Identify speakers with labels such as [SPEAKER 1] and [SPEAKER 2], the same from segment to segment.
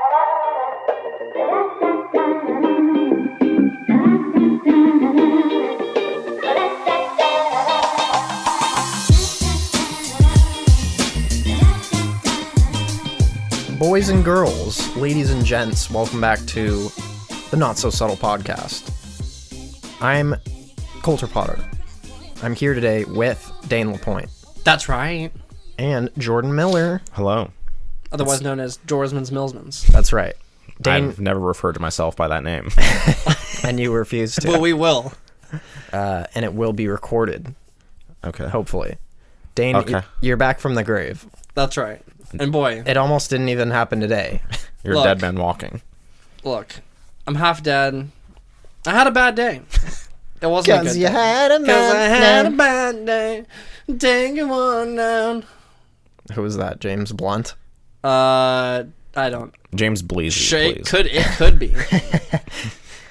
[SPEAKER 1] Boys and girls, ladies and gents, welcome back to the Not So Subtle podcast. I'm Colter Potter. I'm here today with Dane LaPointe.
[SPEAKER 2] That's right.
[SPEAKER 1] And Jordan Miller.
[SPEAKER 3] Hello.
[SPEAKER 2] Otherwise known as Jorsman's Millsman's.
[SPEAKER 1] That's right. Dane,
[SPEAKER 3] I've never referred to myself by that name.
[SPEAKER 1] and you refuse to.
[SPEAKER 2] Well, we will.
[SPEAKER 1] And it will be recorded.
[SPEAKER 3] Okay.
[SPEAKER 1] Hopefully. Dane,
[SPEAKER 3] Okay.
[SPEAKER 1] You're back from the grave.
[SPEAKER 2] That's right. And boy,
[SPEAKER 1] It almost didn't even happen today.
[SPEAKER 3] You're
[SPEAKER 2] Look.
[SPEAKER 3] a dead man walking.
[SPEAKER 2] look, I'm half dead. I had a bad day. It wasn't a good day.
[SPEAKER 1] you had a
[SPEAKER 2] 'Cause I had a
[SPEAKER 1] man.
[SPEAKER 2] bad day. Taking one down.
[SPEAKER 1] Who was that? James Blunt?
[SPEAKER 2] I don't.
[SPEAKER 3] James Bleasy, please.
[SPEAKER 2] It could be.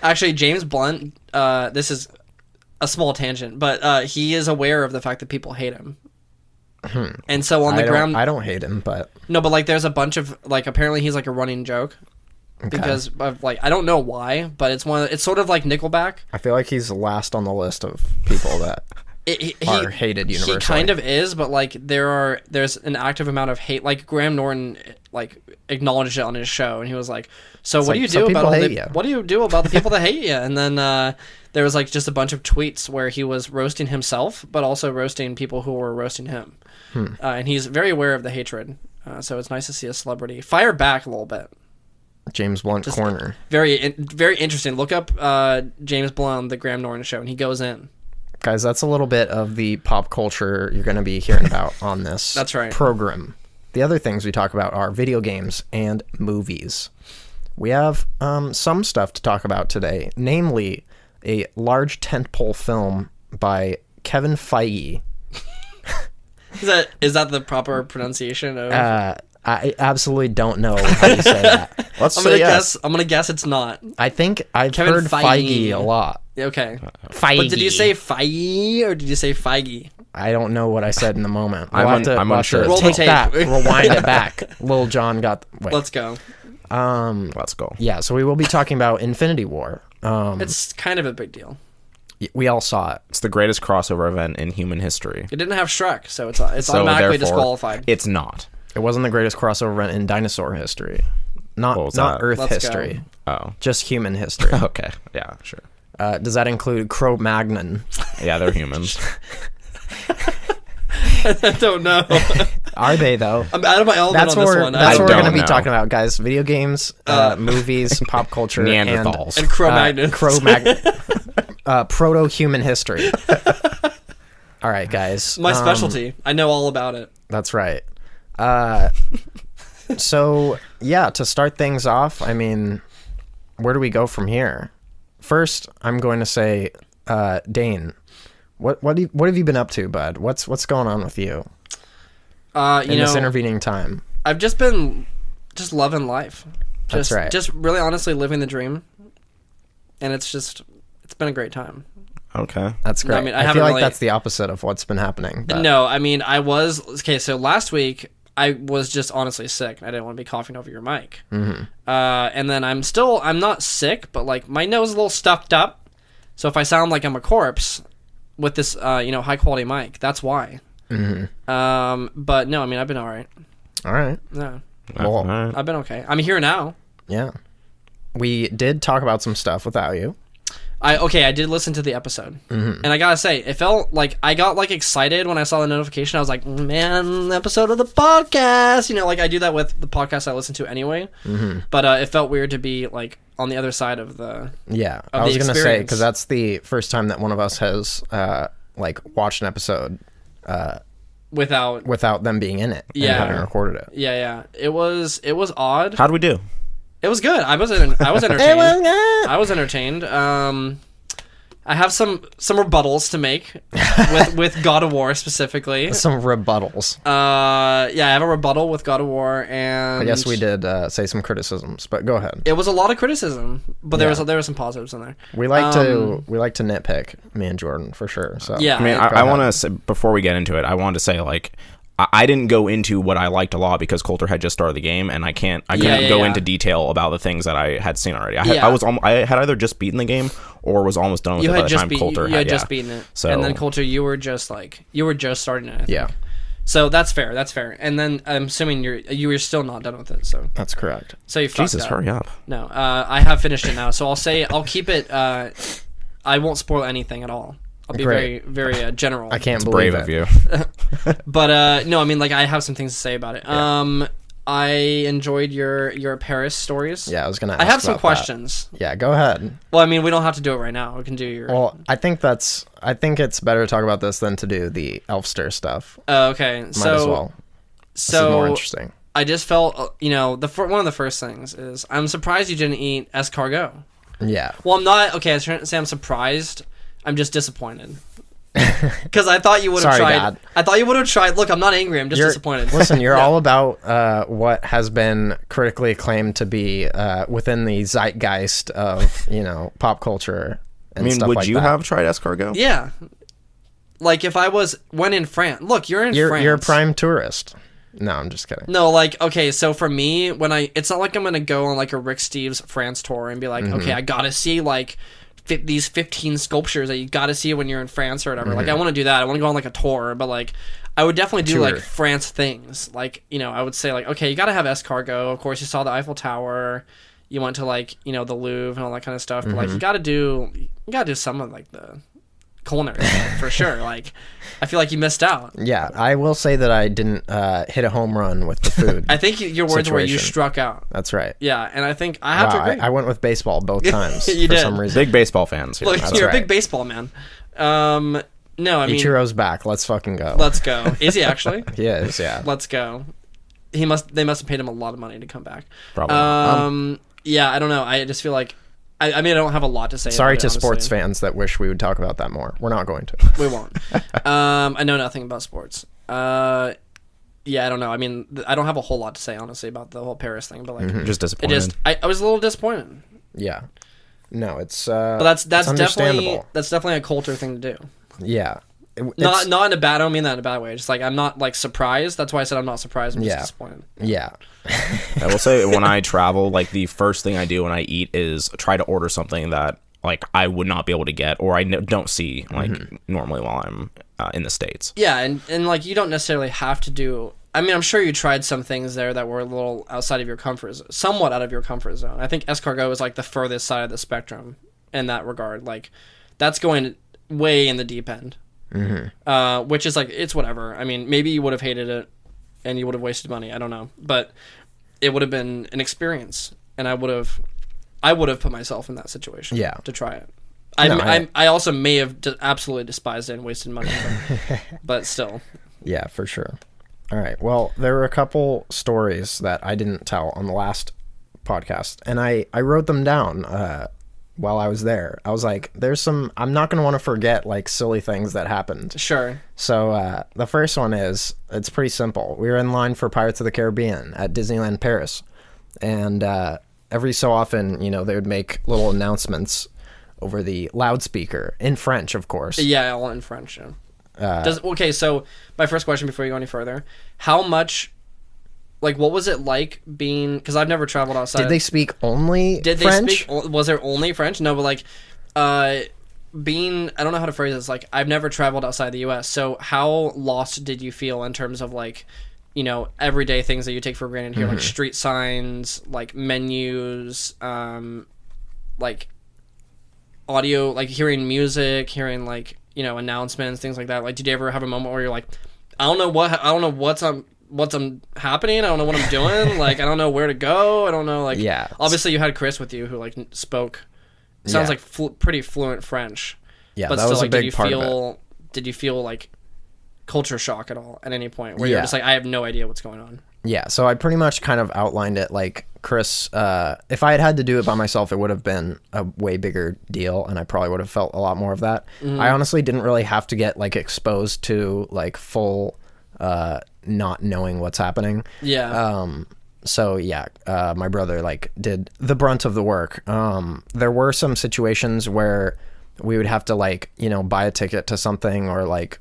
[SPEAKER 2] Actually, James Blunt, this is a small tangent, but he is aware of the fact that people hate him. And so on the ground...
[SPEAKER 1] I don't hate him, but...
[SPEAKER 2] No, but like there's a bunch of... Like apparently he's like a running joke.
[SPEAKER 1] Okay.
[SPEAKER 2] Because of like... I don't know why, but it's sort of like Nickelback.
[SPEAKER 1] I feel like he's last on the list of people that are hated universally.
[SPEAKER 2] He kind of is, but like there's an active amount of hate. Like Graham Norton like acknowledged it on his show, and he was like, "So what do you do about all what do you do about the people that hate you?" And then there was like just a bunch of tweets where he was roasting himself, but also roasting people who were roasting him. And he's very aware of the hatred. So it's nice to see a celebrity fire back a little bit.
[SPEAKER 1] James Blunt
[SPEAKER 2] Just
[SPEAKER 1] corner.
[SPEAKER 2] Very interesting. Look up James Blunt, the Graham Norton show, and he goes in.
[SPEAKER 1] Guys, that's a little bit of the pop culture you're going to be hearing about on this
[SPEAKER 2] That's right.
[SPEAKER 1] program. The other things we talk about are video games and movies. We have some stuff to talk about today, namely a large tentpole film by Kevin Feige.
[SPEAKER 2] Is that the proper pronunciation of?
[SPEAKER 1] I absolutely don't know how you say that.
[SPEAKER 2] I'm gonna guess it's not.
[SPEAKER 1] I think I've
[SPEAKER 2] Kevin
[SPEAKER 1] heard
[SPEAKER 2] Feige.
[SPEAKER 1] Feige a lot.
[SPEAKER 2] Okay.
[SPEAKER 1] Feige.
[SPEAKER 2] But did you say Feige or did you say Feige?
[SPEAKER 1] I don't know what I said in the moment.
[SPEAKER 3] I'm unsure.
[SPEAKER 2] Roll the
[SPEAKER 1] Take that,
[SPEAKER 2] tape.
[SPEAKER 1] rewind it back. Lil Jon got... Wait.
[SPEAKER 2] Let's go.
[SPEAKER 3] Let's go.
[SPEAKER 1] Yeah, so we will be talking about Infinity War.
[SPEAKER 2] It's kind of a big deal.
[SPEAKER 1] We all saw it.
[SPEAKER 3] It's the greatest crossover event in human history.
[SPEAKER 2] It didn't have Shrek, so it's automatically
[SPEAKER 3] therefore,
[SPEAKER 2] disqualified.
[SPEAKER 3] It's not.
[SPEAKER 1] It wasn't the greatest crossover event in dinosaur history. Not
[SPEAKER 3] that?
[SPEAKER 1] Earth
[SPEAKER 2] Let's
[SPEAKER 1] history.
[SPEAKER 3] Oh.
[SPEAKER 1] Just human history.
[SPEAKER 3] Okay. Yeah, sure.
[SPEAKER 1] Does that include Cro-Magnon?
[SPEAKER 3] Yeah, they're humans.
[SPEAKER 2] I don't know.
[SPEAKER 1] Are they, though?
[SPEAKER 2] I'm out of my element on this one.
[SPEAKER 1] That's what we're
[SPEAKER 3] don't
[SPEAKER 1] going to be
[SPEAKER 3] know.
[SPEAKER 1] talking about, guys. Video games, movies, pop culture,
[SPEAKER 3] Neanderthals.
[SPEAKER 2] And Cro-Magnon.
[SPEAKER 1] Proto-human history. All right, guys.
[SPEAKER 2] My specialty. I know all about it.
[SPEAKER 1] That's right. So, yeah, to start things off, I mean, where do we go from here? First, I'm going to say, Dane, what have you been up to, bud? What's going on with you in this intervening time?
[SPEAKER 2] I've just been loving life.
[SPEAKER 1] That's right.
[SPEAKER 2] Just really honestly living the dream. And it's been a great time.
[SPEAKER 3] Okay.
[SPEAKER 1] That's great.
[SPEAKER 2] I mean,
[SPEAKER 1] I feel like that's the opposite of what's been happening. But...
[SPEAKER 2] No, I mean, so last week I was just honestly sick. I didn't want to be coughing over your mic. Mm-hmm. And then I'm not sick, but like my nose is a little stuffed up. So if I sound like I'm a corpse with this, high quality mic, that's why. Mm-hmm. But no, I mean, I've been all right.
[SPEAKER 1] All right.
[SPEAKER 2] Yeah.
[SPEAKER 1] Well,
[SPEAKER 2] I've been okay. I'm here now.
[SPEAKER 1] Yeah. We did talk about some stuff without you.
[SPEAKER 2] I did listen to the episode, and I gotta say, it felt like I got like excited when I saw the notification. I was like, "Man, episode of the podcast!" Like I do that with the podcast I listen to anyway. Mm-hmm. But it felt weird to be like on the other side of the
[SPEAKER 1] I was gonna say because that's the first time that one of us has like watched an episode without them being in it. And having recorded it.
[SPEAKER 2] Yeah. It was odd.
[SPEAKER 3] How'd we do?
[SPEAKER 2] It was good. I was entertained. I was entertained. I have some rebuttals to make with God of War specifically.
[SPEAKER 1] Some rebuttals.
[SPEAKER 2] I have a rebuttal with God of War, and
[SPEAKER 1] I guess we did say some criticisms, but go ahead.
[SPEAKER 2] It was a lot of criticism, but there were some positives in there.
[SPEAKER 1] We like to nitpick, me and Jordan, for sure. So
[SPEAKER 2] yeah,
[SPEAKER 3] I mean, I want to say, before we get into it, I wanted to say like I didn't go into what I liked a lot because Colter had just started the game, and I couldn't go into detail about the things that I had seen already. I had either just beaten the game or was almost done with it by the time Colter
[SPEAKER 2] had just beaten it. So, and then Colter, you were just starting it. I think.
[SPEAKER 1] Yeah.
[SPEAKER 2] So that's fair. And then I'm assuming you were still not done with it. So
[SPEAKER 1] that's correct.
[SPEAKER 2] So you fucked up.
[SPEAKER 3] Hurry up.
[SPEAKER 2] No, I have finished it now. So I'll keep it. I won't spoil anything at all. I'll be very, very general.
[SPEAKER 1] I can't believe
[SPEAKER 3] brave
[SPEAKER 1] it.
[SPEAKER 3] of you.
[SPEAKER 2] But no, I mean, like, I have some things to say about it.
[SPEAKER 1] Yeah.
[SPEAKER 2] I enjoyed your Paris stories.
[SPEAKER 1] Yeah, I was gonna ask
[SPEAKER 2] I have some
[SPEAKER 1] about
[SPEAKER 2] questions.
[SPEAKER 1] That. Yeah, go ahead.
[SPEAKER 2] Well, I mean, we don't have to do it right now. We can do your.
[SPEAKER 1] Well, I think it's better to talk about this than to do the Elfster stuff.
[SPEAKER 2] Okay,
[SPEAKER 1] Might as well. This is more interesting.
[SPEAKER 2] I just felt, one of the first things is I'm surprised you didn't eat escargot.
[SPEAKER 1] Yeah.
[SPEAKER 2] Well, I'm not. Okay, I shouldn't say I'm surprised. I'm just disappointed. Because I thought you would have tried. Dad. I thought you would have tried. Look, I'm not angry. I'm just disappointed.
[SPEAKER 1] Listen, you're all about what has been critically acclaimed to be within the zeitgeist of pop culture. And stuff
[SPEAKER 3] would
[SPEAKER 1] like
[SPEAKER 3] you
[SPEAKER 1] that.
[SPEAKER 3] have tried escargot?
[SPEAKER 2] Yeah. Like if I went in France. Look, you're in France.
[SPEAKER 1] You're a prime tourist. No, I'm just kidding.
[SPEAKER 2] No, like, okay, so for me, it's not like I'm gonna go on like a Rick Steves France tour and be like, okay, I gotta see like these 15 sculptures that you gotta see when you're in France or whatever. Like, I want to do that. I want to go on like a tour, but like, I would definitely do like France things. Like, I would say like, okay, you gotta have escargot. Of course, you saw the Eiffel Tower. You went to like, the Louvre and all that kind of stuff. But like, you gotta do some of like the culinary stuff for sure. Like, I feel like you missed out.
[SPEAKER 1] Yeah, I will say that I didn't hit a home run with the food.
[SPEAKER 2] I think your words were you struck out.
[SPEAKER 1] That's right.
[SPEAKER 2] Yeah, and I think I have to agree.
[SPEAKER 1] I went with baseball both times
[SPEAKER 2] you
[SPEAKER 1] for
[SPEAKER 2] did.
[SPEAKER 1] some reason.
[SPEAKER 3] Big baseball fans here.
[SPEAKER 2] Look, you're a big baseball man. No, I mean,
[SPEAKER 1] Ichiro's back. Let's fucking go.
[SPEAKER 2] Let's go. Is he actually?
[SPEAKER 1] He is, yeah.
[SPEAKER 2] Let's go. They must have paid him a lot of money to come back.
[SPEAKER 3] Probably.
[SPEAKER 2] Yeah, I don't know. I just feel like I mean, I don't have a lot to say.
[SPEAKER 1] Sorry
[SPEAKER 2] about
[SPEAKER 1] to
[SPEAKER 2] it,
[SPEAKER 1] sports fans that wish we would talk about that more. We're not going to.
[SPEAKER 2] We won't. I know nothing about sports. Yeah, I don't know. I mean, I don't have a whole lot to say, honestly, about the whole Paris thing. But like,
[SPEAKER 3] just disappointed.
[SPEAKER 2] I was a little disappointed.
[SPEAKER 1] Yeah. No, it's.
[SPEAKER 2] But that's
[SPEAKER 1] definitely
[SPEAKER 2] a Colter thing to do.
[SPEAKER 1] Yeah.
[SPEAKER 2] Not in a bad. I don't mean that in a bad way. Just like I'm not like surprised. That's why I said I'm not surprised. I'm just disappointed.
[SPEAKER 1] Yeah.
[SPEAKER 3] I will say when I travel, like the first thing I do when I eat is try to order something that like I would not be able to get or I don't see like normally while I'm in the States.
[SPEAKER 2] Yeah, and like you don't necessarily have to do. I mean, I'm sure you tried some things there that were a little outside of your comfort zone, somewhat out of your comfort zone. I think escargot is like the furthest side of the spectrum in that regard. Like that's going way in the deep end. Which is like it's whatever. I mean, maybe you would have hated it and you would have wasted money. I don't know, but it would have been an experience, and I would have put myself in that situation. To try it. I also may have absolutely despised it and wasted money, but still. Yeah,
[SPEAKER 1] for sure. All right. Well, there were a couple stories that I didn't tell on the last podcast, and I wrote them down. While I was there, I was like, I'm not going to want to forget like silly things that happened.
[SPEAKER 2] Sure.
[SPEAKER 1] So the first one it's pretty simple. We were in line for Pirates of the Caribbean at Disneyland Paris. And every so often, they would make little announcements over the loudspeaker in French, of course.
[SPEAKER 2] Yeah, all in French. Yeah. Okay, so my first question before you go any further, how much... Like, what was it like being... Because I've never traveled outside...
[SPEAKER 1] Did they speak only French?
[SPEAKER 2] Was there only French? No, but, like, being... I don't know how to phrase this. Like, I've never traveled outside the U.S., so how lost did you feel in terms of, like, everyday things that you take for granted here? Like, street signs, like, menus, like, audio, like, hearing music, hearing, like, announcements, things like that. Like, did you ever have a moment where you're like, I don't know what's happening. I don't know what I'm doing. Like, I don't know where to go. I don't know. Like,
[SPEAKER 1] yeah.
[SPEAKER 2] Obviously, you had Chris with you who like spoke. Sounds like pretty fluent French.
[SPEAKER 1] Yeah,
[SPEAKER 2] but
[SPEAKER 1] that
[SPEAKER 2] still,
[SPEAKER 1] was
[SPEAKER 2] like,
[SPEAKER 1] a big part of it.
[SPEAKER 2] Did you feel like culture shock at all at any point where you're just like, I have no idea what's going on?
[SPEAKER 1] Yeah. So I pretty much kind of outlined it. Like Chris, if I had to do it by myself, it would have been a way bigger deal, and I probably would have felt a lot more of that. I honestly didn't really have to get like exposed to like full. Not knowing what's happening.
[SPEAKER 2] Yeah.
[SPEAKER 1] So yeah, my brother like did the brunt of the work. There were some situations where we would have to like, buy a ticket to something or like,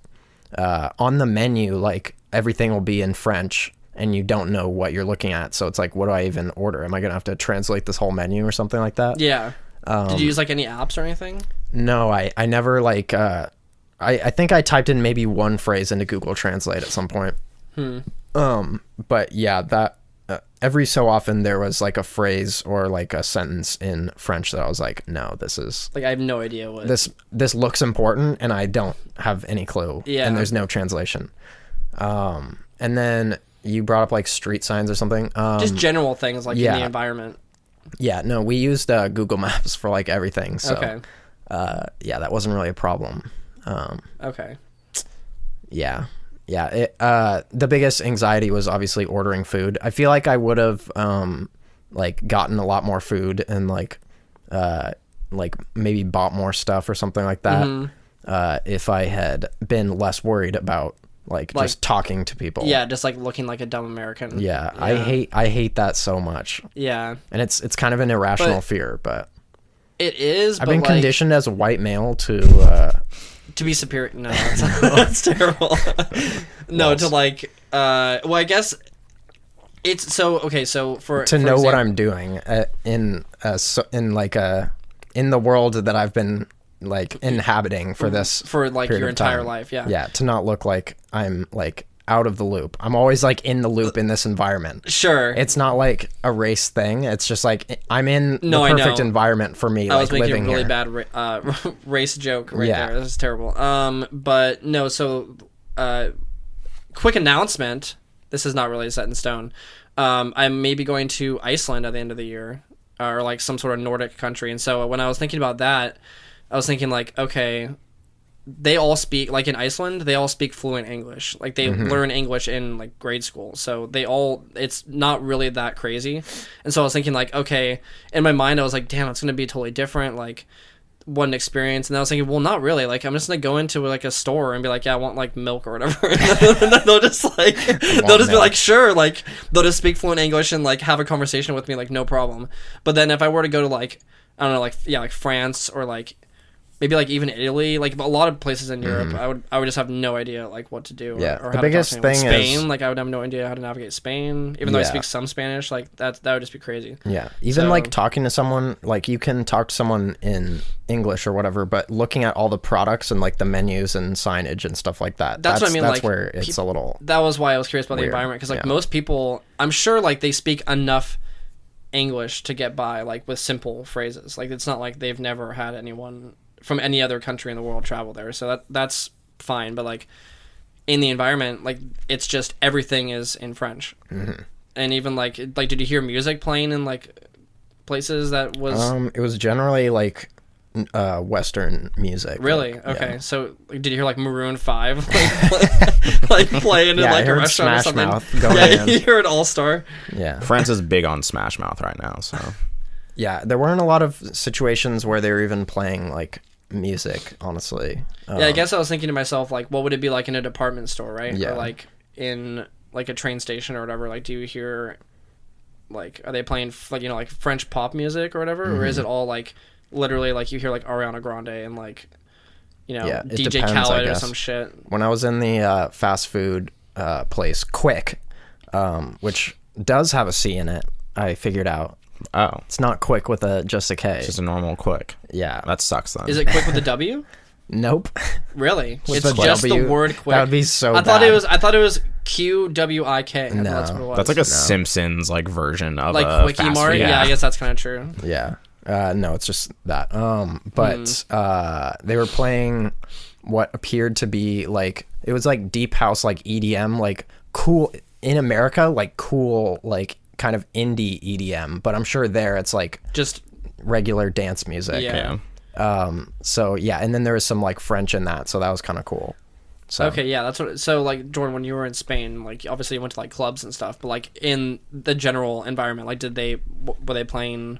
[SPEAKER 1] on the menu, like everything will be in French and you don't know what you're looking at. So it's like, what do I even order? Am I going to have to translate this whole menu or something like that?
[SPEAKER 2] Yeah. Did you use like any apps or anything?
[SPEAKER 1] No, I never like, I think I typed in maybe one phrase into Google Translate at some point. But yeah, that every so often there was like a phrase or like a sentence in French that I was like, no, this is
[SPEAKER 2] like, I have no idea what
[SPEAKER 1] this looks important and I don't have any clue.
[SPEAKER 2] Yeah.
[SPEAKER 1] And there's no translation. And then you brought up like street signs or something.
[SPEAKER 2] Just general things like in the environment.
[SPEAKER 1] Yeah, no, we used Google Maps for like everything. So,
[SPEAKER 2] okay.
[SPEAKER 1] Yeah, that wasn't really a problem.
[SPEAKER 2] Okay.
[SPEAKER 1] Yeah. The biggest anxiety was obviously ordering food. I feel like I would have like gotten a lot more food and like maybe bought more stuff or something like that if I had been less worried about like just talking to people.
[SPEAKER 2] Yeah, just like looking like a dumb American.
[SPEAKER 1] Yeah. I hate that so much.
[SPEAKER 2] Yeah.
[SPEAKER 1] And it's kind of an irrational fear, but
[SPEAKER 2] it is.
[SPEAKER 1] I've been conditioned as a white male to
[SPEAKER 2] be superior. No, that's terrible. No, to like, well, I guess it's so okay. So for
[SPEAKER 1] know what I'm doing in the world that I've been like inhabiting for this
[SPEAKER 2] for like your entire life. Yeah.
[SPEAKER 1] To not look like I'm like out of the loop. I'm always like in the loop in this environment.
[SPEAKER 2] Sure.
[SPEAKER 1] It's not like a race thing. It's just like I'm in the perfect environment for me.
[SPEAKER 2] I was making
[SPEAKER 1] living
[SPEAKER 2] a really
[SPEAKER 1] here.
[SPEAKER 2] bad race joke right there. This is terrible. But no. So, quick announcement. This is not really set in stone. I may be going to Iceland at the end of the year, or like some sort of Nordic country. And so when I was thinking about that, I was thinking like, okay, they all speak, like in Iceland, they all speak fluent English. Like they learn English in like grade school. So it's not really that crazy. And so I was thinking like, okay, in my mind, I was like, damn, it's going to be totally different. Like one experience. And I was thinking, well, not really. Like I'm just going to go into like a store and be like, yeah, I want like milk or whatever. And then they'll just like, be like, sure. Like they'll just speak fluent English and like have a conversation with me, like no problem. But then if I were to go to like, I don't know, like, yeah, like France or like, maybe like even Italy, like a lot of places in Europe, I would just have no idea like what to do.
[SPEAKER 1] Yeah,
[SPEAKER 2] or
[SPEAKER 1] the
[SPEAKER 2] how
[SPEAKER 1] biggest
[SPEAKER 2] to talk to
[SPEAKER 1] thing
[SPEAKER 2] Spain,
[SPEAKER 1] is
[SPEAKER 2] like I would have no idea how to navigate Spain, even though I speak some Spanish. Like that would just be crazy.
[SPEAKER 1] Yeah, even like talking to someone, like you can talk to someone in English or whatever, but looking at all the products and like the menus and signage and stuff like that. That's what I mean. That's like, where it's a little.
[SPEAKER 2] That was why I was curious about the environment, because like most people, I'm sure like they speak enough English to get by like with simple phrases. Like it's not like they've never had anyone from any other country in the world travel there, so that's fine. But like in the environment, like it's just everything is in French, and even like did you hear music playing in like places that was?
[SPEAKER 1] It was generally like Western music.
[SPEAKER 2] Really?
[SPEAKER 1] Like,
[SPEAKER 2] okay. So did you hear like Maroon 5 like playing in like a restaurant
[SPEAKER 1] Smash
[SPEAKER 2] or something?
[SPEAKER 1] Mouth going
[SPEAKER 2] You heard All Star.
[SPEAKER 1] Yeah.
[SPEAKER 3] France is big on Smash Mouth right now, so.
[SPEAKER 1] Yeah, there weren't a lot of situations where they were even playing like music, honestly.
[SPEAKER 2] Yeah, I guess I was thinking to myself, like, what would it be like in a department store, right?
[SPEAKER 1] Yeah.
[SPEAKER 2] Or like in like a train station or whatever. Like, do you hear, like, are they playing like, you know, like French pop music or whatever, or is it all like literally like you hear like Ariana Grande and like, you know, DJ
[SPEAKER 1] depends,
[SPEAKER 2] Khaled or some shit?
[SPEAKER 1] When I was in the fast food place, Quick, which does have a C in it, I figured out.
[SPEAKER 3] Oh,
[SPEAKER 1] it's not Quick with just a K.
[SPEAKER 3] It's just a normal Quick.
[SPEAKER 1] Yeah,
[SPEAKER 3] that sucks then.
[SPEAKER 2] Is it Quick with a W?
[SPEAKER 1] Nope.
[SPEAKER 2] Really?
[SPEAKER 1] It's
[SPEAKER 2] just the word Quick.
[SPEAKER 1] That would be so bad.
[SPEAKER 2] I thought it was QWIK.
[SPEAKER 1] No,
[SPEAKER 2] that's what it was.
[SPEAKER 3] That's like a Simpsons like version of
[SPEAKER 2] like
[SPEAKER 3] a
[SPEAKER 2] Quickie
[SPEAKER 3] fast
[SPEAKER 2] Mart.
[SPEAKER 3] food.
[SPEAKER 2] Yeah, I guess that's kind of true.
[SPEAKER 1] Yeah. No, it's just that. But they were playing what appeared to be like, it was like deep house, like EDM, like cool in America, like cool, like kind of indie EDM, but I'm sure there it's like
[SPEAKER 2] just
[SPEAKER 1] regular dance music.
[SPEAKER 2] Yeah.
[SPEAKER 1] So yeah, and then there was some like French in that, so that was kind of cool. So
[SPEAKER 2] okay, yeah, that's what. So like Jordan, when you were in Spain, like obviously you went to like clubs and stuff, but like in the general environment, like were they playing?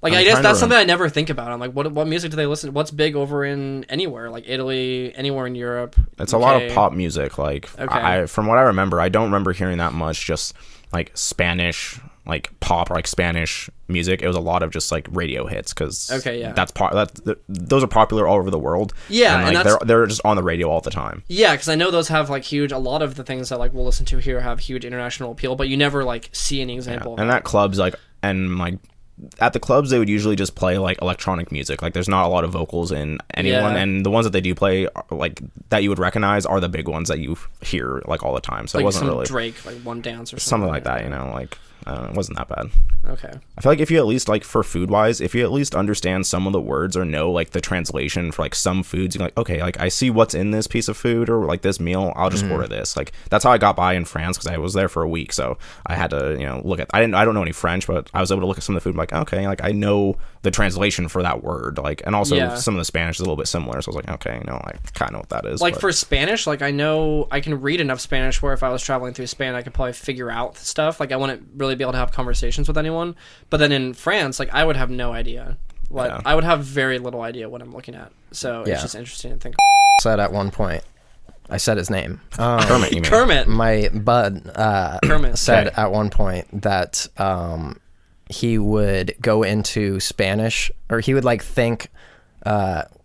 [SPEAKER 2] Like I guess that's something I never think about. I'm like, what music do they listen to? What's big over in anywhere, like Italy, anywhere in Europe?
[SPEAKER 3] It's a lot of pop music. Like from what I remember, I don't remember hearing that much. Just like Spanish, like pop or like Spanish music. It was a lot of just like radio hits because those are popular all over the world.
[SPEAKER 2] Yeah,
[SPEAKER 3] and like they're just on the radio all the time.
[SPEAKER 2] Yeah, because I know those have like huge. A lot of the things that like we'll listen to here have huge international appeal, but you never like see any example.
[SPEAKER 3] And at clubs at the clubs they would usually just play like electronic music. Like there's not a lot of vocals in anyone, and the ones that they do play are, like that you would recognize are the big ones that you hear like all the time. So
[SPEAKER 2] like
[SPEAKER 3] it wasn't
[SPEAKER 2] some
[SPEAKER 3] really
[SPEAKER 2] Drake like One Dance or
[SPEAKER 3] something like that. You know, like it wasn't that bad.
[SPEAKER 2] Okay.
[SPEAKER 3] I feel like if you at least like for food wise, if you at least understand some of the words or know like the translation for like some foods, you're like, okay, like I see what's in this piece of food or like this meal, I'll just order this. Like that's how I got by in France because I was there for a week, so I had to look at. I don't know any French, but I was able to look at some of the food. I'm like, okay, like I know the translation for that word, like, and also some of the Spanish is a little bit similar, so I was like, okay, I kind of know what that is.
[SPEAKER 2] Like for Spanish, like I know I can read enough Spanish where if I was traveling through Spain, I could probably figure out stuff. Like I wouldn't really be able to have conversations with anyone. But then in France, like I would have no idea. I would have very little idea what I'm looking at. So it's just interesting to think.
[SPEAKER 1] Said at one point, I said his name.
[SPEAKER 3] Kermit, you mean?
[SPEAKER 2] Kermit.
[SPEAKER 1] My bud
[SPEAKER 2] Kermit
[SPEAKER 1] said at one point that he would go into Spanish, or he would like think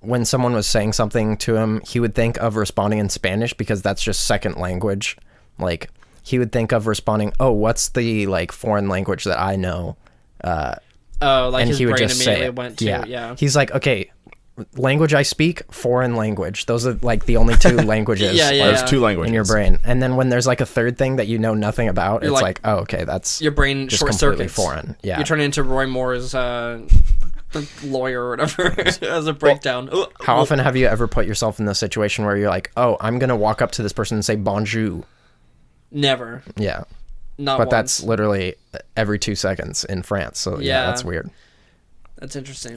[SPEAKER 1] when someone was saying something to him, he would think of responding in Spanish because that's just second language. Like he would think of responding, oh, what's the like foreign language that I know?
[SPEAKER 2] And his brain immediately went to, yeah.
[SPEAKER 1] He's like, okay, language I speak, foreign language. Those are like the only two languages.
[SPEAKER 3] There's two languages
[SPEAKER 1] in your brain. And then when there's like a third thing that you know nothing about, it's like, oh, okay, that's
[SPEAKER 2] your brain
[SPEAKER 1] just
[SPEAKER 2] short
[SPEAKER 1] completely
[SPEAKER 2] circuits.
[SPEAKER 1] Foreign. Yeah.
[SPEAKER 2] You turn into Roy Moore's lawyer or whatever as a breakdown.
[SPEAKER 1] How often have you ever put yourself in the situation where you're like, oh, I'm going to walk up to this person and say bonjour?
[SPEAKER 2] Never.
[SPEAKER 1] Yeah.
[SPEAKER 2] Not
[SPEAKER 1] but
[SPEAKER 2] once.
[SPEAKER 1] That's literally every 2 seconds in France. So yeah, that's weird.
[SPEAKER 2] That's interesting.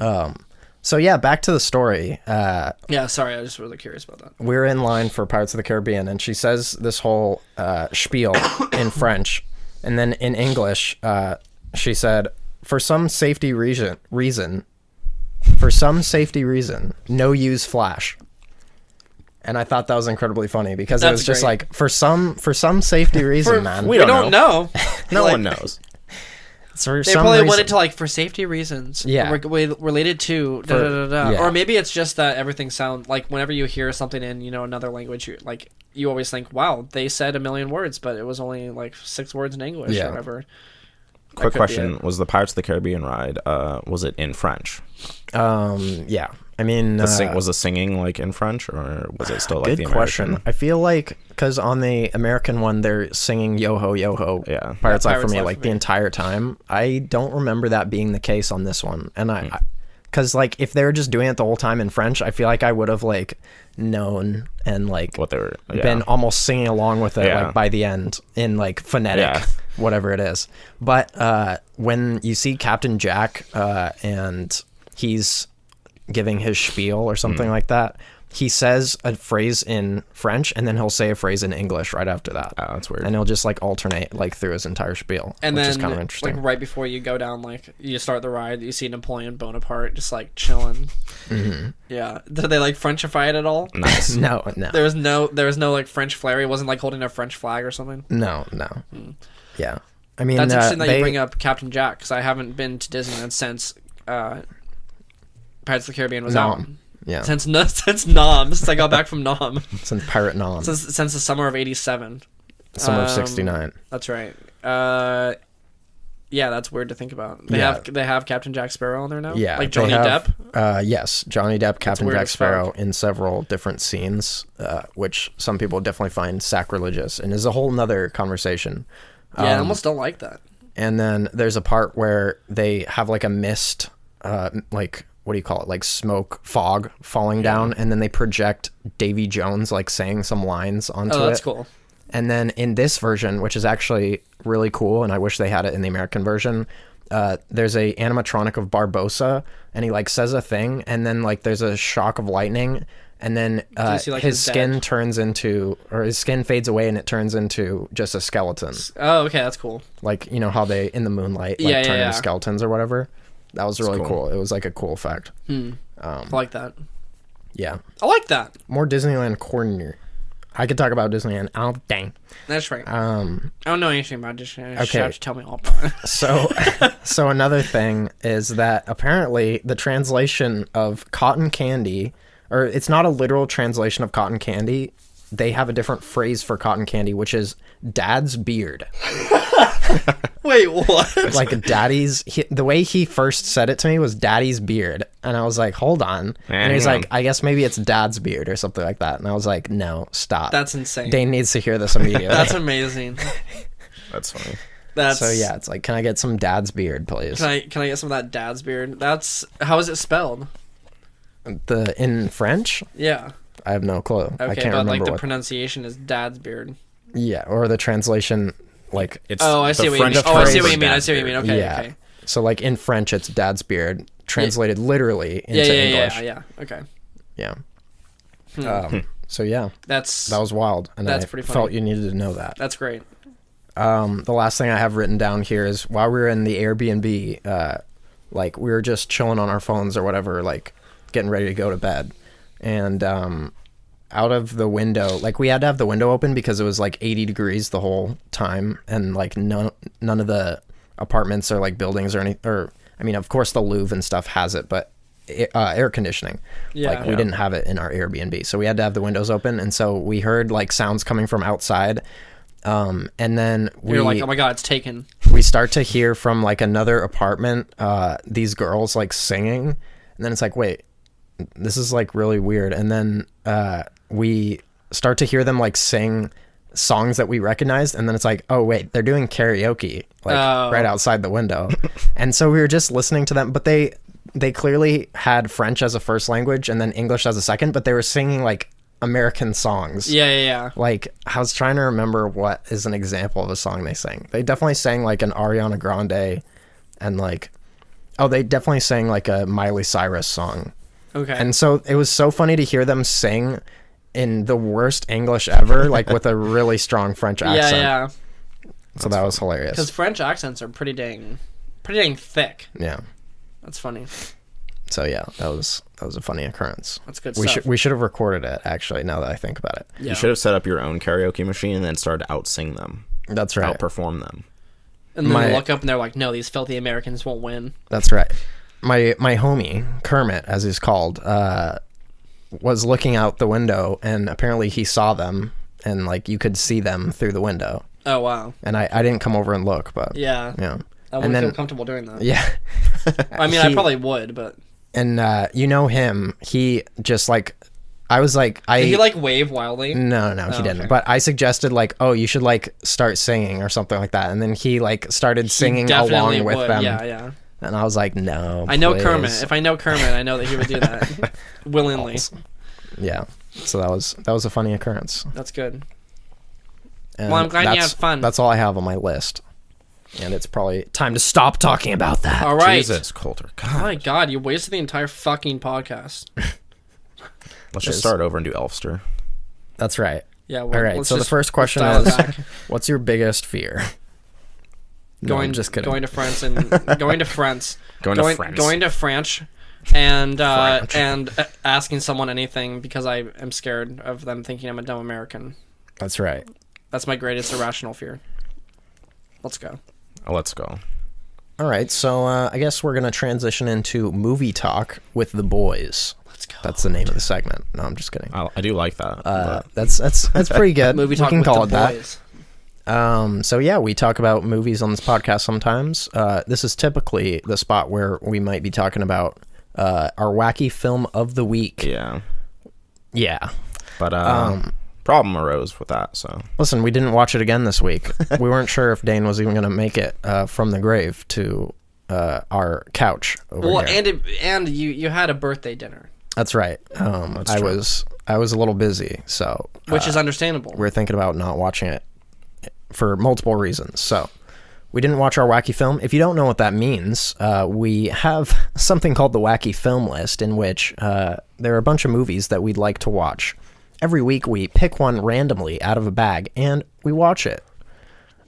[SPEAKER 1] So yeah, back to the story.
[SPEAKER 2] Yeah, sorry, I was just really curious about that.
[SPEAKER 1] We're in line for Pirates of the Caribbean, and she says this whole spiel in French, and then in English, she said, for some safety reason, no use flash. And I thought that was incredibly funny because it was just great. Like for some safety reason, man.
[SPEAKER 2] We don't know.
[SPEAKER 3] No one knows.
[SPEAKER 2] They probably went into like for safety reasons.
[SPEAKER 1] Yeah.
[SPEAKER 2] Related to or maybe it's just that everything sounds like whenever you hear something in another language, you always think, wow, they said 1 million words, but it was only like 6 words in English or whatever.
[SPEAKER 3] Quick question: was the Pirates of the Caribbean ride? Was it in French?
[SPEAKER 1] Yeah. I mean,
[SPEAKER 3] was the singing like in French, or was it still like the American? Good question.
[SPEAKER 1] I feel like because on the American one they're singing "Yo Ho Yo Ho," Pirates Life for Me, like the entire time. I don't remember that being the case on this one, and because like if they were just doing it the whole time in French, I feel like I would have like known and like
[SPEAKER 3] what they were
[SPEAKER 1] been almost singing along with it like by the end in like phonetic whatever it is. But when you see Captain Jack and he's giving his spiel or something like that, he says a phrase in French and then he'll say a phrase in English right after that.
[SPEAKER 3] Oh, that's weird.
[SPEAKER 1] And he'll just like alternate like through his entire spiel,
[SPEAKER 2] and
[SPEAKER 1] which
[SPEAKER 2] then
[SPEAKER 1] is kind of interesting.
[SPEAKER 2] Like right before you go down, like you start the ride, you see Napoleon Bonaparte just like chilling. Yeah, did they like Frenchify it at all?
[SPEAKER 3] Nice.
[SPEAKER 1] No.
[SPEAKER 2] There was no like French flair. He wasn't like holding a French flag or something.
[SPEAKER 1] No. Yeah, I mean
[SPEAKER 2] that's interesting that you bring up Captain Jack because I haven't been to Disneyland since Pirates of the Caribbean was out.
[SPEAKER 1] Yeah.
[SPEAKER 2] Since Nam. Since I got back from Nam.
[SPEAKER 1] Since Pirate Nam.
[SPEAKER 2] Since the summer of '87.
[SPEAKER 1] Summer of '69.
[SPEAKER 2] That's right. Yeah, that's weird to think about. They have Captain Jack Sparrow on there now.
[SPEAKER 1] Yeah,
[SPEAKER 2] like Johnny Depp.
[SPEAKER 1] Yes, Johnny Depp, Captain Jack Sparrow in several different scenes, which some people definitely find sacrilegious, and is a whole nother conversation.
[SPEAKER 2] Yeah, I almost don't like that.
[SPEAKER 1] And then there's a part where they have like a mist, like what do you call it, like smoke fog falling down, and then they project Davy Jones like saying some lines onto it.
[SPEAKER 2] Oh, that's cool.
[SPEAKER 1] And then in this version, which is actually really cool, and I wish they had it in the American version, there's a animatronic of Barbossa, and he like says a thing, and then like there's a shock of lightning, and then his skin turns into, or his skin fades away, and it turns into just a skeleton.
[SPEAKER 2] Oh, okay, that's cool.
[SPEAKER 1] Like, you know how they in the moonlight like turn into skeletons or whatever. That was really cool. It was like a cool effect.
[SPEAKER 2] I like that.
[SPEAKER 1] Yeah.
[SPEAKER 2] I like that.
[SPEAKER 1] More Disneyland corner. I could talk about Disneyland all day.
[SPEAKER 2] That's right. I don't know anything about Disneyland.
[SPEAKER 1] Okay.
[SPEAKER 2] You have to tell me all about it.
[SPEAKER 1] So another thing is that apparently the translation of cotton candy, or it's not a literal translation of cotton candy. They have a different phrase for cotton candy, which is dad's beard.
[SPEAKER 2] Wait, what?
[SPEAKER 1] Like the way he first said it to me was daddy's beard. And I was like, hold on. And he's like, I guess maybe it's dad's beard or something like that. And I was like, no, stop.
[SPEAKER 2] That's insane.
[SPEAKER 1] Dane needs to hear this immediately.
[SPEAKER 2] That's amazing.
[SPEAKER 3] That's funny.
[SPEAKER 1] So yeah, it's like, can I get some dad's beard, please?
[SPEAKER 2] Can I get some of that dad's beard? How is it spelled?
[SPEAKER 1] In French?
[SPEAKER 2] Yeah.
[SPEAKER 1] I have no clue.
[SPEAKER 2] Okay,
[SPEAKER 1] I can't
[SPEAKER 2] but
[SPEAKER 1] remember
[SPEAKER 2] like the pronunciation is dad's beard.
[SPEAKER 1] Yeah, or the translation, like
[SPEAKER 3] it's.
[SPEAKER 2] I see what you mean. I see what you mean. Okay,
[SPEAKER 1] yeah.
[SPEAKER 2] Okay.
[SPEAKER 1] So like in French, it's dad's beard translated literally into English.
[SPEAKER 2] Yeah. Okay.
[SPEAKER 1] Yeah. So yeah, that was wild, and
[SPEAKER 2] that's
[SPEAKER 1] I
[SPEAKER 2] pretty funny.
[SPEAKER 1] felt you needed to know that.
[SPEAKER 2] That's great.
[SPEAKER 1] The last thing I have written down here is while we were in the Airbnb, like we were just chilling on our phones or whatever, like getting ready to go to bed, and out of the window, like we had to have the window open because it was like 80 degrees the whole time, and like none of the apartments or like buildings or any, or I mean, of course the Louvre and stuff has it, but air conditioning, like we didn't have it in our Airbnb, so we had to have the windows open, and so we heard like sounds coming from outside, and then
[SPEAKER 2] you're like, oh my god, it's taken.
[SPEAKER 1] We start to hear from like another apartment these girls like singing, and then it's like, wait, this is like really weird, and then we start to hear them like sing songs that we recognized, and then it's like, oh wait, they're doing karaoke like right outside the window. And so we were just listening to them, but they clearly had French as a first language and then English as a second, but they were singing like American songs.
[SPEAKER 2] Yeah.
[SPEAKER 1] Like I was trying to remember what is an example of a song they sang. They definitely sang like an Ariana Grande, and like, oh, they definitely sang like a Miley Cyrus song.
[SPEAKER 2] Okay.
[SPEAKER 1] And so it was so funny to hear them sing in the worst English ever, like with a really strong French accent.
[SPEAKER 2] Yeah.
[SPEAKER 1] So that was hilarious.
[SPEAKER 2] Because French accents are pretty dang thick.
[SPEAKER 1] Yeah.
[SPEAKER 2] That's funny.
[SPEAKER 1] So yeah, that was a funny occurrence.
[SPEAKER 2] That's good stuff.
[SPEAKER 1] We should have recorded it, actually, now that I think about it.
[SPEAKER 3] Yeah. You should have set up your own karaoke machine and then started to out-sing them.
[SPEAKER 1] That's right.
[SPEAKER 3] Outperform them.
[SPEAKER 2] And then they look up and they're like, no, these filthy Americans won't win.
[SPEAKER 1] That's right. My homie, Kermit, as he's called, was looking out the window, and apparently he saw them, and like you could see them through the window.
[SPEAKER 2] Oh wow.
[SPEAKER 1] And I didn't come over and look, but
[SPEAKER 2] yeah. I wouldn't feel comfortable doing that.
[SPEAKER 1] Yeah.
[SPEAKER 2] I mean, I probably would, but.
[SPEAKER 1] And you know him, he just like, I was like,
[SPEAKER 2] Did he like wave wildly?
[SPEAKER 1] No, he didn't. Okay. But I suggested like, oh, you should like start singing or something like that, and then he like started singing along with them.
[SPEAKER 2] Yeah.
[SPEAKER 1] And I was like, no.
[SPEAKER 2] I know please. Kermit. If I know Kermit, I know that he would do that willingly.
[SPEAKER 1] Yeah. So that was a funny occurrence.
[SPEAKER 2] That's good.
[SPEAKER 1] And
[SPEAKER 2] well, I'm glad you had fun.
[SPEAKER 1] That's all I have on my list. And it's probably time to stop talking about that.
[SPEAKER 2] All right.
[SPEAKER 3] Jesus, Colter. God.
[SPEAKER 2] Oh my God, you wasted the entire fucking podcast.
[SPEAKER 3] Let's just start over and do Elfster.
[SPEAKER 1] That's right.
[SPEAKER 2] Yeah.
[SPEAKER 1] Well, all right. So the first question is, what's your biggest fear?
[SPEAKER 2] I'm just kidding. Going to France and going to France.
[SPEAKER 3] Going
[SPEAKER 2] to France. And asking someone anything because I am scared of them thinking I'm a dumb American.
[SPEAKER 1] That's right.
[SPEAKER 2] That's my greatest irrational fear. Let's go.
[SPEAKER 3] Let's go.
[SPEAKER 1] All right, so I guess we're gonna transition into movie talk with the boys.
[SPEAKER 2] Let's go.
[SPEAKER 1] That's the name of the segment. No, I'm just kidding.
[SPEAKER 3] I do like that.
[SPEAKER 1] That's pretty good.
[SPEAKER 2] Movie talk with the boys.
[SPEAKER 1] So yeah, we talk about movies on this podcast sometimes. This is typically the spot where we might be talking about our wacky film of the week. Yeah.
[SPEAKER 3] But problem arose with that, so
[SPEAKER 1] listen, we didn't watch it again this week. We weren't sure if Dane was even going to make it from the grave to our couch over here.
[SPEAKER 2] And you had a birthday dinner.
[SPEAKER 1] That's right. I was a little busy, so
[SPEAKER 2] which is understandable.
[SPEAKER 1] We're thinking about not watching it for multiple reasons. So we didn't watch our wacky film. If you don't know what that means, we have something called the Wacky Film List, in which there are a bunch of movies that we'd like to watch. Every week we pick one randomly out of a bag and we watch it.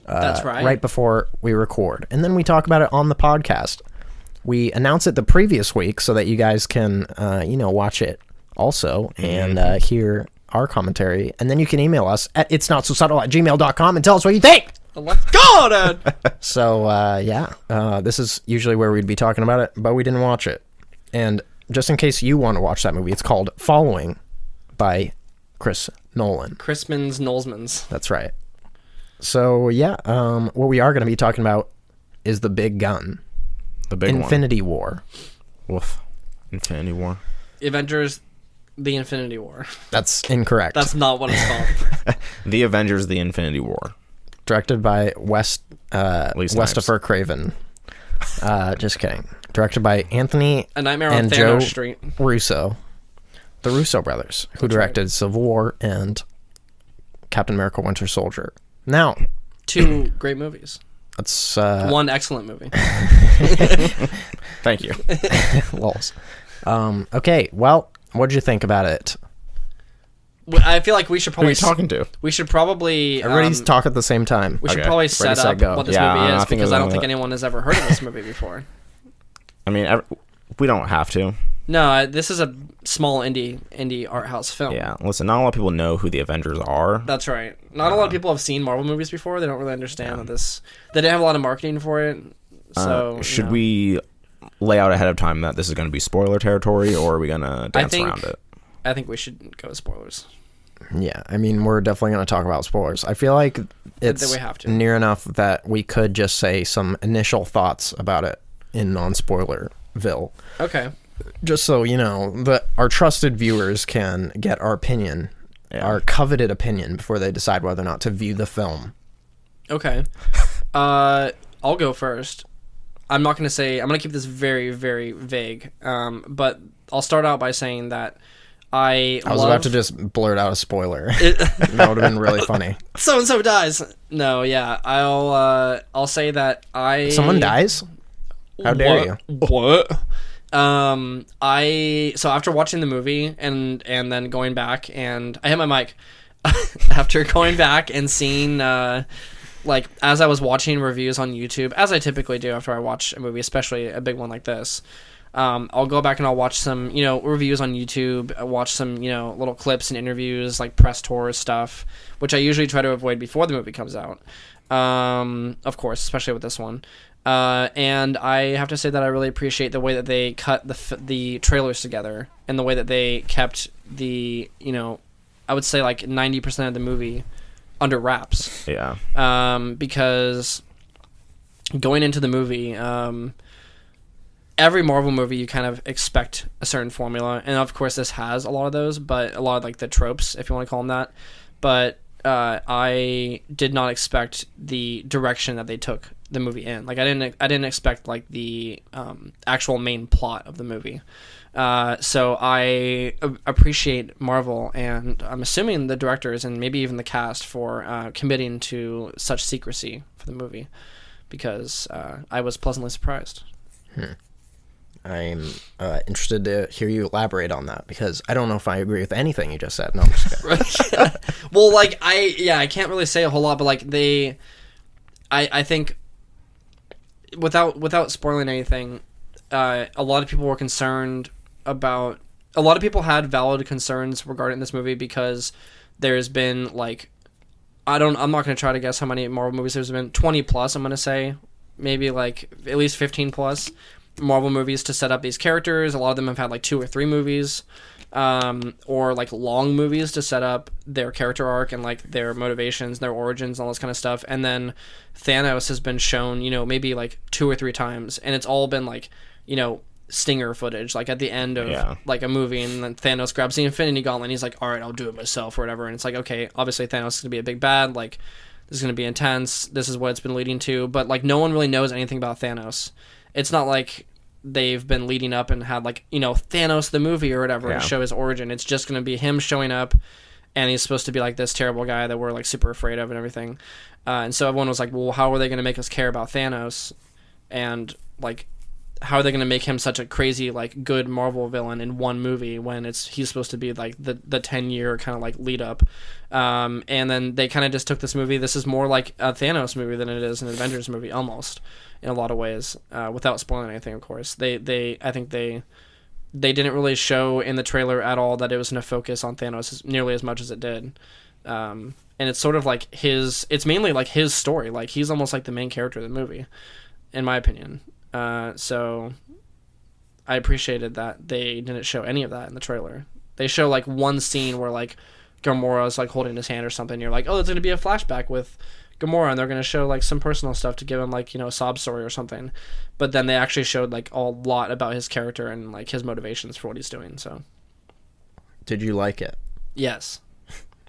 [SPEAKER 2] That's right.
[SPEAKER 1] Right before we record. And then we talk about it on the podcast. We announce it the previous week so that you guys can, watch it also and hear our commentary, and then you can email us at itsnotsosubtle@gmail.com and tell us what you think.
[SPEAKER 2] Let's go, Dad!
[SPEAKER 1] So, this is usually where we'd be talking about it, but we didn't watch it. And just in case you want to watch that movie, it's called Following by Chris Nolan.
[SPEAKER 2] Chrismans Nolsmans.
[SPEAKER 1] That's right. So, what we are going to be talking about is the big gun.
[SPEAKER 3] The big
[SPEAKER 1] Infinity War.
[SPEAKER 3] Woof. Infinity War.
[SPEAKER 2] Avengers, the Infinity War.
[SPEAKER 1] That's incorrect.
[SPEAKER 2] That's not what it's called.
[SPEAKER 3] The Avengers, the Infinity War.
[SPEAKER 1] Directed by Westopher Craven. Just kidding. Directed by Anthony
[SPEAKER 2] A Nightmare on
[SPEAKER 1] and
[SPEAKER 2] Thanos
[SPEAKER 1] Joe
[SPEAKER 2] Street.
[SPEAKER 1] Russo. The Russo brothers, who directed Civil War and Captain America Winter Soldier. Now,
[SPEAKER 2] 2 great movies.
[SPEAKER 1] That's
[SPEAKER 2] 1 excellent movie.
[SPEAKER 3] Thank you.
[SPEAKER 1] Lols. Okay, well, what did you think about it?
[SPEAKER 2] I feel like we should probably...
[SPEAKER 3] Who are you talking to?
[SPEAKER 2] We should probably...
[SPEAKER 1] Everybody's talk at the same time.
[SPEAKER 2] We should probably set up what this movie is, because I don't think anyone has ever heard of this movie before.
[SPEAKER 3] I mean, we don't have to.
[SPEAKER 2] No, this is a small indie art house film.
[SPEAKER 3] Yeah, listen, not a lot of people know who the Avengers are.
[SPEAKER 2] That's right. Not a lot of people have seen Marvel movies before. They don't really understand that this... They didn't have a lot of marketing for it, so...
[SPEAKER 3] Should we lay out ahead of time that this is going to be spoiler territory, or are we going to dance around it?
[SPEAKER 2] I think we should go with spoilers.
[SPEAKER 1] Yeah, I mean, we're definitely going to talk about spoilers. I feel like it's near enough that we could just say some initial thoughts about it in non-spoilerville.
[SPEAKER 2] Okay.
[SPEAKER 1] Just so, our trusted viewers can get our opinion, our coveted opinion, before they decide whether or not to view the film.
[SPEAKER 2] Okay. I'll go first. I'm not going to say... I'm going to keep this very, very vague. But I'll start out by saying that I was
[SPEAKER 1] about to just blurt out a spoiler. That would have been really funny.
[SPEAKER 2] So-and-so dies. No, yeah. I'll say that
[SPEAKER 1] Someone dies? How dare you?
[SPEAKER 2] What? So after watching the movie and then going back, and I hit my mic after going back and seeing as I was watching reviews on YouTube, as I typically do after I watch a movie, especially a big one like this, I'll go back and I'll watch some reviews on YouTube, watch some little clips and interviews, like press tours stuff, which I usually try to avoid before the movie comes out, of course, especially with this one. And I have to say that I really appreciate the way that they cut the trailers together, and the way that they kept the, I would say like 90% of the movie under wraps.
[SPEAKER 3] Yeah.
[SPEAKER 2] Because going into the movie, every Marvel movie you kind of expect a certain formula, and of course this has a lot of those, but a lot of like the tropes, if you want to call them that. But I did not expect the direction that they took the movie in. Like I didn't expect like the actual main plot of the movie. So I appreciate Marvel, and I'm assuming the directors and maybe even the cast for committing to such secrecy for the movie, because I was pleasantly surprised.
[SPEAKER 1] I'm interested to hear you elaborate on that, because I don't know if I agree with anything you just said. No, I'm just kidding.
[SPEAKER 2] Well, like I can't really say a whole lot, but like I think without spoiling anything, a lot of people were concerned about. A lot of people had valid concerns regarding this movie, because there's been like I'm not going to try to guess how many Marvel movies there's been. 20 plus, I'm going to say, maybe like at least 15 plus Marvel movies to set up these characters. A lot of them have had like 2 or 3 movies, or like long movies to set up their character arc and like their motivations, their origins, and all this kind of stuff. And then Thanos has been shown, maybe like 2 or 3 times, and it's all been like, stinger footage, like at the end of like a movie, and then Thanos grabs the Infinity Gauntlet and he's like, all right, I'll do it myself or whatever. And it's like, okay, obviously Thanos is gonna be a big bad, like this is gonna be intense, this is what it's been leading to, but like no one really knows anything about Thanos. It's not like they've been leading up and had like, Thanos the movie or whatever to show his origin. It's just gonna be him showing up, and he's supposed to be like this terrible guy that we're like super afraid of and everything. And so everyone was like, well, how are they gonna make us care about Thanos? And like, how are they going to make him such a crazy, like, good Marvel villain in one movie when he's supposed to be, like, the 10-year kind of, like, lead-up? And then they kind of just took this movie. This is more like a Thanos movie than it is an Avengers movie, almost, in a lot of ways, without spoiling anything, of course. I think they they didn't really show in the trailer at all that it was going to focus on Thanos nearly as much as it did. And it's sort of like it's mainly like his story. Like, he's almost like the main character of the movie, in my opinion. So I appreciated that they didn't show any of that in the trailer. They show like one scene where like Gamora's like holding his hand or something. You're like, oh, it's going to be a flashback with Gamora, and they're going to show like some personal stuff to give him like, a sob story or something. But then they actually showed like a lot about his character and like his motivations for what he's doing. So
[SPEAKER 1] did you like it?
[SPEAKER 2] Yes.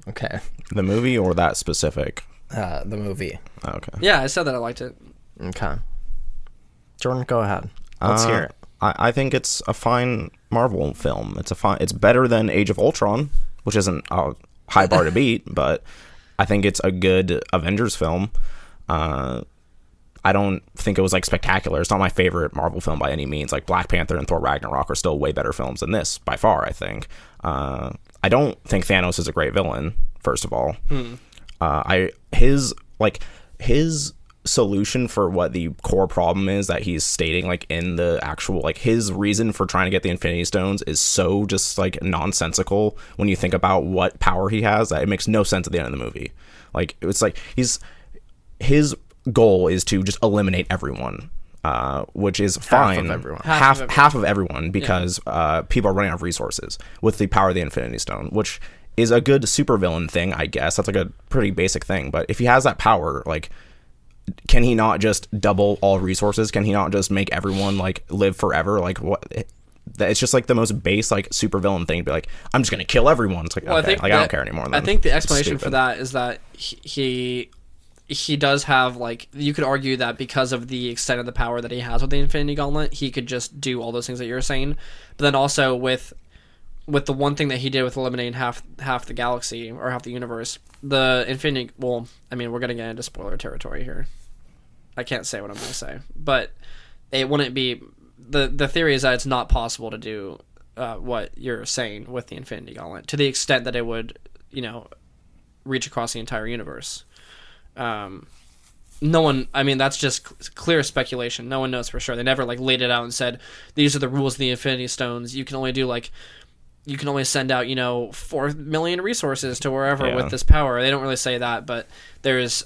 [SPEAKER 1] Okay.
[SPEAKER 3] The movie or that specific?
[SPEAKER 1] The movie.
[SPEAKER 3] Oh, okay.
[SPEAKER 2] Yeah, I said that I liked it.
[SPEAKER 1] Okay. Jordan, go ahead. Let's hear it.
[SPEAKER 3] I think it's a fine Marvel film. It's better than Age of Ultron, which isn't a high bar to beat, but I think it's a good Avengers film. I don't think it was like spectacular. It's not my favorite Marvel film by any means. Like Black Panther and Thor Ragnarok are still way better films than this by far, I think. I don't think Thanos is a great villain, first of all. His solution for what the core problem is that he's stating, like in the actual, like his reason for trying to get the Infinity Stones is so just like nonsensical when you think about what power he has, that it makes no sense at the end of the movie. Like, it's like his goal is to just eliminate everyone, which is fine. Half of everyone, because people are running out of resources with the power of the Infinity Stone, which is a good supervillain thing, I guess. That's like a pretty basic thing. But if he has that power, like, can he not just double all resources? Can he not just make everyone like live forever? Like, what? It's just like the most base like supervillain thing to be like, I'm just gonna kill everyone. It's like, well, okay, I don't care anymore.
[SPEAKER 2] I think the explanation for that is that he does have, like, you could argue that because of the extent of the power that he has with the Infinity Gauntlet, he could just do all those things that you're saying. But then also with the one thing that he did with eliminating half the galaxy or half the universe, the Infinity. Well, I mean, we're gonna get into spoiler territory here. I can't say what I'm gonna say, but it wouldn't be. The theory is that it's not possible to do what you're saying with the Infinity Gauntlet to the extent that it would, reach across the entire universe. No one, I mean, that's just clear speculation. No one knows for sure. They never like laid it out and said, these are the rules of the Infinity Stones. You can only send out, 4 million resources to wherever with this power. They don't really say that, but there's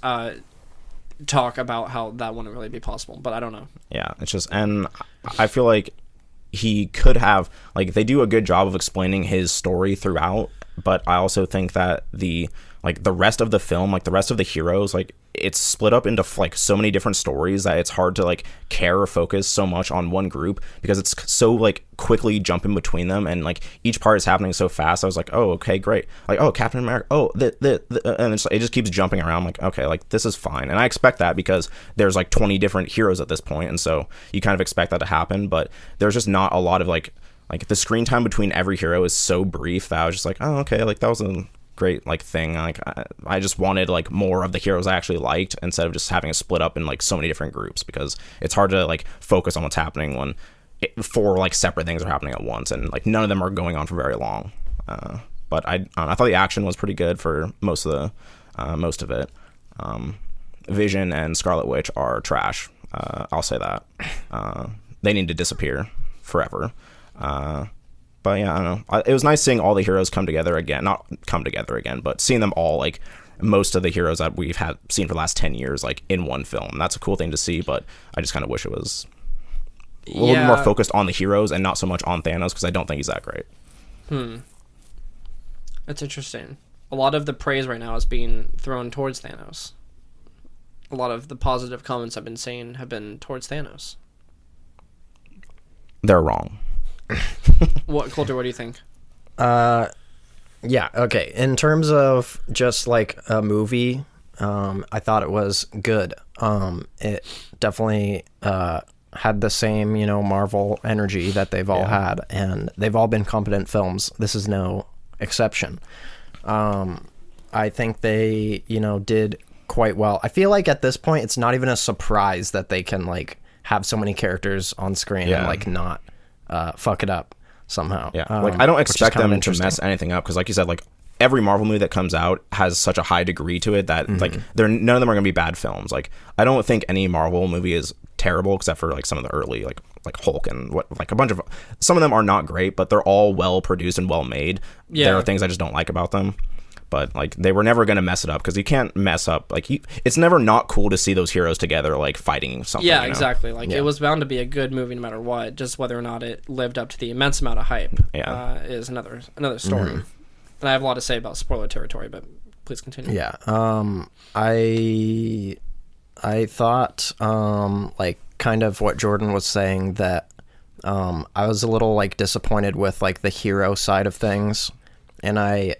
[SPEAKER 2] talk about how that wouldn't really be possible, but I don't know. Yeah,
[SPEAKER 3] it's just, and I feel like he could have, like, they do a good job of explaining his story throughout, but I also think that the rest of the film, like the rest of the heroes, like it's split up into like so many different stories that it's hard to like care or focus so much on one group because it's so like quickly jumping between them, and like each part is happening so fast. I was like, oh, okay, great. Like, oh, Captain America, oh, and it just keeps jumping around. I'm like, okay, like this is fine, and I expect that because there's like 20 different heroes at this point, and so you kind of expect that to happen. But there's just not a lot of like the screen time between every hero is so brief that I was just like, oh, okay, like that was a great like thing. Like I just wanted like more of the heroes I actually liked instead of just having it split up in like so many different groups, because it's hard to like focus on what's happening when 4 like separate things are happening at once, and like none of them are going on for very long. But I thought the action was pretty good for most of it. Vision and Scarlet Witch are trash. I'll say that. They need to disappear forever. But yeah, I don't know. It was nice seeing all the heroes come together again. Not come together again, but seeing them all, like most of the heroes that we've seen for the last 10 years, like in one film. That's a cool thing to see, but I just kind of wish it was a little bit more focused on the heroes and not so much on Thanos, because I don't think he's that great.
[SPEAKER 2] That's interesting. A lot of the praise right now is being thrown towards Thanos. A lot of the positive comments I've been saying have been towards Thanos.
[SPEAKER 3] They're wrong.
[SPEAKER 2] What, Colter, what do you think?
[SPEAKER 1] Yeah, okay. In terms of just like a movie, I thought it was good. It definitely had the same, Marvel energy that they've all had, and they've all been competent films. This is no exception. I think they, did quite well. I feel like at this point, it's not even a surprise that they can like have so many characters on screen and like not fuck it up somehow.
[SPEAKER 3] Like I don't expect them to mess anything up, because like you said, like every Marvel movie that comes out has such a high degree to it that like none of them are going to be bad films. Like I don't think any Marvel movie is terrible except for like some of the early like Hulk and what like a bunch of some of them are not great, but they're all well produced and well made. There are things I just don't like about them. But like they were never gonna mess it up because you can't mess up like it's never not cool to see those heroes together like fighting something.
[SPEAKER 2] Yeah, exactly. Like it was bound to be a good movie no matter what. Just whether or not it lived up to the immense amount of hype is another story. And I have a lot to say about spoiler territory, but please continue.
[SPEAKER 1] Yeah. I thought like kind of what Jordan was saying that I was a little like disappointed with like the hero side of things, and I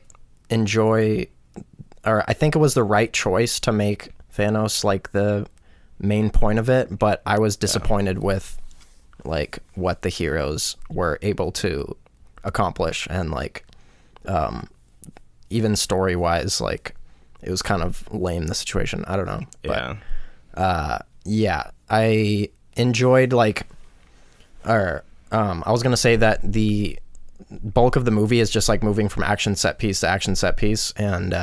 [SPEAKER 1] think it was the right choice to make Thanos like the main point of it, but I was disappointed with like what the heroes were able to accomplish, and like even story wise, like it was kind of lame, the situation. I don't know. But, I enjoyed like I was gonna say that the bulk of the movie is just like moving from action set piece to action set piece, and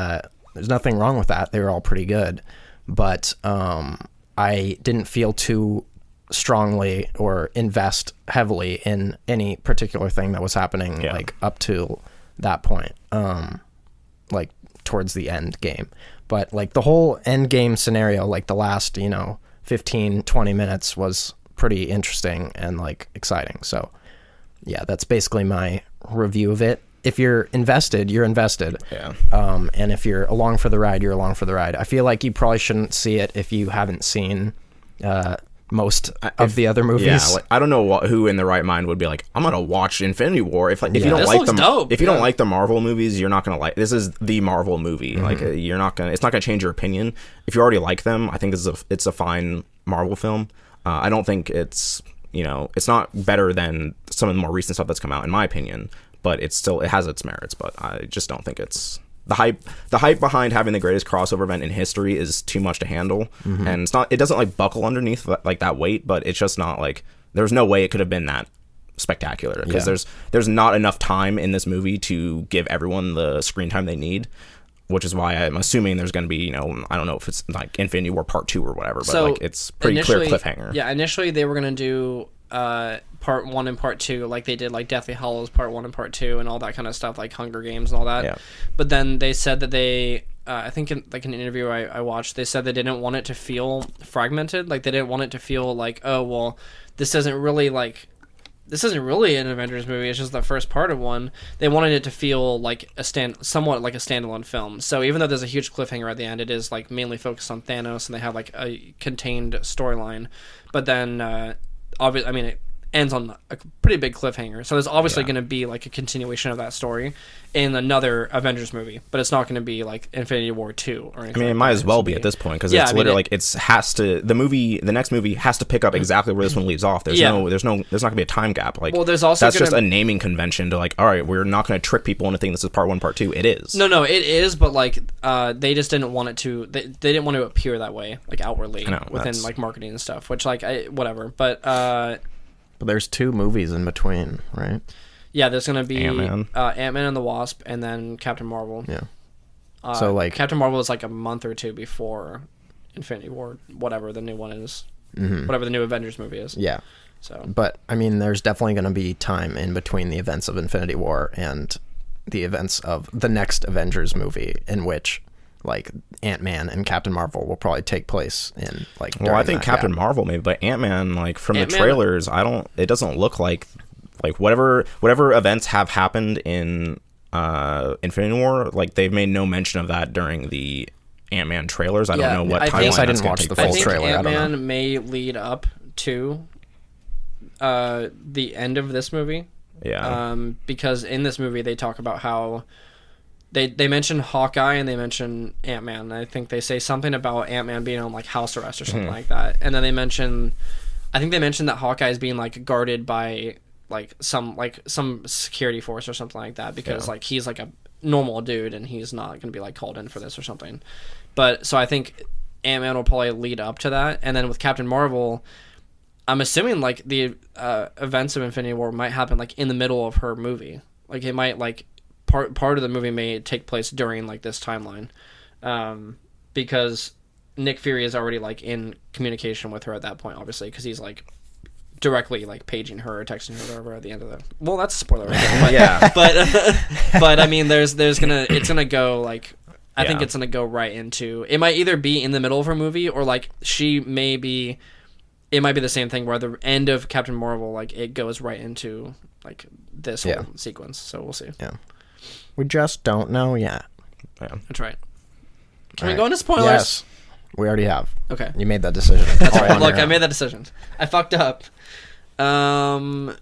[SPEAKER 1] there's nothing wrong with that. They were all pretty good, but I didn't feel too strongly or invest heavily in any particular thing that was happening like up to that point, like towards the end game. But like the whole end game scenario, like the last 15-20 minutes was pretty interesting and like exciting. So yeah, that's basically my review of it. If you're invested, you're invested. Yeah. And if you're along for the ride, you're along for the ride. I feel like you probably shouldn't see it if you haven't seen most of the other movies.
[SPEAKER 3] Yeah, like, I don't know who in the right mind would be like, I'm gonna watch Infinity War. If you don't like them, if you don't like the Marvel movies, you're not gonna like. This is the Marvel movie. Like you're not gonna. It's not gonna change your opinion. If you already like them, I think it's a fine Marvel film. I don't think it's it's not better than some of the more recent stuff that's come out, in my opinion. But it has its merits. But I just don't think it's the hype behind having the greatest crossover event in history is too much to handle, and it doesn't like buckle underneath like that weight. But it's just not like there's no way it could have been that spectacular because there's not enough time in this movie to give everyone the screen time they need. Which is why I'm assuming there's going to be, I don't know if it's like Infinity War Part 2 or whatever, but so like it's pretty clear cliffhanger.
[SPEAKER 2] Yeah, initially they were going to do Part 1 and Part 2, like they did like Deathly Hallows Part 1 and Part 2 and all that kind of stuff, like Hunger Games and all that. Yeah. But then they said that they, I think in like an interview I watched, they said they didn't want it to feel fragmented. Like they didn't want it to feel like, oh, well, this isn't really an Avengers movie. It's just the first part of one. They wanted it to feel like somewhat like a standalone film. So even though there's a huge cliffhanger at the end, it is like mainly focused on Thanos, and they have like a contained storyline. But then, it ends on a pretty big cliffhanger. So there's obviously going to be like a continuation of that story in another Avengers movie, but it's not going to be like Infinity War 2 or anything.
[SPEAKER 3] I mean, it might as well be at this point because it's literally the next movie has to pick up exactly where this one leaves off. There's not going to be a time gap. Like, well, there's also that's just a naming convention to like, all right, we're not going to trick people into thinking this is Part 1, Part 2. It is.
[SPEAKER 2] No, it is, but like, they just didn't want it to. They didn't want to appear that way, like outwardly within like marketing and stuff. Which like whatever, but.
[SPEAKER 1] But there's 2 movies in between, right?
[SPEAKER 2] Yeah, there's gonna be Ant-Man and the Wasp, and then Captain Marvel.
[SPEAKER 1] Yeah. So like
[SPEAKER 2] Captain Marvel is like a month or 2 before Infinity War, whatever the new one is, whatever the new Avengers movie is.
[SPEAKER 1] Yeah.
[SPEAKER 2] So,
[SPEAKER 1] but I mean, there's definitely gonna be time in between the events of Infinity War and the events of the next Avengers movie, in which like Ant-Man and Captain Marvel will probably take place in like.
[SPEAKER 3] Well, I think Captain Marvel maybe, but Ant-Man, like from the trailers, it doesn't look like whatever events have happened in Infinity War, like they've made no mention of that during the Ant-Man trailers. I don't know what timeline.
[SPEAKER 1] I didn't watch the full trailer.
[SPEAKER 2] Ant-Man may lead up to the end of this movie.
[SPEAKER 3] Yeah.
[SPEAKER 2] Because in this movie they talk about how. They mention Hawkeye and they mention Ant-Man. I think they say something about Ant-Man being on like house arrest or something like that. And then they mention that Hawkeye is being like guarded by like some security force or something like that because like he's like a normal dude and he's not going to be like called in for this or something. But so I think Ant-Man will probably lead up to that. And then with Captain Marvel, I'm assuming like the events of Infinity War might happen like in the middle of her movie. Like it might like part of the movie may take place during like this timeline, because Nick Fury is already like in communication with her at that point, obviously, because he's like directly like paging her or texting her or whatever at the end of the. Well, that's a spoiler. Right? But,
[SPEAKER 3] yeah,
[SPEAKER 2] but I mean, it's gonna go like. I think it's gonna go right into. It might either be in the middle of her movie or like it might be the same thing where the end of Captain Marvel, like it goes right into like this whole sequence. So we'll see.
[SPEAKER 1] Yeah, we just don't know yet.
[SPEAKER 3] Yeah,
[SPEAKER 2] that's right. Can we go into spoilers?
[SPEAKER 1] Yes, we already have.
[SPEAKER 2] Okay,
[SPEAKER 1] you made that decision.
[SPEAKER 2] That's right. Look, I made that decision. I fucked up. Man,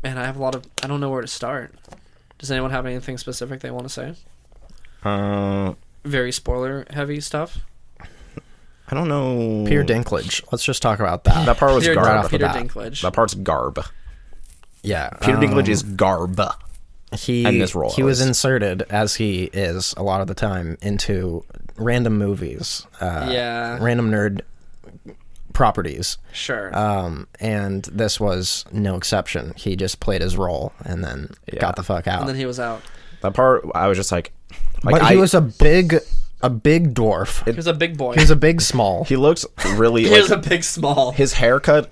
[SPEAKER 2] I have I don't know where to start. Does anyone have anything specific they want to say? Very spoiler heavy stuff.
[SPEAKER 3] I don't know.
[SPEAKER 1] Peter Dinklage. Let's just talk about that.
[SPEAKER 3] That part was garb.
[SPEAKER 2] Peter Dinklage.
[SPEAKER 3] That part's garb.
[SPEAKER 1] Yeah.
[SPEAKER 3] Peter Dinklage is garb. In this role,
[SPEAKER 1] he was inserted, as he is a lot of the time, into random movies. Random nerd properties.
[SPEAKER 2] Sure.
[SPEAKER 1] And this was no exception. He just played his role and then got the fuck out.
[SPEAKER 2] And then he was out.
[SPEAKER 3] That part, I was just like
[SPEAKER 1] but he was a big dwarf.
[SPEAKER 2] He was a big boy.
[SPEAKER 1] He was a big small.
[SPEAKER 3] He looks really.
[SPEAKER 2] He was a big small.
[SPEAKER 3] His haircut,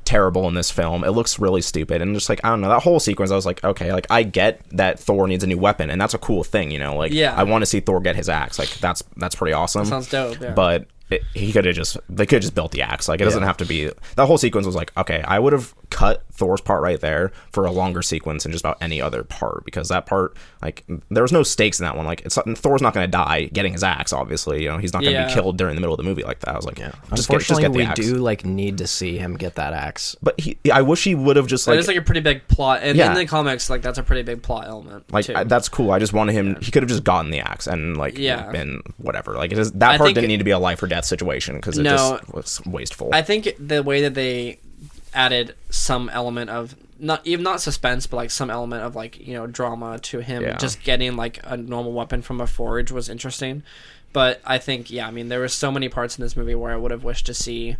[SPEAKER 3] terrible in this film. It looks really stupid, and just like I don't know, that whole sequence, I was like, okay, like I get that Thor needs a new weapon, and that's a cool thing, you know. Like, I want to see Thor get his axe. Like that's pretty awesome.
[SPEAKER 2] That sounds dope. Yeah.
[SPEAKER 3] But they could have just built the axe. Like it doesn't have to be. That whole sequence was like, okay, I would have cut Thor's part right there for a longer sequence than just about any other part, because that part, like, there was no stakes in that one. Like Thor's not going to die getting his axe. Obviously, you know, he's not going to be killed during the middle of the movie like that. I was like,
[SPEAKER 1] unfortunately,
[SPEAKER 3] just get the
[SPEAKER 1] we
[SPEAKER 3] axe.
[SPEAKER 1] do like need to see him get that axe.
[SPEAKER 3] But I wish he would have just like.
[SPEAKER 2] It's like a pretty big plot, and in the comics, like that's a pretty big plot element.
[SPEAKER 3] Like
[SPEAKER 2] too.
[SPEAKER 3] That's cool. I just wanted him. He could have just gotten the axe and like been whatever. Like that part didn't need to be a life or death situation because it just was wasteful.
[SPEAKER 2] I think the way that they added some element of not suspense, but like some element of like, you know, drama to him just getting like a normal weapon from a forge was interesting. But I think I mean there were so many parts in this movie where I would have wished to see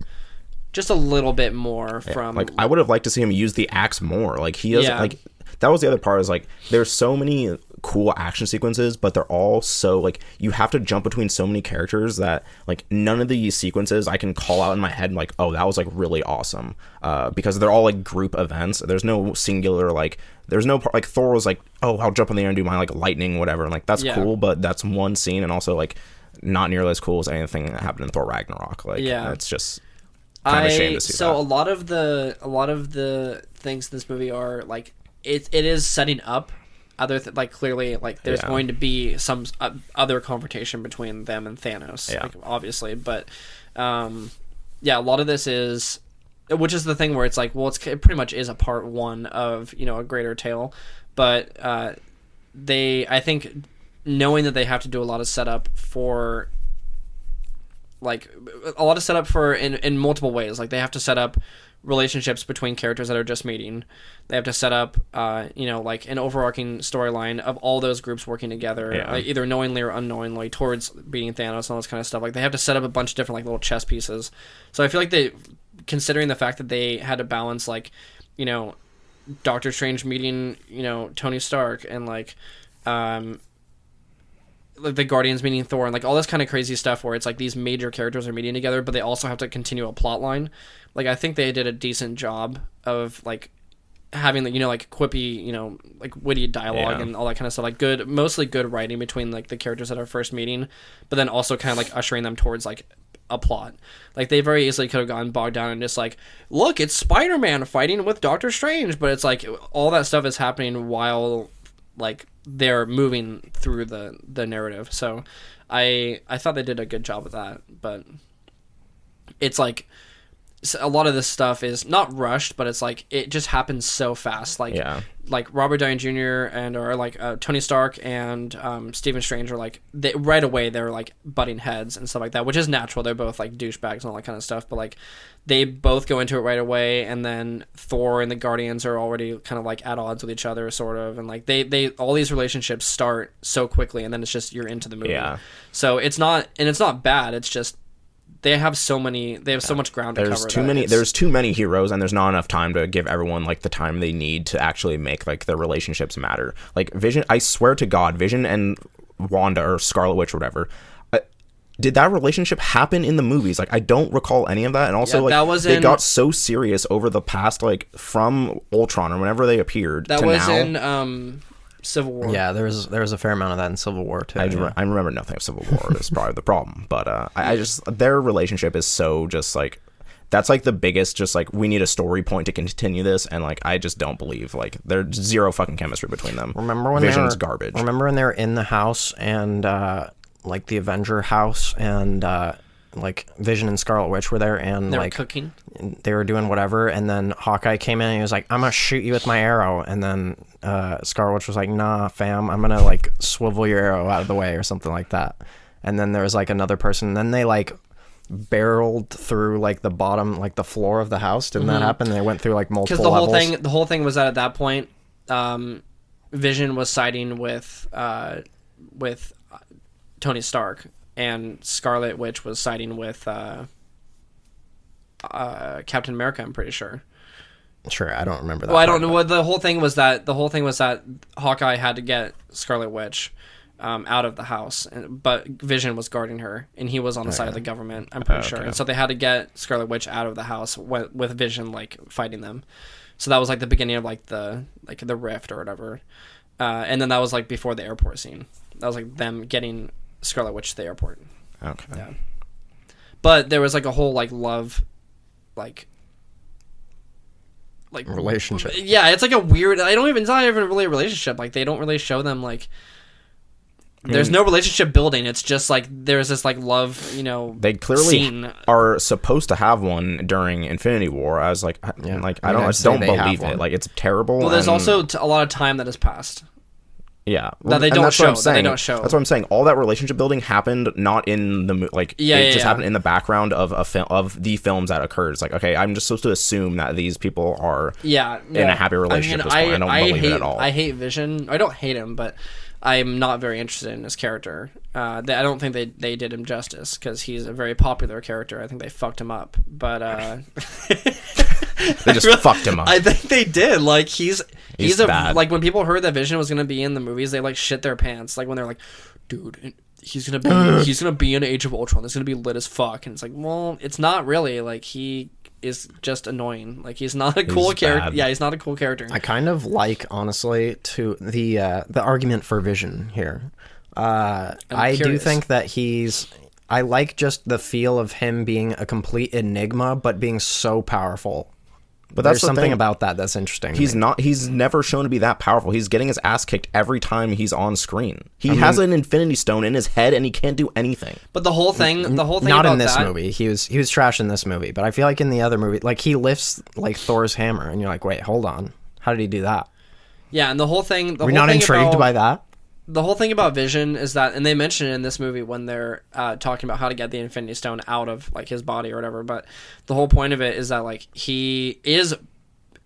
[SPEAKER 2] just a little bit more from
[SPEAKER 3] like I would have liked to see him use the axe more. Like he doesn't like. That was the other part, is like there's so many cool action sequences, but they're all so like you have to jump between so many characters that like none of these sequences I can call out in my head like, oh, that was like really awesome, because they're all like group events. There's no singular like there's no part like Thor was like, oh, I'll jump in the air and do my like lightning whatever, and like that's cool, but that's one scene, and also like not nearly as cool as anything that happened in Thor Ragnarok. Like it's just kind of a shame to see that.
[SPEAKER 2] A lot of the things in this movie are like it is setting up like clearly like there's going to be some other confrontation between them and Thanos, like, obviously, but a lot of this is, which is the thing where it's like, well, it pretty much is a part one of, you know, a greater tale, but I think knowing that they have to do a lot of setup for in multiple ways, like they have to set up relationships between characters that are just meeting. They have to set up, you know, like an overarching storyline of all those groups working together, like either knowingly or unknowingly towards beating Thanos and all this kind of stuff. Like they have to set up a bunch of different like little chess pieces. So I feel like considering the fact that they had to balance like, you know, Doctor Strange meeting, you know, Tony Stark, and like the Guardians meeting Thor, and like all this kind of crazy stuff where it's like these major characters are meeting together, but they also have to continue a plot line. Like I think they did a decent job of like having the, you know, like quippy, you know, like witty dialogue and all that kind of stuff, like mostly good writing between like the characters that are first meeting, but then also kind of like ushering them towards like a plot. Like they very easily could have gotten bogged down and just like, look, it's Spider-Man fighting with Doctor Strange, but it's like all that stuff is happening while like they're moving through the narrative. So I thought they did a good job with that, but it's like a lot of this stuff is not rushed, but it's like it just happens so fast. Like Robert Downey Jr. or like Tony Stark and Stephen Strange are like right away they're like butting heads and stuff like that, which is natural. They're both like douchebags and all that kind of stuff, but like they both go into it right away, and then Thor and the Guardians are already kind of like at odds with each other, sort of, and like they all these relationships start so quickly, and then it's just you're into the movie. So it's not bad. It's just they have so much ground to cover.
[SPEAKER 3] There's too many heroes, and there's not enough time to give everyone like the time they need to actually make like their relationships matter. Like Vision, I swear to God, Vision and Wanda or Scarlet Witch or whatever. Did that relationship happen in the movies? Like, I don't recall any of that. And also, like, they got so serious over the past, like, from Ultron or whenever they appeared
[SPEAKER 2] that
[SPEAKER 3] to
[SPEAKER 2] was
[SPEAKER 3] now.
[SPEAKER 2] in Civil War.
[SPEAKER 1] Yeah, there was a fair amount of that in Civil War too.
[SPEAKER 3] I remember nothing of Civil War. Is probably the problem. But I just, their relationship is so just like, that's like the biggest, just like, we need a story point to continue this, and like, I just don't believe, like, there's zero fucking chemistry between them.
[SPEAKER 1] Remember when
[SPEAKER 3] Vision's garbage.
[SPEAKER 1] Remember when they were in the house and like the Avenger house, and like Vision and Scarlet Witch were there, and
[SPEAKER 2] they
[SPEAKER 1] like
[SPEAKER 2] were cooking.
[SPEAKER 1] They were doing whatever, and then Hawkeye came in and he was like, "I'm gonna shoot you with my arrow," and then Scarlet Witch was like, "Nah, fam, I'm gonna like swivel your arrow out of the way," or something like that. And then there was like another person, and then they like barreled through like the bottom, like the floor of the house. Didn't that happen? They went through like multiple levels.
[SPEAKER 2] Because the whole thing was that at that point, Vision was siding with Tony Stark, and Scarlet Witch was siding with Captain America. I'm pretty sure.
[SPEAKER 1] Sure, I don't remember that.
[SPEAKER 2] Well, I don't know. What the whole thing was that Hawkeye had to get Scarlet Witch out of the house, but Vision was guarding her, and he was on the side of the government. I'm pretty sure, and so they had to get Scarlet Witch out of the house with Vision like fighting them. So that was like the beginning of like the rift or whatever, and then that was like before the airport scene. That was like them getting Scarlet Witch to the airport.
[SPEAKER 3] Okay.
[SPEAKER 2] Yeah. But there was like a whole like love, like
[SPEAKER 1] relationship.
[SPEAKER 2] Yeah, it's like a weird. It's not even really a relationship. Like they don't really show them like. There's no relationship building. It's just like there's this like love,
[SPEAKER 3] They clearly are supposed to have one during Infinity War. I was like, I don't believe it. Like, it's terrible.
[SPEAKER 2] Well, there's also a lot of time that has passed.
[SPEAKER 3] Yeah,
[SPEAKER 2] that they don't show. That they don't show.
[SPEAKER 3] That's what I'm saying. All that relationship building happened not in the it just happened in the background of the films that occurs. Like, okay, I'm just supposed to assume that these people are in a happy relationship. I don't believe it at all.
[SPEAKER 2] I hate Vision. I don't hate him, but I'm not very interested in his character. I don't think they did him justice because he's a very popular character. I think they fucked him up, but
[SPEAKER 3] they just fucked him up.
[SPEAKER 2] I think they did. Like he's
[SPEAKER 3] bad.
[SPEAKER 2] Like when people heard that Vision was gonna be in the movies, they like shit their pants. Like when they're like, dude, he's gonna be in Age of Ultron. It's gonna be lit as fuck. And it's like, well, it's not really. Like he is just annoying. Like he's not a cool character. Yeah, he's not a cool character.
[SPEAKER 1] I kind of like, honestly, to the argument for Vision here. I do think that I like just the feel of him being a complete enigma, but being so powerful. But there's something about that's interesting.
[SPEAKER 3] He's never shown to be that powerful. He's getting his ass kicked every time he's on screen. He has an Infinity Stone in his head and he can't do anything.
[SPEAKER 2] But the whole thing
[SPEAKER 1] not
[SPEAKER 2] about
[SPEAKER 1] in this movie. He was trash in this movie, but I feel like in the other movie, like he lifts like Thor's hammer and you're like, "Wait, hold on. How did he do that?"
[SPEAKER 2] Yeah, and the whole thing
[SPEAKER 1] We're not intrigued by that.
[SPEAKER 2] The whole thing about Vision is that, and they mention it in this movie when they're talking about how to get the Infinity Stone out of like his body or whatever. But the whole point of it is that like he is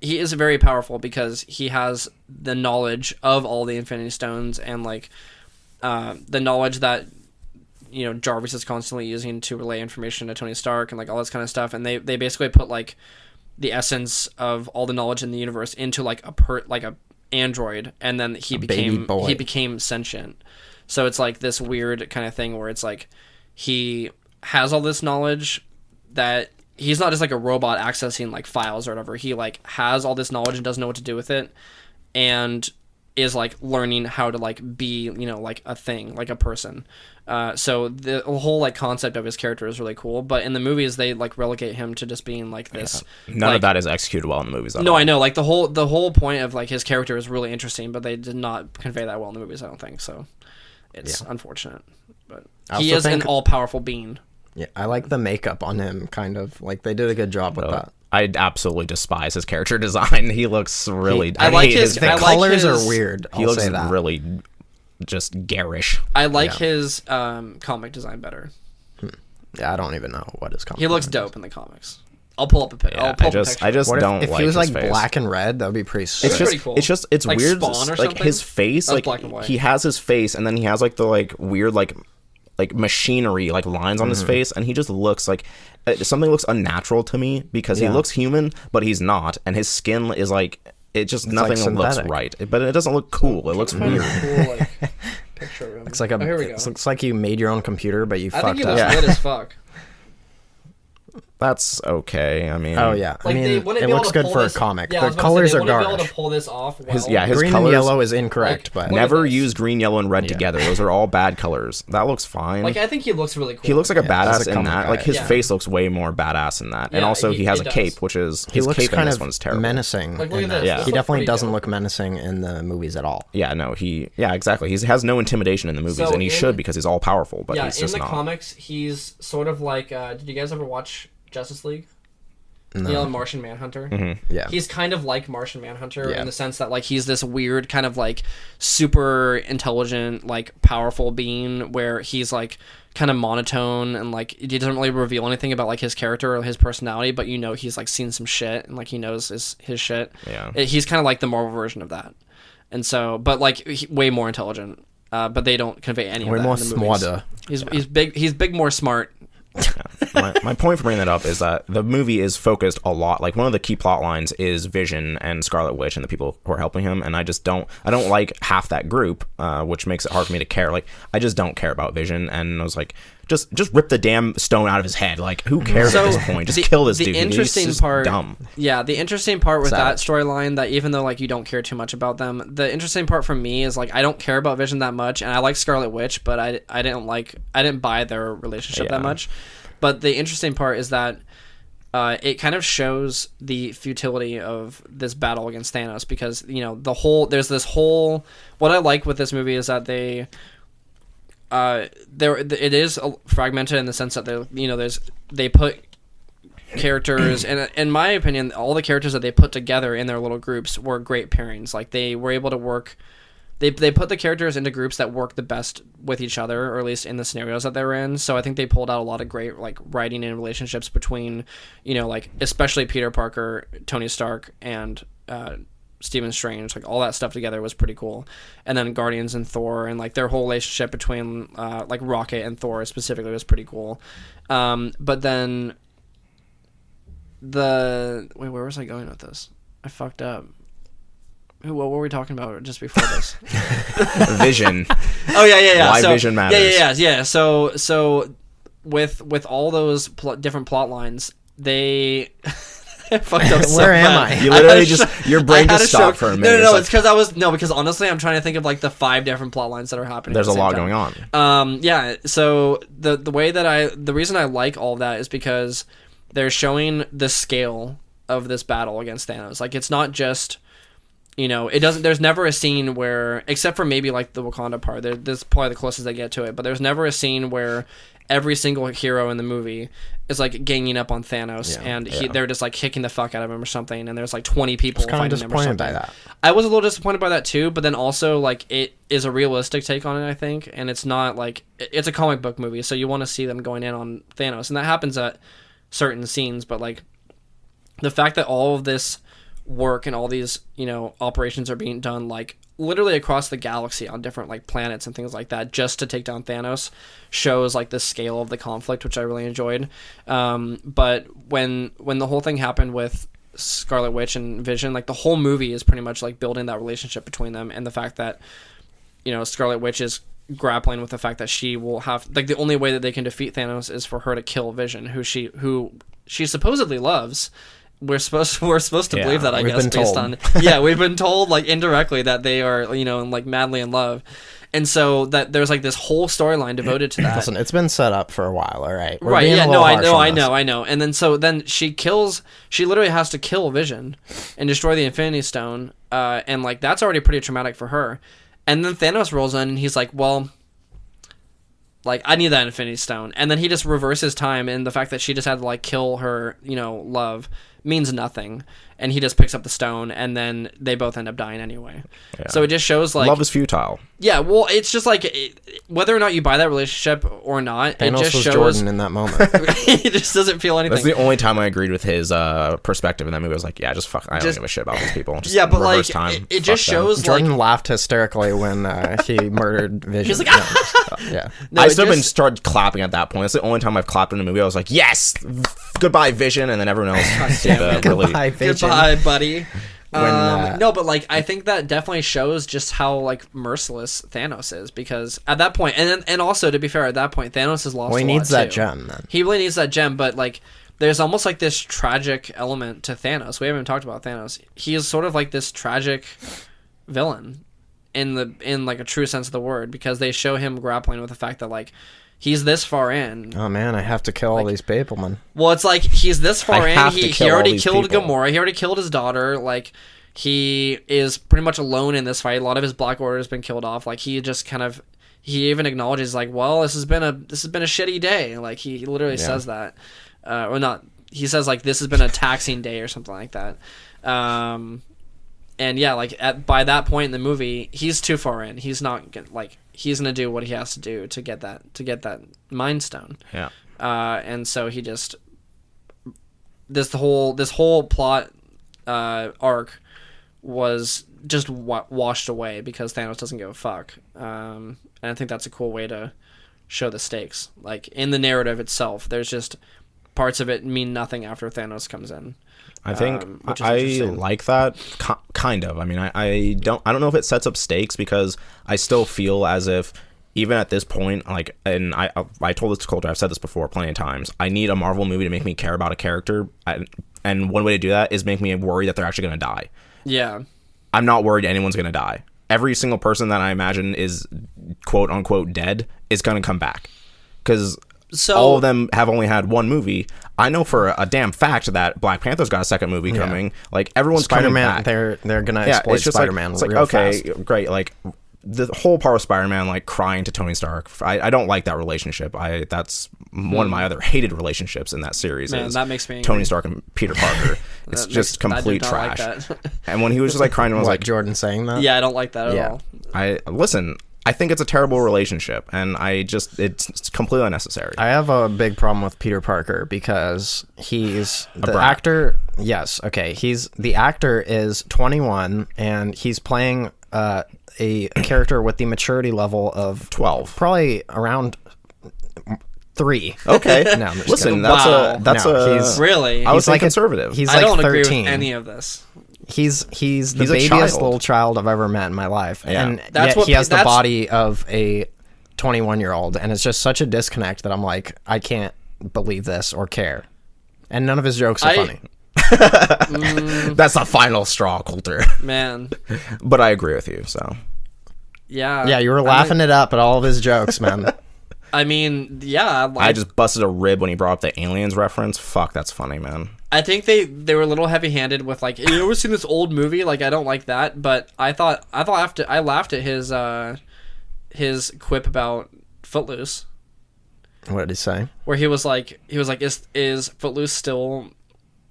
[SPEAKER 2] very powerful because he has the knowledge of all the Infinity Stones and like the knowledge that Jarvis is constantly using to relay information to Tony Stark and like all this kind of stuff. And they basically put like the essence of all the knowledge in the universe into like a android, and then he became sentient. So it's like this weird kind of thing where it's like he has all this knowledge that he's not just like a robot accessing like files or whatever. He like has all this knowledge and doesn't know what to do with it, and is like learning how to like be like a thing, like a person. So the whole like concept of his character is really cool, but in the movies they like relegate him to just being like this.
[SPEAKER 3] None of that is executed well in the movies.
[SPEAKER 2] No, I know. Like the whole point of like his character is really interesting, but they did not convey that well in the movies. I don't think so. It's unfortunate, but he is an all-powerful being.
[SPEAKER 1] Yeah, I like the makeup on him. Kind of like they did a good job with that.
[SPEAKER 3] I absolutely despise his character design. He looks really.
[SPEAKER 1] The colors are weird.
[SPEAKER 3] He looks really just garish.
[SPEAKER 2] I like his comic design better.
[SPEAKER 1] Yeah, I don't even know what his comic.
[SPEAKER 2] He looks dope in the comics. I'll pull up a picture.
[SPEAKER 3] I just don't like.
[SPEAKER 1] If he was like
[SPEAKER 3] face.
[SPEAKER 1] black and red, that would be pretty sick.
[SPEAKER 2] It's pretty cool.
[SPEAKER 3] It's
[SPEAKER 2] like
[SPEAKER 3] weird.
[SPEAKER 2] Spawn or
[SPEAKER 3] like
[SPEAKER 2] something?
[SPEAKER 3] his face, like
[SPEAKER 2] black and white.
[SPEAKER 3] He has his face, and then he has like the like weird like machinery like lines on his face, and he just looks like something looks unnatural to me because he looks human, but he's not, and his skin is like nothing looks right, but it doesn't look cool. It looks weird.
[SPEAKER 2] Cool, like, picture of him.
[SPEAKER 1] Looks like it looks like you made your own computer, but you fucked up.
[SPEAKER 2] I think he looks lit as fuck.
[SPEAKER 3] That's okay. I mean,
[SPEAKER 1] oh yeah,
[SPEAKER 2] like
[SPEAKER 1] it looks good for a comic.
[SPEAKER 2] Yeah,
[SPEAKER 1] the colors are garbage.
[SPEAKER 2] Be able to pull this off well.
[SPEAKER 3] His
[SPEAKER 1] green
[SPEAKER 3] colors,
[SPEAKER 1] and yellow is incorrect, but
[SPEAKER 3] never use green, yellow, and red together. Those are all bad colors. That looks fine.
[SPEAKER 2] Like I think he looks really cool.
[SPEAKER 3] He looks like a badass in that.
[SPEAKER 1] Guy.
[SPEAKER 3] Like his face looks way more badass in that, and also he has a cape, which is his cape in this one's terrible.
[SPEAKER 1] Menacing.
[SPEAKER 2] Like, look at this.
[SPEAKER 3] Yeah.
[SPEAKER 1] He definitely doesn't look menacing in the movies at all.
[SPEAKER 3] Yeah, no, exactly. He has no intimidation in the movies, and he should because he's all powerful. But he's just
[SPEAKER 2] in the
[SPEAKER 3] not.
[SPEAKER 2] comics, he's sort of like. Did you guys ever watch Justice League?
[SPEAKER 1] No.
[SPEAKER 2] You know, Martian Manhunter?
[SPEAKER 3] Mm-hmm.
[SPEAKER 1] Yeah.
[SPEAKER 2] He's kind of like Martian Manhunter in the sense that, like, he's this weird kind of, like, super intelligent, like, powerful being where he's, like, kind of monotone and, like, he doesn't really reveal anything about, like, his character or his personality, but you know he's, like, seen some shit and, like, he knows his shit.
[SPEAKER 3] Yeah.
[SPEAKER 2] He's kind of like the Marvel version of that. And so, but, like, way more intelligent. But they don't convey any of that
[SPEAKER 1] more
[SPEAKER 2] in the movies.
[SPEAKER 1] smarter.
[SPEAKER 2] He's big, more smart.
[SPEAKER 3] My point for bringing that up is that the movie is focused a lot. Like one of the key plot lines is Vision and Scarlet Witch and the people who are helping him, and I don't like half that group, which makes it hard for me to care. Like I just don't care about Vision, and I was like, just rip the damn stone out of his head. Like who cares at this point? Just kill this dude.
[SPEAKER 2] Interesting
[SPEAKER 3] He's
[SPEAKER 2] part,
[SPEAKER 3] dumb.
[SPEAKER 2] Yeah, the interesting part with that storyline, that even though like you don't care too much about them, the interesting part for me is like I don't care about Vision that much, and I like Scarlet Witch, but I didn't buy their relationship that much. But the interesting part is that it kind of shows the futility of this battle against Thanos because, you know, what I like with this movie is that it is fragmented in the sense that they put characters, and in my opinion, all the characters that they put together in their little groups were great pairings. Like they were able to work. They put the characters into groups that work the best with each other, or at least in the scenarios that they were in. So I think they pulled out a lot of great like writing and relationships between, you know, like especially Peter Parker, Tony Stark, and Stephen Strange. Like all that stuff together was pretty cool. And then Guardians and Thor, and like their whole relationship between like Rocket and Thor specifically was pretty cool. But then where was I going with this? I fucked up. What were we talking about just before this?
[SPEAKER 3] Vision.
[SPEAKER 2] Oh yeah.
[SPEAKER 3] Why Vision matters.
[SPEAKER 2] Yeah. So with all those different plot lines, they I fucked up.
[SPEAKER 1] Where am I?
[SPEAKER 3] You literally your brain just stopped for a minute.
[SPEAKER 2] No, it's because because honestly, I'm trying to think of like the 5 different plot lines that are happening.
[SPEAKER 3] There's a lot going on.
[SPEAKER 2] Yeah. So the reason I like all of that is because they're showing the scale of this battle against Thanos. Like it's not just. You know, there's never a scene where, except for maybe like the Wakanda part, this is probably the closest they get to it, but there's never a scene where every single hero in the movie is like ganging up on Thanos they're just like kicking the fuck out of him or something, and there's like 20 people fighting him or something.
[SPEAKER 1] By that.
[SPEAKER 2] I was a little disappointed by that too, but then also like it is a realistic take on it, I think, and it's not like, it's a comic book movie, so you want to see them going in on Thanos, and that happens at certain scenes, but like the fact that all of this work and all these, you know, operations are being done like literally across the galaxy on different like planets and things like that just to take down Thanos shows like the scale of the conflict, which I really enjoyed. But when the whole thing happened with Scarlet Witch and Vision, like the whole movie is pretty much like building that relationship between them, and the fact that, you know, Scarlet Witch is grappling with the fact that she will have like the only way that they can defeat Thanos is for her to kill Vision, who she supposedly loves. We're supposed to believe that, I guess, based on we've been told like indirectly that they are, you know, like madly in love, and so that there's like this whole storyline devoted to that.
[SPEAKER 1] Listen, it's been set up for a while, all right.
[SPEAKER 2] Right? Yeah. No, I know. And then she literally has to kill Vision and destroy the Infinity Stone, and like that's already pretty traumatic for her. And then Thanos rolls in and he's like, well, like, I need that Infinity Stone. And then he just reverses time, and the fact that she just had to like kill her, you know, love means nothing, and he just picks up the stone, and then they both end up dying anyway. Yeah. So it just shows like
[SPEAKER 3] love is futile.
[SPEAKER 2] Yeah, well, it's just like whether or not you buy that relationship or not,
[SPEAKER 1] Thanos
[SPEAKER 2] it just
[SPEAKER 1] was
[SPEAKER 2] shows
[SPEAKER 1] Jordan in that moment.
[SPEAKER 2] It just doesn't feel anything.
[SPEAKER 3] That's the only time I agreed with his perspective in that movie. I was like, yeah, I don't give a shit about these people. Just
[SPEAKER 2] yeah, but
[SPEAKER 3] reverse
[SPEAKER 2] like
[SPEAKER 3] time.
[SPEAKER 2] it just shows
[SPEAKER 1] them. Jordan
[SPEAKER 2] like,
[SPEAKER 1] laughed hysterically when he murdered Vision.
[SPEAKER 2] He's like,
[SPEAKER 1] yeah.
[SPEAKER 3] No, I still started clapping at that point. That's the only time I've clapped in a movie. I was like, yes, goodbye Vision, and then everyone else.
[SPEAKER 1] Goodbye Vision.
[SPEAKER 2] Goodbye, buddy. No, but like I think that definitely shows just how like merciless Thanos is, because at that point, and also to be fair, at that point Thanos has lost.
[SPEAKER 1] Well, he
[SPEAKER 2] a lot
[SPEAKER 1] needs that
[SPEAKER 2] too.
[SPEAKER 1] gem. Then
[SPEAKER 2] he really needs that gem, but like there's almost like this tragic element to Thanos. We haven't talked about Thanos. He is sort of like this tragic villain in like a true sense of the word, because they show him grappling with the fact that like he's this far in.
[SPEAKER 1] Oh man, I have to kill all these people, man.
[SPEAKER 2] Well, it's like he's this far in. He already killed Gamora. He already killed his daughter. Like he is pretty much alone in this fight. A lot of his Black Order has been killed off. Like he just kind of, he even acknowledges like, well, this has been a shitty day. Like he literally says that, or not. He says like this has been a taxing day or something like that. And yeah, like by that point in the movie, he's too far in. He's not like he's gonna do what he has to do to get that Mind Stone.
[SPEAKER 3] Yeah.
[SPEAKER 2] And so he just this whole plot arc was just washed away because Thanos doesn't give a fuck. And I think that's a cool way to show the stakes. Like in the narrative itself, there's just parts of it mean nothing after Thanos comes in.
[SPEAKER 3] I think I like that kind of. I mean, I don't know if it sets up stakes, because I still feel as if even at this point, like, and I told this to Colter, I've said this before plenty of times, I need a Marvel movie to make me care about a character, and one way to do that is make me worry that they're actually going to die.
[SPEAKER 2] Yeah.
[SPEAKER 3] I'm not worried anyone's going to die. Every single person that I imagine is quote unquote dead is going to come back, because all of them have only had one movie. I know for a damn fact that Black Panther's got a second movie coming. Like everyone's
[SPEAKER 1] Spider-Man,
[SPEAKER 3] coming back.
[SPEAKER 1] They're gonna exploit Spider-Man.
[SPEAKER 3] It's like okay, great. Like the whole part of Spider-Man, like crying to Tony Stark. I don't like that relationship. That's one of my other hated relationships in that series.
[SPEAKER 2] Man,
[SPEAKER 3] is
[SPEAKER 2] that makes me angry.
[SPEAKER 3] Tony Stark and Peter Parker. It's just complete trash. Like and when he was just like crying, I was like,
[SPEAKER 1] Jordan saying that.
[SPEAKER 2] Yeah, I don't like that at all.
[SPEAKER 3] I think it's a terrible relationship, and it's completely unnecessary.
[SPEAKER 1] I have a big problem with Peter Parker because he's the actor. Yes, okay. The actor is 21, and he's playing a character with the maturity level of
[SPEAKER 3] 12,
[SPEAKER 1] probably around 3.
[SPEAKER 3] Okay,
[SPEAKER 1] no,
[SPEAKER 3] listen,
[SPEAKER 2] he's really.
[SPEAKER 3] I was like conservative.
[SPEAKER 1] He's
[SPEAKER 2] I
[SPEAKER 1] like
[SPEAKER 2] don't
[SPEAKER 1] 13.
[SPEAKER 2] agree with any of this.
[SPEAKER 1] He's the babiest little child I've ever met in my life, and
[SPEAKER 2] yet
[SPEAKER 1] he has the body of a 21-year-old, and it's just such a disconnect that I'm like, I can't believe this or care, and none of his jokes are funny.
[SPEAKER 3] That's the final straw, Colter.
[SPEAKER 2] Man,
[SPEAKER 3] but I agree with you. So
[SPEAKER 2] yeah,
[SPEAKER 1] you were laughing it up at all of his jokes, man.
[SPEAKER 2] I mean, yeah,
[SPEAKER 3] I just busted a rib when he brought up the aliens reference. Fuck, that's funny, man.
[SPEAKER 2] I think they were a little heavy-handed with like, you ever seen this old movie? Like, I don't like that, but I laughed at his quip about Footloose.
[SPEAKER 1] What did he say?
[SPEAKER 2] Where he was like, is Footloose still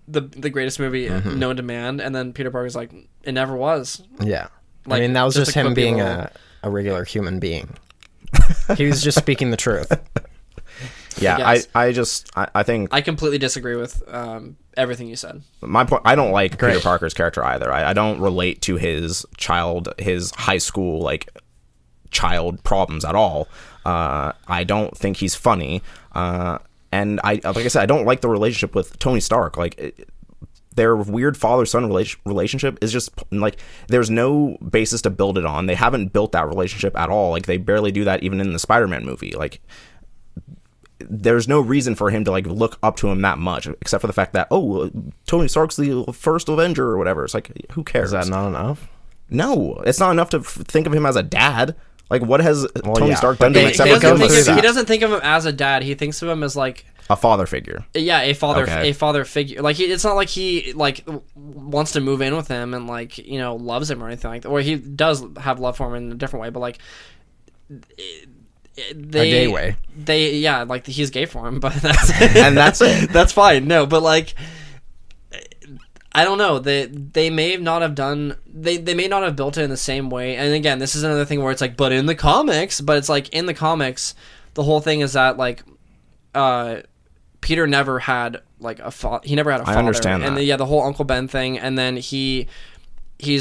[SPEAKER 2] the greatest movie known to man? And then Peter Parker's like, it never was.
[SPEAKER 1] Yeah,
[SPEAKER 2] like,
[SPEAKER 1] I mean that was just him being a regular human being. He was just speaking the truth.
[SPEAKER 3] Yeah, I think
[SPEAKER 2] I completely disagree with everything you said.
[SPEAKER 3] My point, I don't like Peter Parker's character either. I don't relate to his high school like child problems at all. I don't think he's funny, and like I said, I don't like the relationship with Tony Stark. Like their weird father-son relationship is just like there's no basis to build it on. They haven't built that relationship at all. Like they barely do that even in the Spider-Man movie. Like there's no reason for him to like look up to him that much, except for the fact that Tony Stark's the first Avenger or whatever. It's like, who cares?
[SPEAKER 1] Is that not enough?
[SPEAKER 3] No, it's not enough to think of him as a dad. Like, what has Tony Stark done to him except
[SPEAKER 2] he doesn't think of him as a dad. He thinks of him as like
[SPEAKER 3] a father figure.
[SPEAKER 2] Yeah, a father figure. Like it's not like he like wants to move in with him and like loves him or anything like that. Or he does have love for him in a different way, but like.
[SPEAKER 1] A gay way.
[SPEAKER 2] Like he's gay for him, but that's
[SPEAKER 3] and that's it.
[SPEAKER 2] That's fine. No, but like, I don't know. They may not have done. They may not have built it in the same way. And again, this is another thing where it's like, but in the comics, it's like in the comics, the whole thing is that like, Peter never had like a father. He never had a father.
[SPEAKER 3] I understand that.
[SPEAKER 2] And the whole Uncle Ben thing, and then he's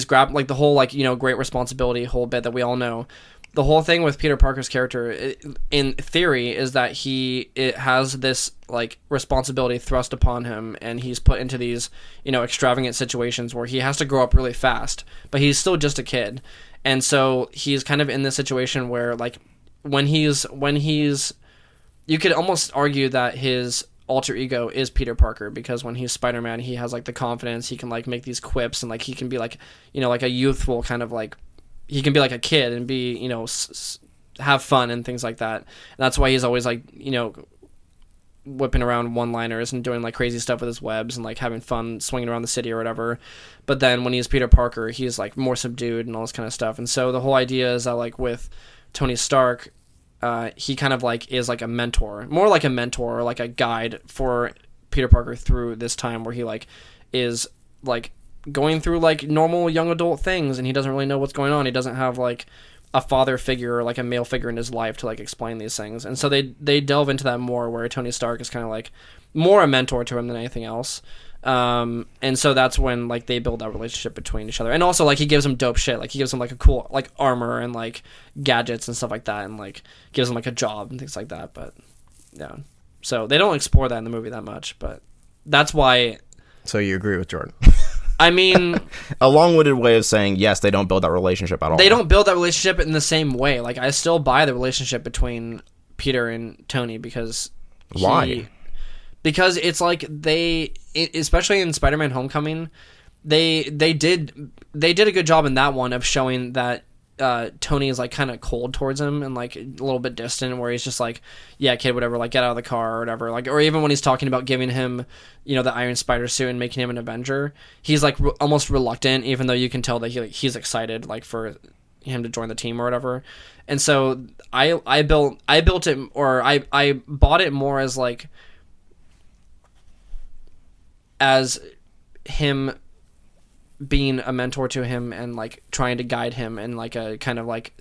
[SPEAKER 2] grabbed like the whole like great responsibility whole bit that we all know. the whole thing with Peter Parker's character, in theory, is that it has this like responsibility thrust upon him, and he's put into these, extravagant situations where he has to grow up really fast, but he's still just a kid, and so he's kind of in this situation where like when he's you could almost argue that his alter ego is Peter Parker, because when he's Spider-Man, he has like the confidence, he can like make these quips, and like he can be like, like a youthful kind of like, he can be like a kid and be, have fun and things like that. And that's why he's always like, whipping around one-liners and doing like crazy stuff with his webs and like having fun swinging around the city or whatever. But then when he's Peter Parker, he's like more subdued and all this kind of stuff. And so the whole idea is that like with Tony Stark, he kind of like is like a mentor, more like a mentor or like a guide for Peter Parker through this time where he like is like going through like normal young adult things, and he doesn't really know what's going on. He doesn't have like a father figure or like a male figure in his life to like explain these things. And so they delve into that more, where Tony Stark is kind of like more a mentor to him than anything else. And so that's when like they build that relationship between each other. And also like he gives him dope shit. Like he gives him like a cool like armor and like gadgets and stuff like that, and like gives him like a job and things like that. But yeah, so they don't explore that in the movie that much, but that's why.
[SPEAKER 1] So you agree with Jordan?
[SPEAKER 2] I mean,
[SPEAKER 3] a long-winded way of saying yes, they don't build that relationship at all.
[SPEAKER 2] They don't build that relationship in the same way. Like I still buy the relationship between Peter and Tony because
[SPEAKER 3] why?
[SPEAKER 2] Because it's like especially in Spider-Man: Homecoming, they did a good job in that one of showing that Tony is like kind of cold towards him and like a little bit distant, where he's just like, yeah, kid, whatever, like get out of the car or whatever. Like, or even when he's talking about giving him, the Iron Spider suit and making him an Avenger, he's like almost reluctant, even though you can tell that he's excited like for him to join the team or whatever. And so I built it, or I bought it more as like as him being a mentor to him and like trying to guide him in like a kind of like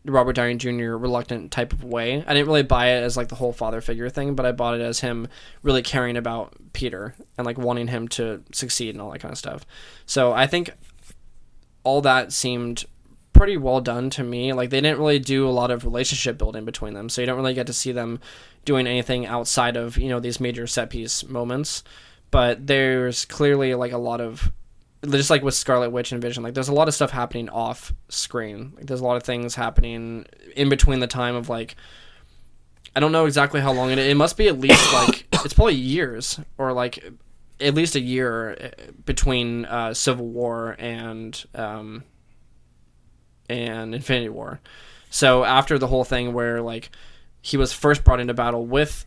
[SPEAKER 2] Robert Downey Jr. reluctant type of way. I didn't really buy it as like the whole father figure thing, but I bought it as him really caring about Peter and like wanting him to succeed and all that kind of stuff. So I think all that seemed pretty well done to me. Like they didn't really do a lot of relationship building between them, so you don't really get to see them doing anything outside of these major set piece moments. But there's clearly like a lot of, just like with Scarlet Witch and Vision, like there's a lot of stuff happening off screen. Like there's a lot of things happening in between the time of like, I don't know exactly how long it must be at least like, it's probably years, or like at least a year between Civil War and Infinity War. So after the whole thing where like he was first brought into battle with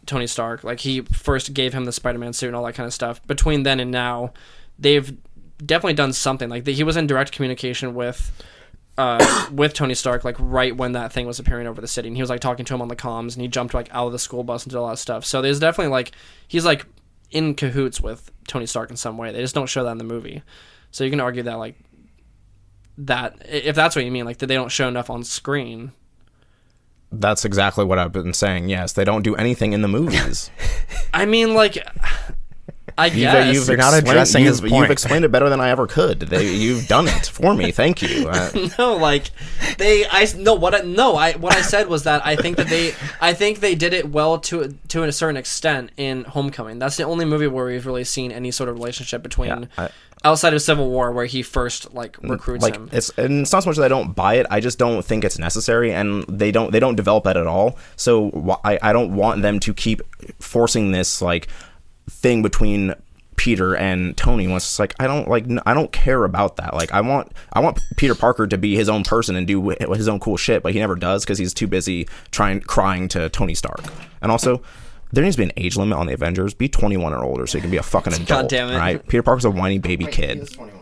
[SPEAKER 2] Tony Stark, like he first gave him the Spider-Man suit and all that kind of stuff. Between then and now, they've definitely done something. Like he was in direct communication with Tony Stark, like right when that thing was appearing over the city, and he was like talking to him on the comms, and he jumped like out of the school bus and did all that stuff. So there's definitely like he's like in cahoots with Tony Stark in some way. They just don't show that in the movie. So you can argue that like that, if that's what you mean, like that they don't show enough on screen.
[SPEAKER 3] That's exactly what I've been saying. Yes, they don't do anything in the movies.
[SPEAKER 2] I mean, like, I guess
[SPEAKER 1] you're not addressing his point.
[SPEAKER 3] You've explained it better than I ever could. You've done it for me. Thank you.
[SPEAKER 2] No, like what I said was that I think they did it well to a certain extent in Homecoming. That's the only movie where we've really seen any sort of relationship between. Yeah, outside of Civil War, where he first like recruits him.
[SPEAKER 3] It's not so much that I don't buy it. I just don't think it's necessary, and they don't develop that at all. So I don't want them to keep forcing this like thing between Peter and Tony. Once it's like I don't care about that. Like I want Peter Parker to be his own person and do his own cool shit, but he never does because he's too busy crying to Tony Stark. And also, there needs to be an age limit on the Avengers. Be 21 or older so you can be a fucking adult.
[SPEAKER 2] God damn it.
[SPEAKER 3] Right? Peter Parker's a whiny baby kid.
[SPEAKER 1] He is 21.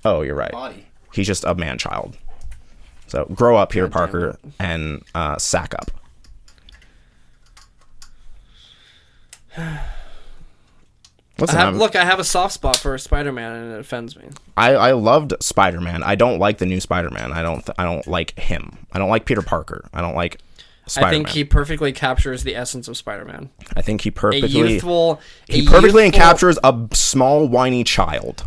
[SPEAKER 3] Oh, you're right.
[SPEAKER 1] Body.
[SPEAKER 3] He's just a man-child. So grow up, Peter Parker, and sack up. Listen,
[SPEAKER 2] I have a soft spot for Spider-Man, and it offends me.
[SPEAKER 3] I loved Spider-Man. I don't like the new Spider-Man. I don't like him. I don't like Peter Parker. I don't like Spider-Man.
[SPEAKER 2] I think he perfectly captures the essence of Spider-Man.
[SPEAKER 3] I think he perfectly
[SPEAKER 2] youthful
[SPEAKER 3] captures a small whiny child.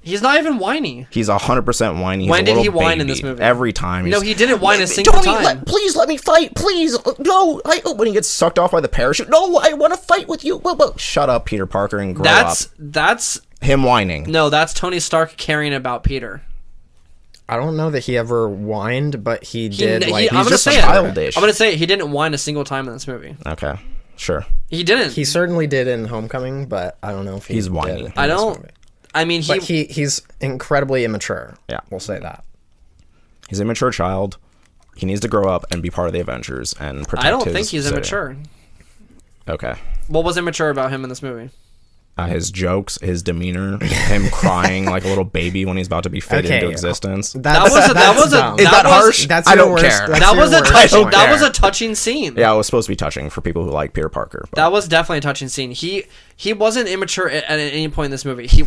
[SPEAKER 2] He's not even whiny.
[SPEAKER 3] He's 100% whiny. He's
[SPEAKER 2] when did he whine
[SPEAKER 3] baby.
[SPEAKER 2] in this movie?
[SPEAKER 3] Every time.
[SPEAKER 2] No, he didn't whine a single time.
[SPEAKER 3] Please let me fight. Please. No. When he gets sucked off by the parachute. No, I want to fight with you. Shut up, Peter Parker, and grow up.
[SPEAKER 2] That's
[SPEAKER 3] him whining.
[SPEAKER 2] No, that's Tony Stark caring about Peter.
[SPEAKER 1] I don't know that he ever whined, but he did.
[SPEAKER 3] He's just childish.
[SPEAKER 2] I'm going to say it. He didn't whine a single time in this movie.
[SPEAKER 3] Okay. Sure.
[SPEAKER 2] He didn't.
[SPEAKER 1] He certainly did in Homecoming, but I don't know if
[SPEAKER 3] he's whiny.
[SPEAKER 2] I don't. I mean,
[SPEAKER 1] he's incredibly immature.
[SPEAKER 3] Yeah,
[SPEAKER 1] we'll say that.
[SPEAKER 3] He's an immature child. He needs to grow up and be part of the Avengers and protect.
[SPEAKER 2] I don't think he's immature.
[SPEAKER 3] Okay.
[SPEAKER 2] What was immature about him in this movie?
[SPEAKER 3] His jokes, his demeanor, him crying like a little baby when he's about to be fed into existence.
[SPEAKER 2] That was
[SPEAKER 3] harsh?
[SPEAKER 1] That's
[SPEAKER 3] I don't
[SPEAKER 1] worst,
[SPEAKER 3] care.
[SPEAKER 2] That was a touching scene.
[SPEAKER 3] Yeah, it was supposed to be touching for people who like Peter Parker. But.
[SPEAKER 2] That was definitely a touching scene. He wasn't immature at any point in this movie. Him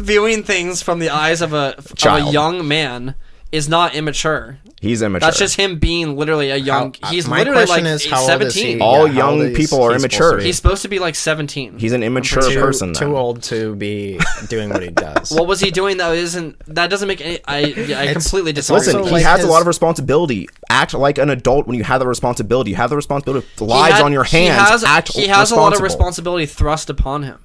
[SPEAKER 2] viewing things from the eyes of a young man is not immature.
[SPEAKER 3] He's immature.
[SPEAKER 2] That's just him being literally a young. He's literally like 17.
[SPEAKER 3] All young people are immature.
[SPEAKER 2] He's supposed to be like 17.
[SPEAKER 3] He's an immature person.
[SPEAKER 1] Too old to be doing what he does.
[SPEAKER 2] What was he doing that doesn't make any? I completely disagree.
[SPEAKER 3] Listen, he has a lot of responsibility. Act like an adult when you have the responsibility. You have the responsibility. Lives on your hands.
[SPEAKER 2] He has a lot of responsibility thrust upon him.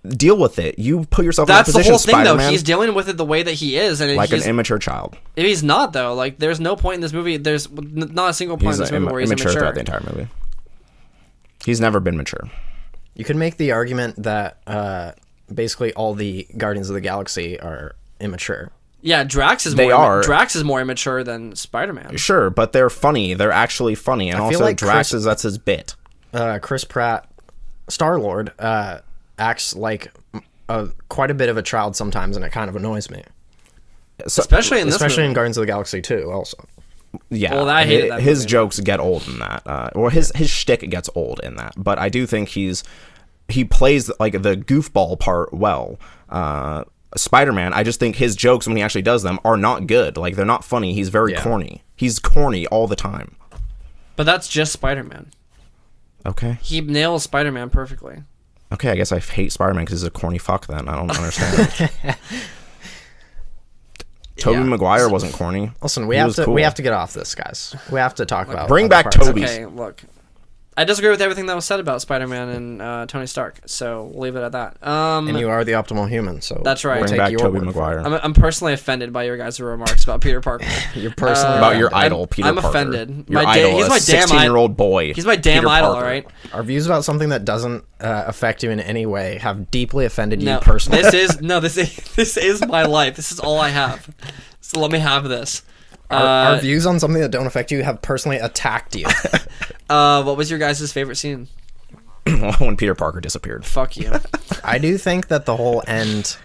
[SPEAKER 3] Deal with it. You put yourself in that position.
[SPEAKER 2] That's the whole thing,
[SPEAKER 3] Spider-Man,
[SPEAKER 2] though. He's dealing with it the way that he is, and
[SPEAKER 3] like an immature child.
[SPEAKER 2] If he's not, though, like there's no point in this movie. There's not a single point in this movie where he's immature
[SPEAKER 3] throughout the entire movie. He's never been mature.
[SPEAKER 1] You could make the argument that basically all the Guardians of the Galaxy are immature.
[SPEAKER 2] Yeah, Drax is more immature than Spider-Man.
[SPEAKER 3] Sure, but they're funny. They're actually funny, and also like that's his bit.
[SPEAKER 1] Chris Pratt, Star-Lord, acts like quite a bit of a child sometimes, and it kind of annoys me.
[SPEAKER 2] Especially in
[SPEAKER 1] Guardians of the Galaxy 2 also.
[SPEAKER 3] Yeah, well, I hated that his jokes get old in that, or his shtick gets old in that. But I do think he plays like the goofball part well. Spider-Man, I just think his jokes when he actually does them are not good. Like they're not funny. He's very corny. He's corny all the time.
[SPEAKER 2] But that's just Spider-Man.
[SPEAKER 3] Okay.
[SPEAKER 2] He nails Spider-Man perfectly.
[SPEAKER 3] Okay, I guess I hate Spider-Man because he's a corny fuck then. I don't understand. Tobey Maguire wasn't corny.
[SPEAKER 1] Listen, we have to get off this, guys. We have to talk about
[SPEAKER 3] bring back Tobey.
[SPEAKER 2] Okay, look. I disagree with everything that was said about Spider-Man and Tony Stark, so we'll leave it at that.
[SPEAKER 1] And you are the optimal human, so
[SPEAKER 2] that's right.
[SPEAKER 3] Bring back Tobey Maguire.
[SPEAKER 2] I'm personally offended by your guys' remarks about Peter Parker.
[SPEAKER 1] You're personally
[SPEAKER 3] about your idol, Peter Parker.
[SPEAKER 2] I'm offended.
[SPEAKER 3] Your idol, he's my 16-year-old boy.
[SPEAKER 2] He's my damn
[SPEAKER 3] Peter
[SPEAKER 2] idol,
[SPEAKER 3] Parker.
[SPEAKER 2] all right?
[SPEAKER 1] Our views about something that doesn't affect you in any way have deeply offended you personally.
[SPEAKER 2] This is my life. This is all I have. So let me have this.
[SPEAKER 1] Our views on something that don't affect you have personally attacked you.
[SPEAKER 2] What was your guys' favorite scene?
[SPEAKER 3] When Peter Parker disappeared.
[SPEAKER 2] Fuck you.
[SPEAKER 1] I do think that the whole end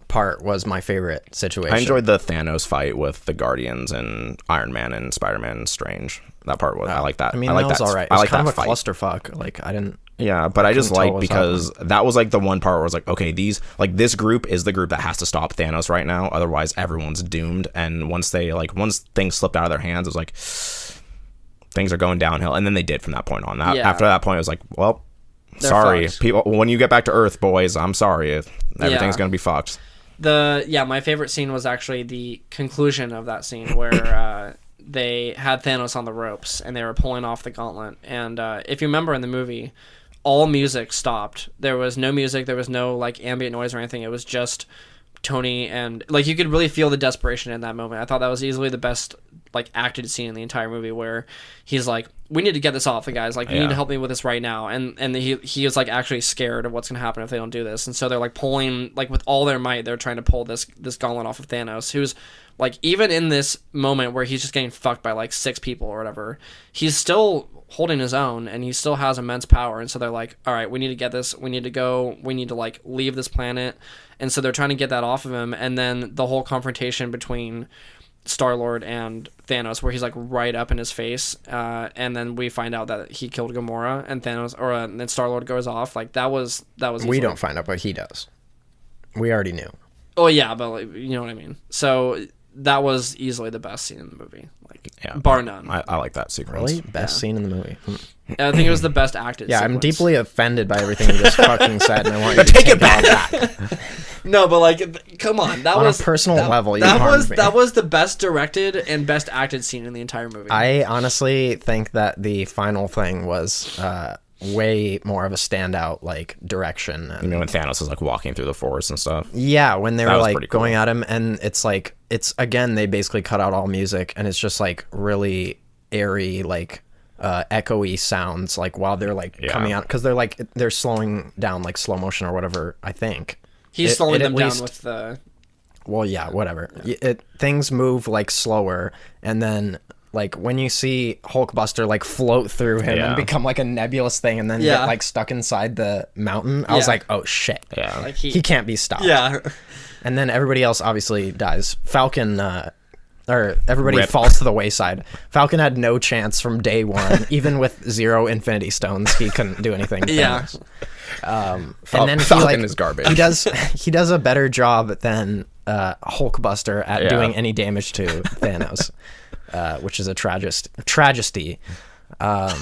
[SPEAKER 1] part was my favorite situation.
[SPEAKER 3] I enjoyed the Thanos fight with the Guardians and Iron Man and Spider-Man and Strange. That part was I like that.
[SPEAKER 1] I mean,
[SPEAKER 3] I like
[SPEAKER 1] that was
[SPEAKER 3] that.
[SPEAKER 1] all right. It was kind of a clusterfuck. Like I didn't.
[SPEAKER 3] Yeah, but I just like because that was like the one part where I was like, okay, this group is the group that has to stop Thanos right now, otherwise everyone's doomed. And once things slipped out of their hands, it was like things are going downhill, and then they did from that point on. After that point, it was like, well, they're sorry, fucked. People. When you get back to Earth, boys, I'm sorry, everything's gonna be fucked.
[SPEAKER 2] My favorite scene was actually the conclusion of that scene where they had Thanos on the ropes and they were pulling off the gauntlet. And if you remember in the movie, all music stopped. There was no music. There was no like ambient noise or anything. It was just Tony, and like you could really feel the desperation in that moment. I thought that was easily the best like acted scene in the entire movie, where he's like, we need to get this off, the guys, like you need to help me with this right now. And he is like actually scared of what's gonna happen if they don't do this. And so they're like pulling, like with all their might, they're trying to pull this gauntlet off of Thanos, who's like, even in this moment where he's just getting fucked by like 6 people or whatever, he's still holding his own and he still has immense power. And so they're like, all right, we need to get this, we need to go, we need to like leave this planet. And so they're trying to get that off of him. And then the whole confrontation between Star-Lord and Thanos, where he's like right up in his face, and then we find out that he killed Gamora, and Thanos, or then Star-Lord goes off. Like that was
[SPEAKER 1] we don't find out, but he does. We already knew.
[SPEAKER 2] Oh yeah, but like, you know what I mean. So that was easily the best scene in the movie, like bar none.
[SPEAKER 3] I like that sequence.
[SPEAKER 1] Really? Best scene in the movie.
[SPEAKER 2] I think it was the best acted
[SPEAKER 1] Yeah,
[SPEAKER 2] sequence.
[SPEAKER 1] I'm deeply offended by everything you just fucking said, and I want you to
[SPEAKER 3] Take it back.
[SPEAKER 2] No, but like, come on, that
[SPEAKER 1] on
[SPEAKER 2] was
[SPEAKER 1] a personal level.
[SPEAKER 2] That was the best directed and best acted scene in the entire movie.
[SPEAKER 1] I honestly think that the final thing was way more of a standout, like, direction. And,
[SPEAKER 3] you know, when Thanos is like walking through the forest and stuff.
[SPEAKER 1] yeah, when they were like
[SPEAKER 3] pretty cool.
[SPEAKER 1] going at him, and it's like again they basically cut out all music, and it's just like really airy, like echoey sounds, like while they're like coming out, because they're slowing down, like slow motion or whatever. I think
[SPEAKER 2] he's slowing them down with the.
[SPEAKER 1] Well, yeah, whatever. Things move like slower, and then like when you see Hulkbuster like float through him and become like a nebulous thing, and then get like stuck inside the mountain, I was like, oh shit,
[SPEAKER 2] like
[SPEAKER 1] he can't be stopped.
[SPEAKER 2] Yeah,
[SPEAKER 1] and then everybody else obviously dies. Falcon, or everybody falls to the wayside. Falcon had no chance from day one, even with 0 Infinity Stones, he couldn't do anything.
[SPEAKER 2] Yeah.
[SPEAKER 1] And then
[SPEAKER 3] Falcon is garbage.
[SPEAKER 1] He does a better job than Hulkbuster at doing any damage to Thanos, which is a tragedy.
[SPEAKER 2] yeah,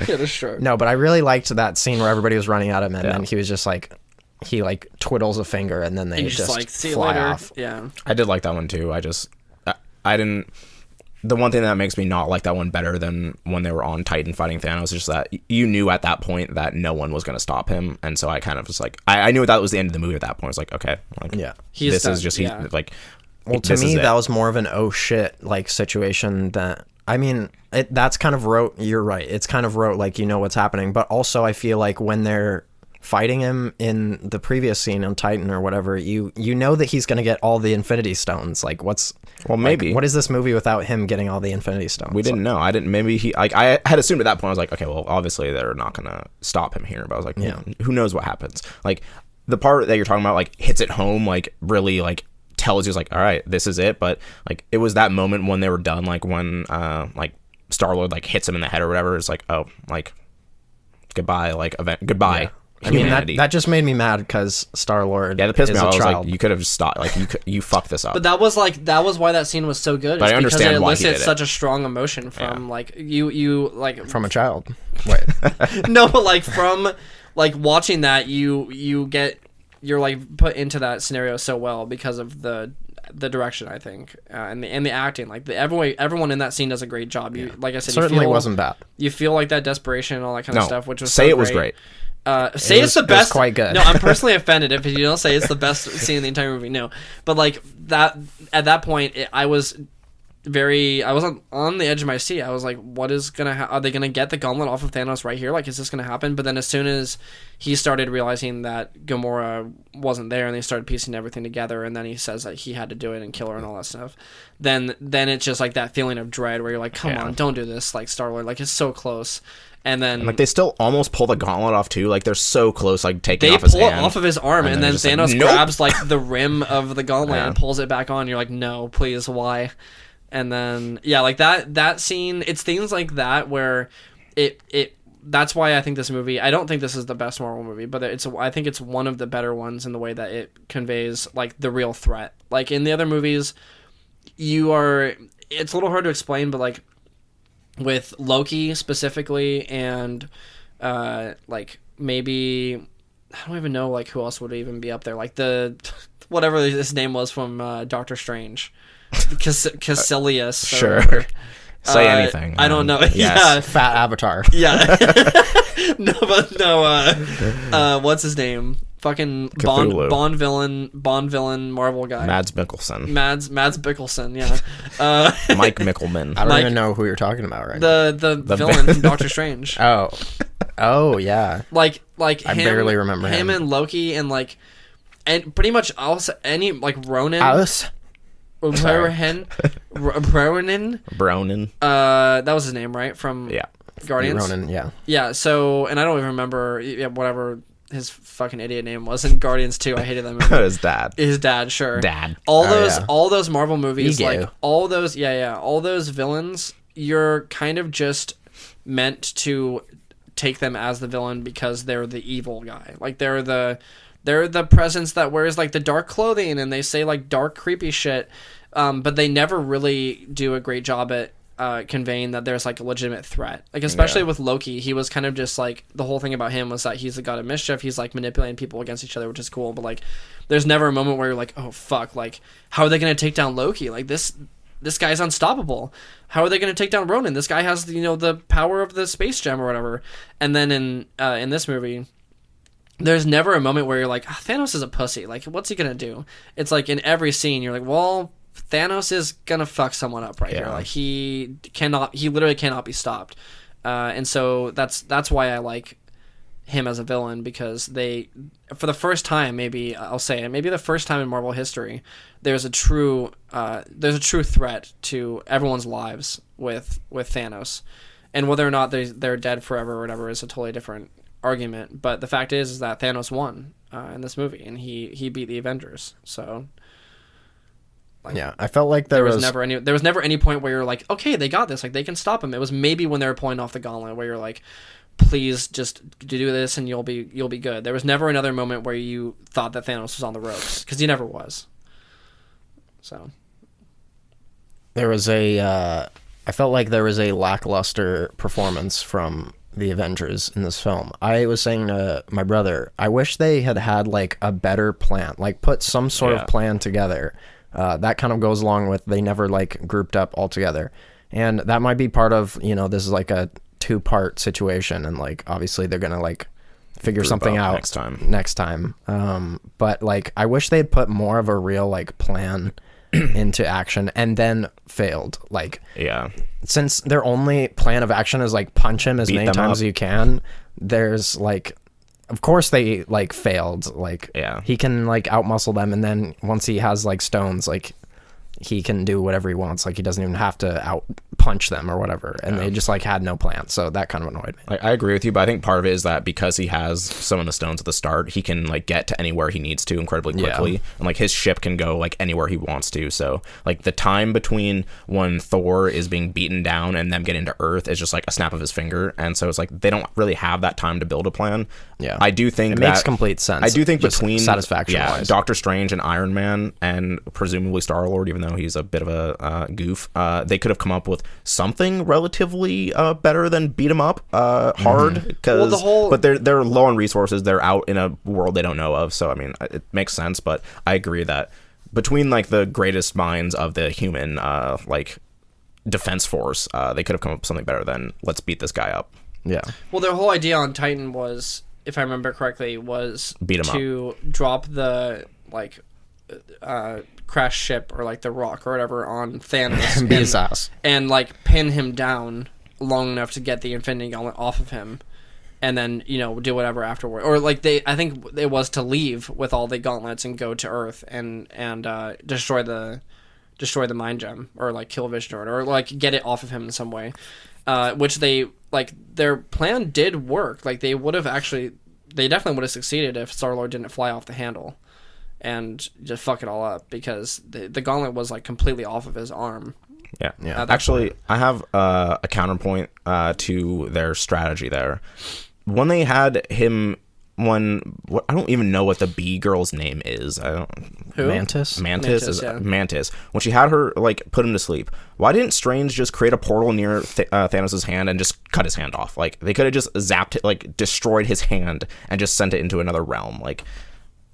[SPEAKER 2] that's true.
[SPEAKER 1] No, but I really liked that scene where everybody was running at him, and then he was just like, he like twiddles a finger, and then they just
[SPEAKER 2] like, see
[SPEAKER 1] fly
[SPEAKER 2] you later.
[SPEAKER 1] off.
[SPEAKER 2] Yeah,
[SPEAKER 3] I did like that one too. I didn't. The one thing that makes me not like that one better than when they were on Titan fighting Thanos is just that you knew at that point that no one was going to stop him, and so I kind of was like, I knew that was the end of the movie at that point. I was like, okay, like, this is just like.
[SPEAKER 1] Well, to me, that was more of an oh shit like situation. That, I mean, that's kind of rote. You're right. It's kind of rote, like, you know what's happening, but also I feel like when they're fighting him in the previous scene on Titan or whatever, you know that he's going to get all the Infinity Stones. Like, maybe what is this movie without him getting all the Infinity Stones?
[SPEAKER 3] We didn't know. I didn't. Maybe he like I had assumed at that point. I was like, okay, well, obviously they're not going to stop him here. But I was like, who knows what happens? Like the part that you're talking about, like hits it home, like really like tells you, like, all right, this is it. But like it was that moment when they were done, like when like Star-Lord like hits him in the head or whatever. It's like, oh, like goodbye, like goodbye. Yeah.
[SPEAKER 1] I mean, that just made me mad because Star-Lord
[SPEAKER 3] that pissed me off. I was
[SPEAKER 1] child.
[SPEAKER 3] like, you could have stopped. Like, you fucked this up.
[SPEAKER 2] But that was why that scene was so good.
[SPEAKER 3] But I understand
[SPEAKER 2] because
[SPEAKER 3] why
[SPEAKER 2] it
[SPEAKER 3] he did
[SPEAKER 2] elicits such a strong emotion from like you like
[SPEAKER 1] from a child. Wait,
[SPEAKER 2] no, but like from like watching that, you're like put into that scenario so well because of the direction, I think, and the acting. Like everyone in that scene does a great job. You like I said,
[SPEAKER 1] certainly wasn't bad.
[SPEAKER 2] You feel like that desperation and all that kind of stuff, which was
[SPEAKER 3] was great.
[SPEAKER 2] Say it's the best.
[SPEAKER 1] It was quite good.
[SPEAKER 2] No, I'm personally offended if you don't say it's the best scene in the entire movie. No, but like that at that point, I was on the edge of my seat. I was like, what is gonna are they gonna get the gauntlet off of Thanos right here? Like, is this gonna happen? But then as soon as he started realizing that Gamora wasn't there, and they started piecing everything together, and then he says that he had to do it and kill her and all that stuff, then it's just like that feeling of dread where you're like, come on, don't do this, like Star-Lord, like it's so close. And then
[SPEAKER 3] like they still almost pull the gauntlet off too. Like they're so close, like taking off his hand.
[SPEAKER 2] They pull it off of his arm, and then Thanos grabs like the rim of the gauntlet and pulls it back on. You're like, no, please, why? And then like that scene. It's things like that where it. That's why I think this movie. I don't think this is the best Marvel movie, but I think it's one of the better ones in the way that it conveys like the real threat. Like in the other movies, it's a little hard to explain, but like. With Loki specifically, and like maybe I don't even know like who else would even be up there. Like the whatever his name was from Doctor Strange, Caecilius.
[SPEAKER 3] Sure. Say anything.
[SPEAKER 2] I don't know.
[SPEAKER 3] Yes.
[SPEAKER 2] Yeah,
[SPEAKER 1] fat Avatar.
[SPEAKER 2] Yeah. No. What's his name? Fucking Bond villain Marvel guy.
[SPEAKER 3] Mads Mikkelsen.
[SPEAKER 2] Mads Mikkelsen, yeah.
[SPEAKER 3] Mike Mickelman.
[SPEAKER 1] I don't even know who you're talking about right
[SPEAKER 2] now. The villain from Doctor Strange.
[SPEAKER 1] Oh yeah.
[SPEAKER 2] Like
[SPEAKER 1] I barely remember him
[SPEAKER 2] and Loki and like and pretty much also any like Ronan. Ronan. That was his name, right? From Guardians.
[SPEAKER 1] Ronan, yeah.
[SPEAKER 2] Yeah. So, and I don't even remember whatever his fucking idiot name was in Guardians 2. I hated that movie.
[SPEAKER 3] His dad.
[SPEAKER 2] His dad, sure.
[SPEAKER 3] Dad.
[SPEAKER 2] All those Marvel movies, like all those villains, you're kind of just meant to take them as the villain because they're the evil guy. Like they're the presence that wears like the dark clothing and they say like dark creepy shit. But they never really do a great job at conveying that there's like a legitimate threat. Like especially with Loki, he was kind of just like, the whole thing about him was that he's the god of mischief. He's like manipulating people against each other, which is cool. But like, there's never a moment where you're like, oh fuck, like how are they gonna take down Loki? Like this guy's unstoppable. How are they going to take down Ronan? This guy has, the power of the space gem or whatever. And then in this movie, there's never a moment where you're like, Thanos is a pussy. Like, what's he going to do? It's like in every scene, you're like, well, Thanos is going to fuck someone up right here. Like he literally cannot be stopped. And so that's why I like him as a villain, because for the first time, maybe I'll say it, maybe the first time in Marvel history, there's a true threat to everyone's lives with Thanos, and whether or not they're dead forever or whatever is a totally different argument. But the fact is that Thanos won in this movie, and he beat the Avengers. So
[SPEAKER 1] I felt like there was
[SPEAKER 2] never any point where you're like, okay, they got this, like they can stop him. It was maybe when they were pulling off the gauntlet where you're like, please just do this and you'll be good. There was never another moment where you thought that Thanos was on the ropes, because he never was. So
[SPEAKER 1] there was I felt like there was a lackluster performance from the Avengers in this film. I was saying to my brother, I wish they had like a better plan, like put some sort of plan together. That kind of goes along with they never like grouped up all together, and that might be part of this is like a 2-part situation, and like obviously they're gonna like figure something out next time. But like I wish they had put more of a real like plan into action and then failed. Like since their only plan of action is like punch him as many times as you can, there's like, of course they like failed. Like he can like outmuscle them, and then once he has like stones, like he can do whatever he wants. Like he doesn't even have to out punch them or whatever. And they just like had no plan. So that kind of annoyed me.
[SPEAKER 3] I agree with you, but I think part of it is that because he has some of the stones at the start, he can like get to anywhere he needs to incredibly quickly. And like his ship can go like anywhere he wants to. So like the time between when Thor is being beaten down and them getting to Earth is just like a snap of his finger. And so it's like they don't really have that time to build a plan. I do think
[SPEAKER 1] it makes complete sense.
[SPEAKER 3] I do think between
[SPEAKER 1] satisfaction wise,
[SPEAKER 3] Doctor Strange and Iron Man and presumably Star-Lord, even though he's a bit of a goof, they could have come up with something relatively better than beat him up hard, because but they're low on resources. They're out in a world they don't know of, so I mean it makes sense. But I agree that between like the greatest minds of the human like defense force, they could have come up with something better than let's beat this guy up.
[SPEAKER 2] Well, their whole idea on Titan was, if I remember correctly, was to drop the like crash ship or like the rock or whatever on Thanos and like pin him down long enough to get the Infinity Gauntlet off of him, and then do whatever afterward. Or like I think it was to leave with all the gauntlets and go to Earth and destroy the mind gem, or like kill Vision or like get it off of him in some way, which they like their plan did work. Like they definitely would have succeeded if Star-Lord didn't fly off the handle and just fuck it all up, because the gauntlet was like completely off of his arm.
[SPEAKER 3] Actually, I have a counterpoint to their strategy there. When they had him, I don't even know what the bee girl's name is.
[SPEAKER 1] Mantis.
[SPEAKER 3] Mantis. When she had her like put him to sleep, why didn't Strange just create a portal near Thanos' hand and just cut his hand off? Like they could have just zapped it, like destroyed his hand and just sent it into another realm. Like,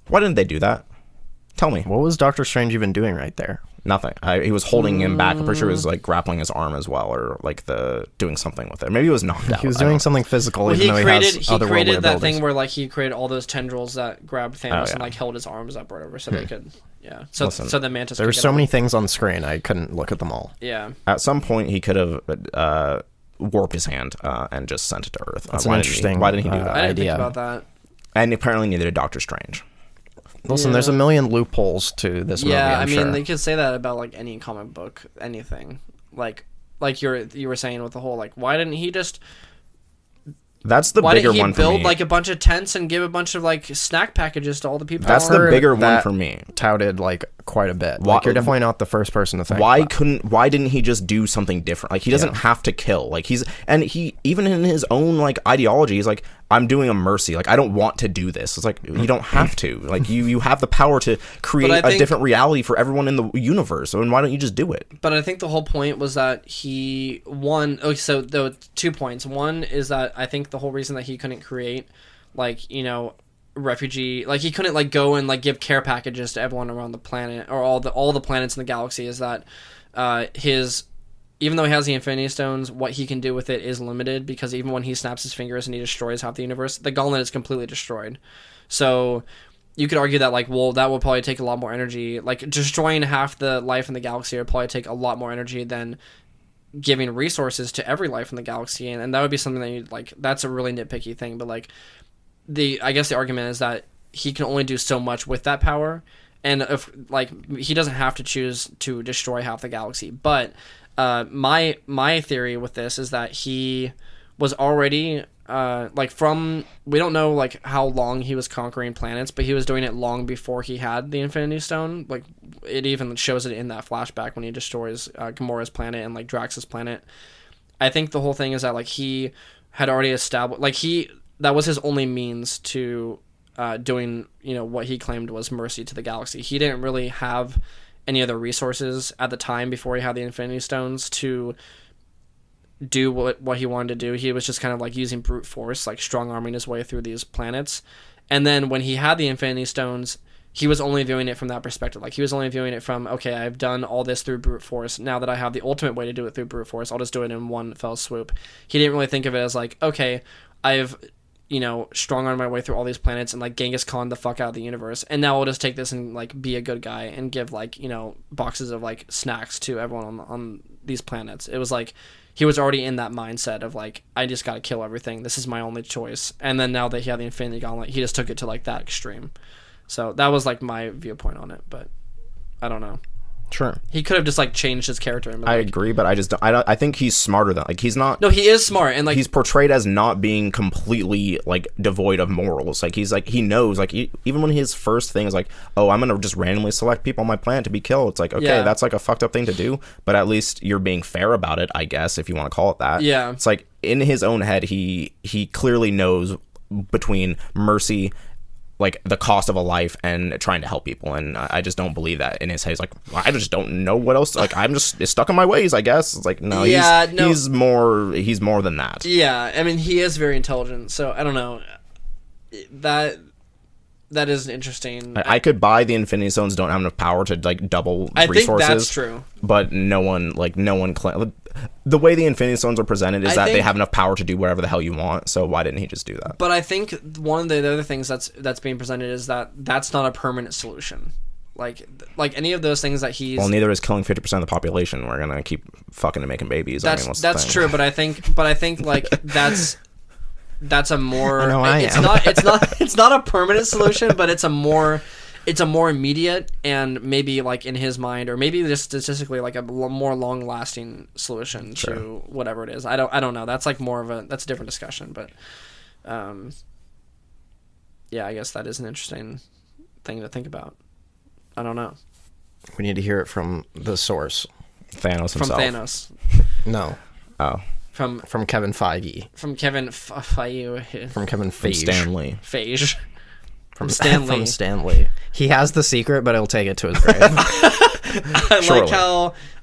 [SPEAKER 3] why didn't they do that? Tell me.
[SPEAKER 1] What was Doctor Strange even doing right there?
[SPEAKER 3] Nothing. He was holding him back. I'm pretty sure he was like grappling his arm as well, or like doing something with it. Maybe it was knocked out.
[SPEAKER 1] He was doing something physical.
[SPEAKER 2] Well,
[SPEAKER 1] he
[SPEAKER 2] created that thing where like he created all those tendrils that grabbed Thanos and like held his arms up or whatever, so they could. So the Mantis.
[SPEAKER 1] There were so many things on screen, I couldn't look at them all.
[SPEAKER 3] At some point, he could have warped his hand and just sent it to Earth.
[SPEAKER 1] That's interesting.
[SPEAKER 3] Why didn't he do that?
[SPEAKER 2] I didn't think about that.
[SPEAKER 3] And apparently neither did Doctor Strange.
[SPEAKER 1] Listen, there's a million loopholes to this movie.
[SPEAKER 2] I mean,
[SPEAKER 1] sure.
[SPEAKER 2] They could say that about like any comic book, anything. Like you were saying with the whole like, why didn't he just?
[SPEAKER 3] That's the bigger one for me. Why didn't he
[SPEAKER 2] build like a bunch of tents and give a bunch of like snack packages to all the people?
[SPEAKER 3] That's the bigger one for me.
[SPEAKER 1] Touted like quite a bit. Like, you're definitely not the first person to think.
[SPEAKER 3] Why didn't he just do something different? Like, he doesn't have to kill. Like, he even in his own like ideology, he's like, I'm doing a mercy. Like, I don't want to do this. It's like, you don't have to. Like, you have the power to create a different reality for everyone in the universe. And why don't you just do it?
[SPEAKER 2] But I think the whole point was that he won. Okay, so there were 2 points. One is that I think the whole reason that he couldn't create, like, you know, refugee, like, he couldn't like go and like give care packages to everyone around the planet or all the planets in the galaxy is that even though he has the Infinity Stones, what he can do with it is limited, because even when he snaps his fingers and he destroys half the universe, the gauntlet is completely destroyed. So you could argue that, like, well, that will probably take a lot more energy. Like, destroying half the life in the galaxy would probably take a lot more energy than giving resources to every life in the galaxy, and that would be something that you like. That's a really nitpicky thing, but like, I guess the argument is that he can only do so much with that power, and if like he doesn't have to choose to destroy half the galaxy. But my theory with this is that he was already we don't know like how long he was conquering planets, but he was doing it long before he had the Infinity Stone. Like, it even shows it in that flashback when he destroys Gamora's planet and like Drax's planet. I think the whole thing is that like he had already established, like, that was his only means to doing, you know, what he claimed was mercy to the galaxy. He didn't really have any other resources at the time before he had the Infinity Stones to do what he wanted to do. He was just kind of like using brute force, like strong arming his way through these planets. And then when he had the Infinity Stones, he was only viewing it from that perspective. Like, he was only viewing it from, okay, I've done all this through brute force. Now that I have the ultimate way to do it through brute force, I'll just do it in one fell swoop. He didn't really think of it as like, okay, I've, you know, strong armed my way through all these planets and like Genghis Khan the fuck out of the universe, and now I'll just take this and like be a good guy and give like, you know, boxes of like snacks to everyone on these planets. It was like he was already in that mindset of like, I just gotta kill everything. This is my only choice. And then now that he had the Infinity Gauntlet, he just took it to like that extreme. So that was like my viewpoint on it, but I don't know.
[SPEAKER 1] Sure.
[SPEAKER 2] He could have just like changed his character. And
[SPEAKER 3] I agree, but I think he's smarter than, like, he's not.
[SPEAKER 2] No, he is smart, and like
[SPEAKER 3] he's portrayed as not being completely like devoid of morals. Like, he's like, he knows, like, even when his first thing is like, oh, I'm gonna just randomly select people on my planet to be killed. It's like, okay, that's like a fucked up thing to do, but at least you're being fair about it, I guess, if you want to call it that.
[SPEAKER 2] Yeah.
[SPEAKER 3] It's like in his own head, he clearly knows between mercy, like the cost of a life, and trying to help people, and I just don't believe that in his head. He's like, I just don't know what else. Like, I'm just stuck in my ways, I guess. It's like, no, he's more than that.
[SPEAKER 2] Yeah, I mean, he is very intelligent, so I don't know. That is interesting.
[SPEAKER 3] I could buy the Infinity Stones don't have enough power to like double resources.
[SPEAKER 2] I think that's true.
[SPEAKER 3] But no one the way the Infinity Stones are presented is that they have enough power to do whatever the hell you want. So why didn't he just do that?
[SPEAKER 2] But I think one of the other things that's being presented is that that's not a permanent solution. Like any of those things that he's... Well,
[SPEAKER 3] neither is killing 50% of the population. We're gonna keep fucking and making babies.
[SPEAKER 2] That's true, but I think like that's a more... It's not a permanent solution, but it's a more immediate and maybe like in his mind, or maybe just statistically like a more long lasting solution to whatever it is. I don't know. That's like that's a different discussion, but yeah, I guess that is an interesting thing to think about. I don't know.
[SPEAKER 1] We need to hear it from the source.
[SPEAKER 3] Thanos himself.
[SPEAKER 2] From Thanos.
[SPEAKER 1] No.
[SPEAKER 3] Oh.
[SPEAKER 1] From Kevin Feige.
[SPEAKER 2] From Kevin Feige.
[SPEAKER 1] From Kevin Feige.
[SPEAKER 3] From Stan Lee.
[SPEAKER 2] Feige.
[SPEAKER 1] From Stan Lee. He has the secret, but he'll take it to his grave.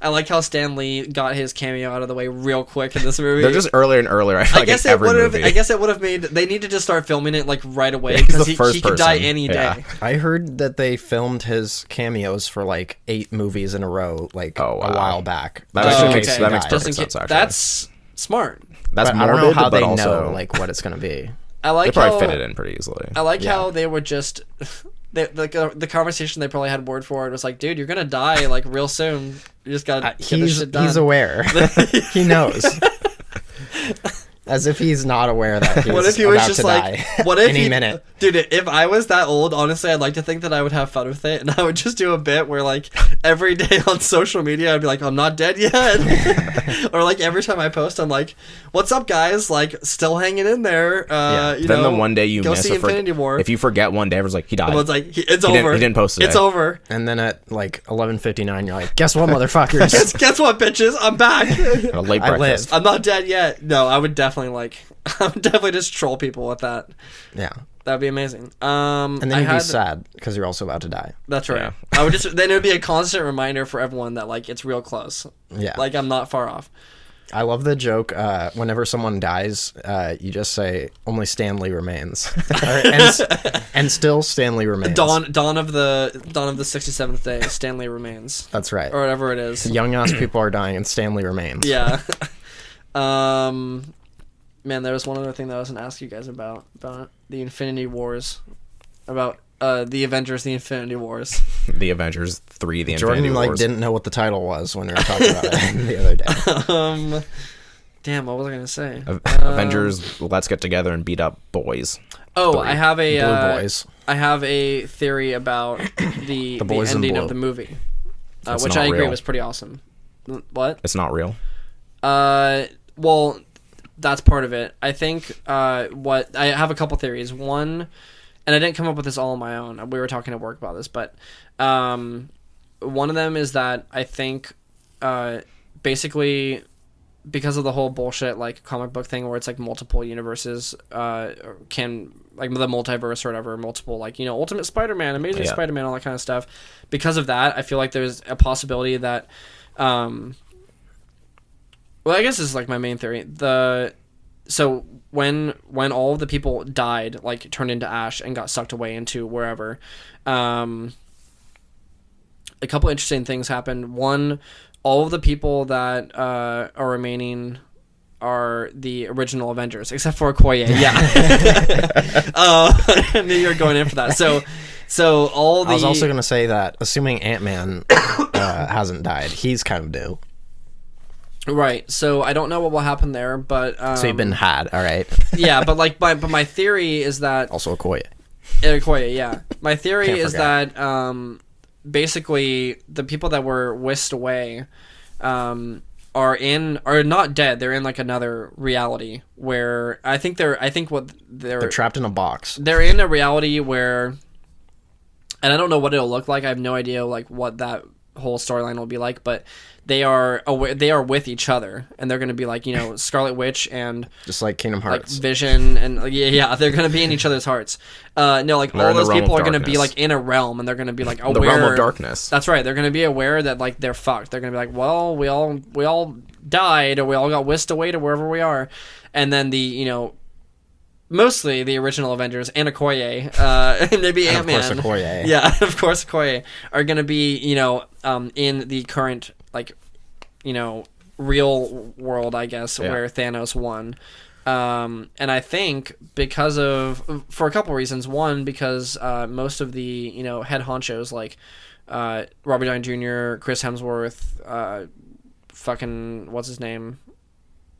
[SPEAKER 2] I like how Stan Lee got his cameo out of the way real quick in this movie.
[SPEAKER 3] They're just earlier and earlier. I guess it
[SPEAKER 2] would have made. They need to just start filming it like right away, because he could die any day.
[SPEAKER 1] I heard that they filmed his cameos for like 8 movies in a row, like a while back.
[SPEAKER 3] That actually makes perfect sense. Actually,
[SPEAKER 2] that's smart.
[SPEAKER 3] That's
[SPEAKER 1] morbid, I don't know how they
[SPEAKER 3] also
[SPEAKER 1] know like what it's gonna be.
[SPEAKER 2] I like
[SPEAKER 3] they probably fit it in pretty easily.
[SPEAKER 2] I like how they were just the conversation they probably had word for it was like, dude, you're gonna die like real soon. You just gotta get this shit done.
[SPEAKER 1] He's aware. He knows. As if he's not aware that he's
[SPEAKER 2] what if he was just
[SPEAKER 1] like,
[SPEAKER 2] what if
[SPEAKER 1] any minute?
[SPEAKER 2] Dude, if I was that old, honestly, I'd like to think that I would have fun with it, and I would just do a bit where, like, every day on social media, I'd be like, I'm not dead yet. Or, like, every time I post, I'm like, what's up, guys? Like, still hanging in there. You
[SPEAKER 3] then
[SPEAKER 2] know,
[SPEAKER 3] the one day you miss
[SPEAKER 2] see Infinity War.
[SPEAKER 3] If you forget one day, everyone's like, he died.
[SPEAKER 2] Everyone's like, it's over.
[SPEAKER 3] He didn't post it.
[SPEAKER 2] It's over.
[SPEAKER 1] And then at, like, 11:59, you're like, guess what, motherfuckers?
[SPEAKER 2] Guess what, bitches? I'm back.
[SPEAKER 3] A late breakfast.
[SPEAKER 2] I'm not dead yet. No, I would definitely, like... I would definitely just troll people with that.
[SPEAKER 1] Yeah.
[SPEAKER 2] That'd be amazing.
[SPEAKER 1] And then you'd be sad because you're also about to die.
[SPEAKER 2] That's right.
[SPEAKER 3] Yeah.
[SPEAKER 2] I would just then it would be a constant reminder for everyone that like it's real close.
[SPEAKER 1] Yeah.
[SPEAKER 2] Like I'm not far off.
[SPEAKER 1] I love the joke. Whenever someone dies, you just say only Stanley remains, and still Stanley remains.
[SPEAKER 2] Dawn of the 67th day. Stanley remains.
[SPEAKER 1] That's right.
[SPEAKER 2] Or whatever it is.
[SPEAKER 1] Young ass people are dying, and Stanley remains.
[SPEAKER 2] Yeah. Man, there was one other thing that I was gonna ask you guys about the Infinity Wars, about the Avengers, the Infinity Wars,
[SPEAKER 3] the Avengers 3, the
[SPEAKER 1] Jordan
[SPEAKER 3] Infinity Wars.
[SPEAKER 1] didn't know what the title was when we were talking about it the other day.
[SPEAKER 2] Damn, what was I gonna say?
[SPEAKER 3] Avengers, let's get together and beat up boys.
[SPEAKER 2] Oh,
[SPEAKER 3] 3.
[SPEAKER 2] I have a
[SPEAKER 1] Blue boys.
[SPEAKER 2] I have a theory about the
[SPEAKER 1] boys in
[SPEAKER 2] ending
[SPEAKER 1] blue.
[SPEAKER 2] of the movie,
[SPEAKER 3] It's
[SPEAKER 2] which
[SPEAKER 3] not
[SPEAKER 2] I agree
[SPEAKER 3] real.
[SPEAKER 2] was pretty awesome. What?
[SPEAKER 3] It's not real.
[SPEAKER 2] Well, that's part of it. I think what I have a couple theories. One, and I didn't come up with this all on my own. We were talking at work about this, but one of them is that I think basically because of the whole bullshit like comic book thing where it's like multiple universes can like the multiverse or whatever, multiple like, you know, Ultimate Spider-Man, Amazing Spider-Man, all that kind of stuff. Because of that, I feel like there's a possibility that well, I guess this is like my main theory. So when all of the people died, like turned into ash and got sucked away into wherever, a couple interesting things happened. One, all of the people that are remaining are the original Avengers, except for Okoye. Yeah, I knew you were going in for that. So all the.
[SPEAKER 1] I was also gonna say that assuming Ant-Man hasn't died, he's kind of due.
[SPEAKER 2] Right, so I don't know what will happen there, but
[SPEAKER 1] so you've been had, all right.
[SPEAKER 2] Yeah, but like, my theory is that
[SPEAKER 1] also Okoye.
[SPEAKER 2] Okoye, yeah. My theory
[SPEAKER 1] Can't
[SPEAKER 2] is
[SPEAKER 1] forget.
[SPEAKER 2] that basically the people that were whisked away are not dead. They're in like another reality where they're
[SPEAKER 1] trapped in a box.
[SPEAKER 2] They're in a reality where, and I don't know what it'll look like. I have no idea like what that whole storyline will be like, but they are with each other, and they're going to be like, you know, Scarlet Witch and
[SPEAKER 1] just like Kingdom Hearts,
[SPEAKER 2] like Vision, and they're going to be in each other's hearts. No, like all those people are going to be like in a realm, and they're going to be like aware.
[SPEAKER 3] The realm of darkness.
[SPEAKER 2] That's right. They're going to be aware that like they're fucked. They're going to be like, well, we all died, or we all got whisked away to wherever we are, and then mostly the original Avengers and Okoye, and maybe Ant-Man.
[SPEAKER 1] Of course, Okoye.
[SPEAKER 2] Yeah, of course, Okoye are going to be, in the current, like, real world, I guess, where Thanos won. And I think for a couple reasons. One, because most of the, head honchos, like Robert Downey Jr., Chris Hemsworth, fucking, what's his name?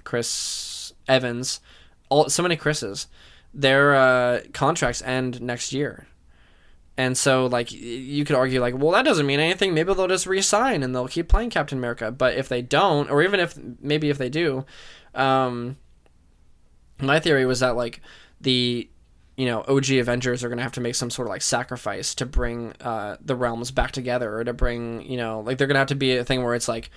[SPEAKER 2] Chris Evans, so many Chris's, their contracts end next year. And so, like, you could argue, like, well, that doesn't mean anything. Maybe they'll just re-sign and they'll keep playing Captain America. But if they don't, or even if they do, my theory was that, like, the, OG Avengers are going to have to make some sort of, like, sacrifice to bring the realms back together, or to bring, like, they're going to have to be a thing where it's, like,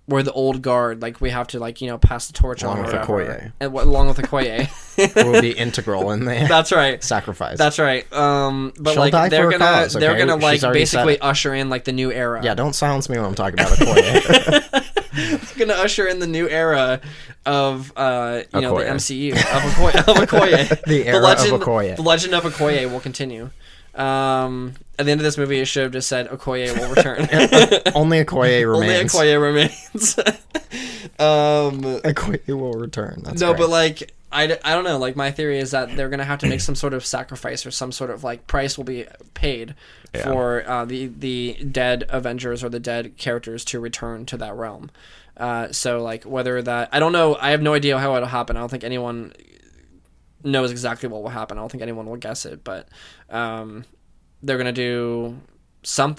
[SPEAKER 2] we're the old guard, like, we have to, like, pass the torch
[SPEAKER 1] along
[SPEAKER 2] on.
[SPEAKER 1] With Okoye.
[SPEAKER 2] Along with Okoye.
[SPEAKER 1] Will be integral in the
[SPEAKER 2] That's right.
[SPEAKER 1] sacrifice.
[SPEAKER 2] That's right. But
[SPEAKER 1] She'll
[SPEAKER 2] like
[SPEAKER 1] they're
[SPEAKER 2] gonna like basically usher in like the new era.
[SPEAKER 1] Yeah, don't silence me when I'm talking about Okoye.
[SPEAKER 2] They're gonna usher in the new era of the MCU of Okoye.
[SPEAKER 1] The era of Okoye.
[SPEAKER 2] The legend of Okoye will continue. At the end of this movie, it should have just said Okoye will return.
[SPEAKER 1] Only Okoye remains.
[SPEAKER 2] Only Okoye remains.
[SPEAKER 1] Okoye will return. That's great.
[SPEAKER 2] But like I don't know. Like, my theory is that they're gonna have to make some sort of sacrifice or some sort of like price will be paid for the dead Avengers or the dead characters to return to that realm. So like whether that, I don't know. I have no idea how it'll happen. I don't think anyone knows exactly what will happen. I don't think anyone will guess it. But they're gonna do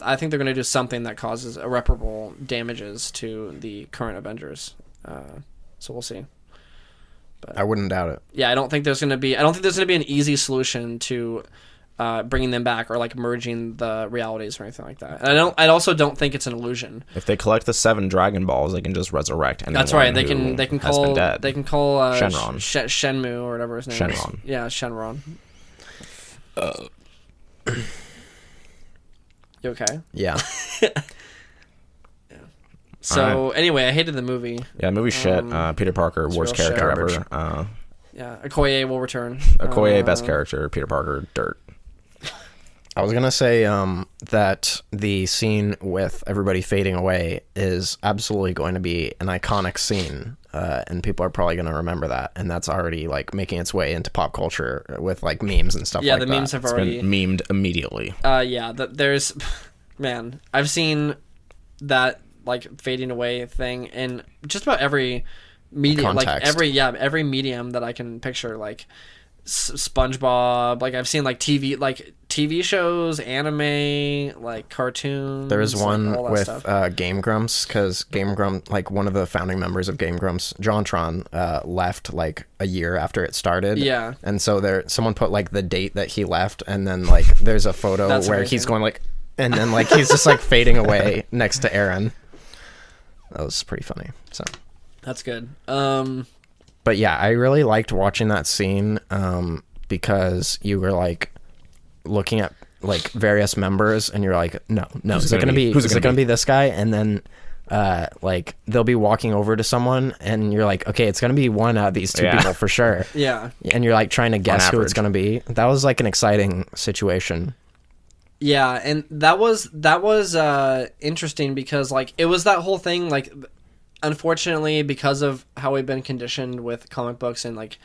[SPEAKER 2] I think they're gonna do something that causes irreparable damages to the current Avengers. So we'll see. But
[SPEAKER 1] I wouldn't doubt it.
[SPEAKER 2] Yeah, I don't think there's gonna be an easy solution to bringing them back or like merging the realities or anything like that. And I also don't think it's an illusion.
[SPEAKER 3] If they collect the 7 Dragon Balls, they can just resurrect anyone.
[SPEAKER 2] That's right. They can call
[SPEAKER 3] Shenron.
[SPEAKER 2] Shenmue or whatever his name
[SPEAKER 3] Shenron.
[SPEAKER 2] is. Yeah, Shenron. You okay?
[SPEAKER 1] Yeah.
[SPEAKER 2] So anyway, I hated the movie.
[SPEAKER 3] Yeah, the movie's shit. Peter Parker, worst character
[SPEAKER 1] shit.
[SPEAKER 3] ever.
[SPEAKER 2] Yeah, Okoye will return.
[SPEAKER 3] Okoye, best character. Peter Parker, dirt.
[SPEAKER 1] I was gonna say that the scene with everybody fading away is absolutely going to be an iconic scene, and people are probably gonna remember that, and that's already like making its way into pop culture with like memes and stuff.
[SPEAKER 2] Yeah,
[SPEAKER 1] like
[SPEAKER 2] the
[SPEAKER 1] that.
[SPEAKER 2] memes have already
[SPEAKER 3] been memed immediately.
[SPEAKER 2] There's, man, I've seen that like fading away thing in just about every medium,
[SPEAKER 1] context.
[SPEAKER 2] like every medium that I can picture, like SpongeBob, like I've seen like TV shows, anime, like cartoons.
[SPEAKER 1] There is one
[SPEAKER 2] like,
[SPEAKER 1] with Game Grumps, because Game Grumps, like one of the founding members of Game Grumps, JonTron, left like a year after it started.
[SPEAKER 2] Yeah.
[SPEAKER 1] And so someone put like the date that he left, and then like there's a photo
[SPEAKER 2] That's
[SPEAKER 1] where
[SPEAKER 2] amazing.
[SPEAKER 1] he's going like, and then like he's just like fading away next to Aaron. That was pretty funny. So
[SPEAKER 2] that's good.
[SPEAKER 1] But yeah, I really liked watching that scene because you were like looking at like various members, and you're like, no, is it gonna be this guy? And then like they'll be walking over to someone, and you're like, okay, it's gonna be one out of these two people for sure.
[SPEAKER 2] Yeah.
[SPEAKER 1] And you're like trying to guess who it's gonna be. That was like an exciting situation.
[SPEAKER 2] Yeah, and that was interesting because like it was that whole thing, like unfortunately because of how we've been conditioned with comic books and like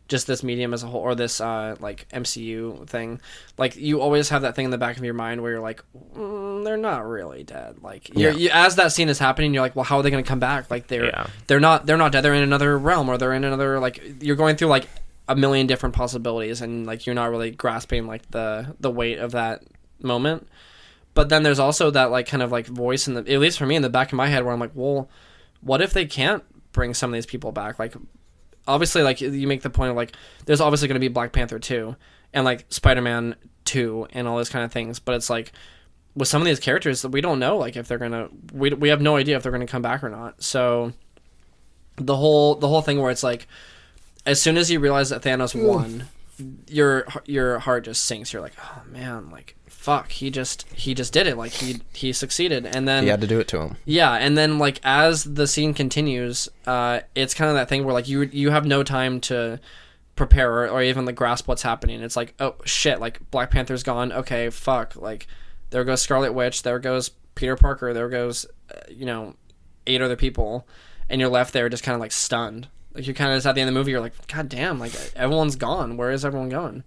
[SPEAKER 2] just this medium as a whole, or this like MCU thing, like you always have that thing in the back of your mind where you're like, they're not really dead. Like you as that scene is happening, you're like, well, how are they going to come back? Like they're not dead. They're in another realm, or they're in another, like you're going through like a million different possibilities, and like you're not really grasping like the weight of that moment. But then there's also that like kind of like voice in the, at least for me, in the back of my head, where I'm like, well, what if they can't bring some of these people back? Like obviously, like you make the point of like there's obviously going to be Black Panther 2 and like Spider-Man 2 and all those kind of things, but it's like with some of these characters that we don't know like if they're gonna, we have no idea if they're gonna come back or not. So the whole thing where it's like as soon as you realize that Thanos won, your heart just sinks. You're like, oh man, like fuck, he just did it. Like he succeeded, and then
[SPEAKER 1] he had to do it to him.
[SPEAKER 2] Yeah, and then like as the scene continues, it's kind of that thing where like you have no time to prepare or even like grasp what's happening. It's like, oh shit, like Black Panther's gone. Okay, fuck, like there goes Scarlet Witch, there goes Peter Parker, there goes 8 other people, and you're left there just kind of like stunned. Like you're kind of just at the end of the movie, you're like, god damn, like everyone's gone. Where is everyone going?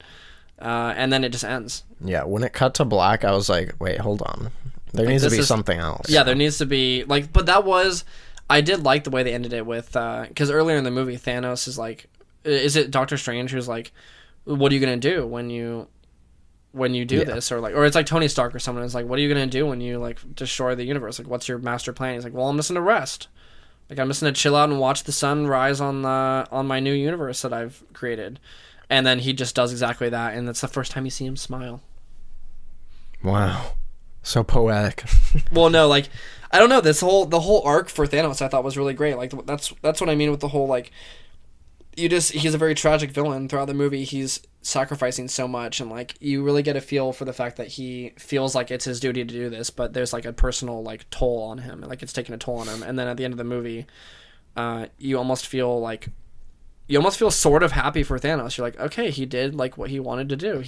[SPEAKER 2] And then it just ends. Yeah,
[SPEAKER 1] when it cut to black, I was like, wait, hold on. There needs to be something else.
[SPEAKER 2] Yeah, there needs to be, like, but that was, I did like the way they ended it with, because earlier in the movie, Thanos is like, is it Doctor Strange who's like, what are you going to do when you do this? Or like, or it's like Tony Stark or someone is like, what are you going to do when you like destroy the universe? Like, what's your master plan? He's like, well, I'm just going to rest. Like, I'm just going to chill out and watch the sun rise on my new universe that I've created. And then he just does exactly that, and that's the first time you see him smile.
[SPEAKER 1] Wow. So poetic.
[SPEAKER 2] Well, no, like, I don't know, the whole arc for Thanos I thought was really great. Like, that's what I mean with the whole, like, he's a very tragic villain throughout the movie. He's sacrificing so much, and, like, you really get a feel for the fact that he feels like it's his duty to do this, but there's, like, a personal, like, toll on him. Like, it's taking a toll on him. And then at the end of the movie, you almost feel sort of happy for Thanos. You're like, okay, he did like what he wanted to do.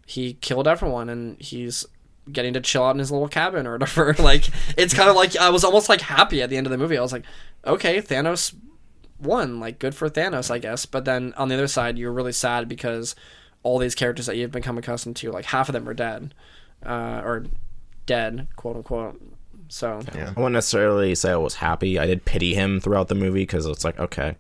[SPEAKER 2] He killed everyone, and he's getting to chill out in his little cabin or whatever. Like, it's kind of like I was almost like happy at the end of the movie. I was like, okay, Thanos won. Like, good for Thanos, I guess. But then on the other side, you're really sad because all these characters that you've become accustomed to, like, half of them are dead, or dead, quote unquote. So
[SPEAKER 3] I wouldn't necessarily say I was happy. I did pity him throughout the movie because it's like, okay,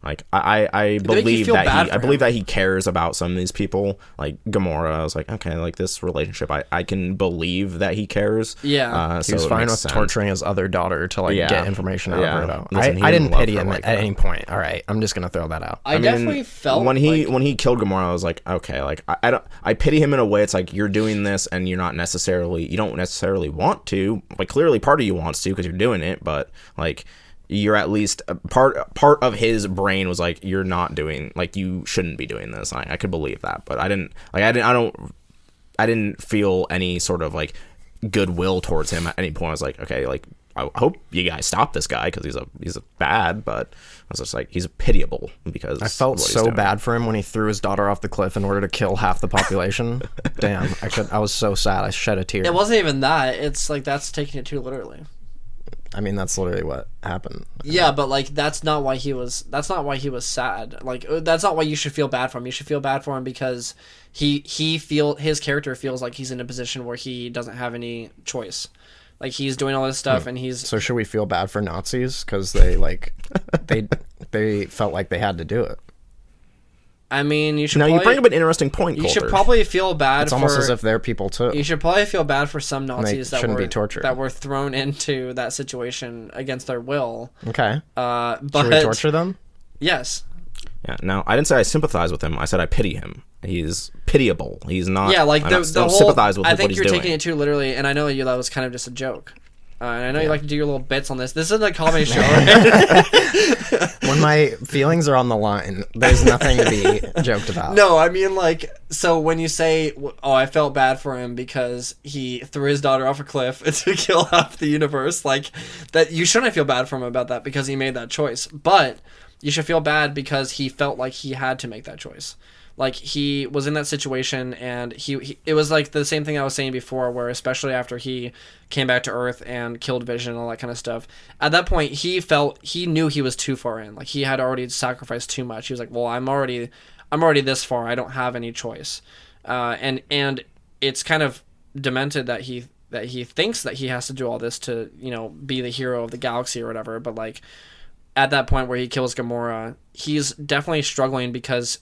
[SPEAKER 3] like I believe that he cares about some of these people, like Gamora. I was like, okay, like this relationship, I can believe that he cares.
[SPEAKER 1] Yeah, he was fine with torturing his other daughter to like get information out of her.
[SPEAKER 3] Listen,
[SPEAKER 1] I didn't pity him at any point. All right, I'm just gonna throw that out.
[SPEAKER 2] I mean, definitely felt
[SPEAKER 3] when he killed Gamora, I was like, okay, like I pity him in a way. It's like you're doing this and you don't necessarily want to. Like clearly, part of you wants to because you're doing it, but like. You're at least part of his brain was like, you're not doing, like, you shouldn't be doing this. I could believe that, but I didn't feel any sort of like goodwill towards him at any point. I was like, okay, like I hope you guys stop this guy because he's a bad, but I was just like, he's pitiable because
[SPEAKER 1] I felt so bad for him when he threw his daughter off the cliff in order to kill half the population. Damn, I was so sad. I shed a tear.
[SPEAKER 2] It wasn't even that. It's like that's taking it too literally.
[SPEAKER 1] I mean, that's literally what happened.
[SPEAKER 2] Yeah, but like that's not why he was sad. Like that's not why you should feel bad for him. You should feel bad for him because his character feels like he's in a position where he doesn't have any choice. Like he's doing all this stuff and he's.
[SPEAKER 1] So should we feel bad for Nazis because they like they felt like they had to do it?
[SPEAKER 2] I mean, you should.
[SPEAKER 3] Now you bring up an interesting point.
[SPEAKER 2] You should probably feel bad.
[SPEAKER 1] It's almost as if they're people too.
[SPEAKER 2] You should probably feel bad for some Nazis
[SPEAKER 1] that be tortured,
[SPEAKER 2] that were thrown into that situation against their will.
[SPEAKER 1] Okay.
[SPEAKER 2] But
[SPEAKER 1] should we torture them?
[SPEAKER 2] Yes.
[SPEAKER 3] Yeah. Now I didn't say I sympathize with him. I said I pity him. He's pitiable. He's not.
[SPEAKER 2] Yeah, like the whole.
[SPEAKER 3] Sympathize with
[SPEAKER 2] I
[SPEAKER 3] what
[SPEAKER 2] think
[SPEAKER 3] he's
[SPEAKER 2] you're
[SPEAKER 3] doing.
[SPEAKER 2] taking it too literally, and I know that was kind of just a joke. And I know you like to do your little bits on this. This is a comedy show, right?
[SPEAKER 1] When my feelings are on the line, there's nothing to be joked about.
[SPEAKER 2] No, I mean, like, so when you say, oh, I felt bad for him because he threw his daughter off a cliff to kill half the universe, like, that you shouldn't feel bad for him about that because he made that choice. But you should feel bad because he felt like he had to make that choice. Like, he was in that situation, and it was like the same thing I was saying before, where especially after he came back to Earth and killed Vision and all that kind of stuff, at that point, he knew he was too far in. Like, he had already sacrificed too much. He was like, well, I'm already this far. I don't have any choice. And it's kind of demented that he thinks that he has to do all this to, be the hero of the galaxy or whatever. But, like, at that point where he kills Gamora, he's definitely struggling because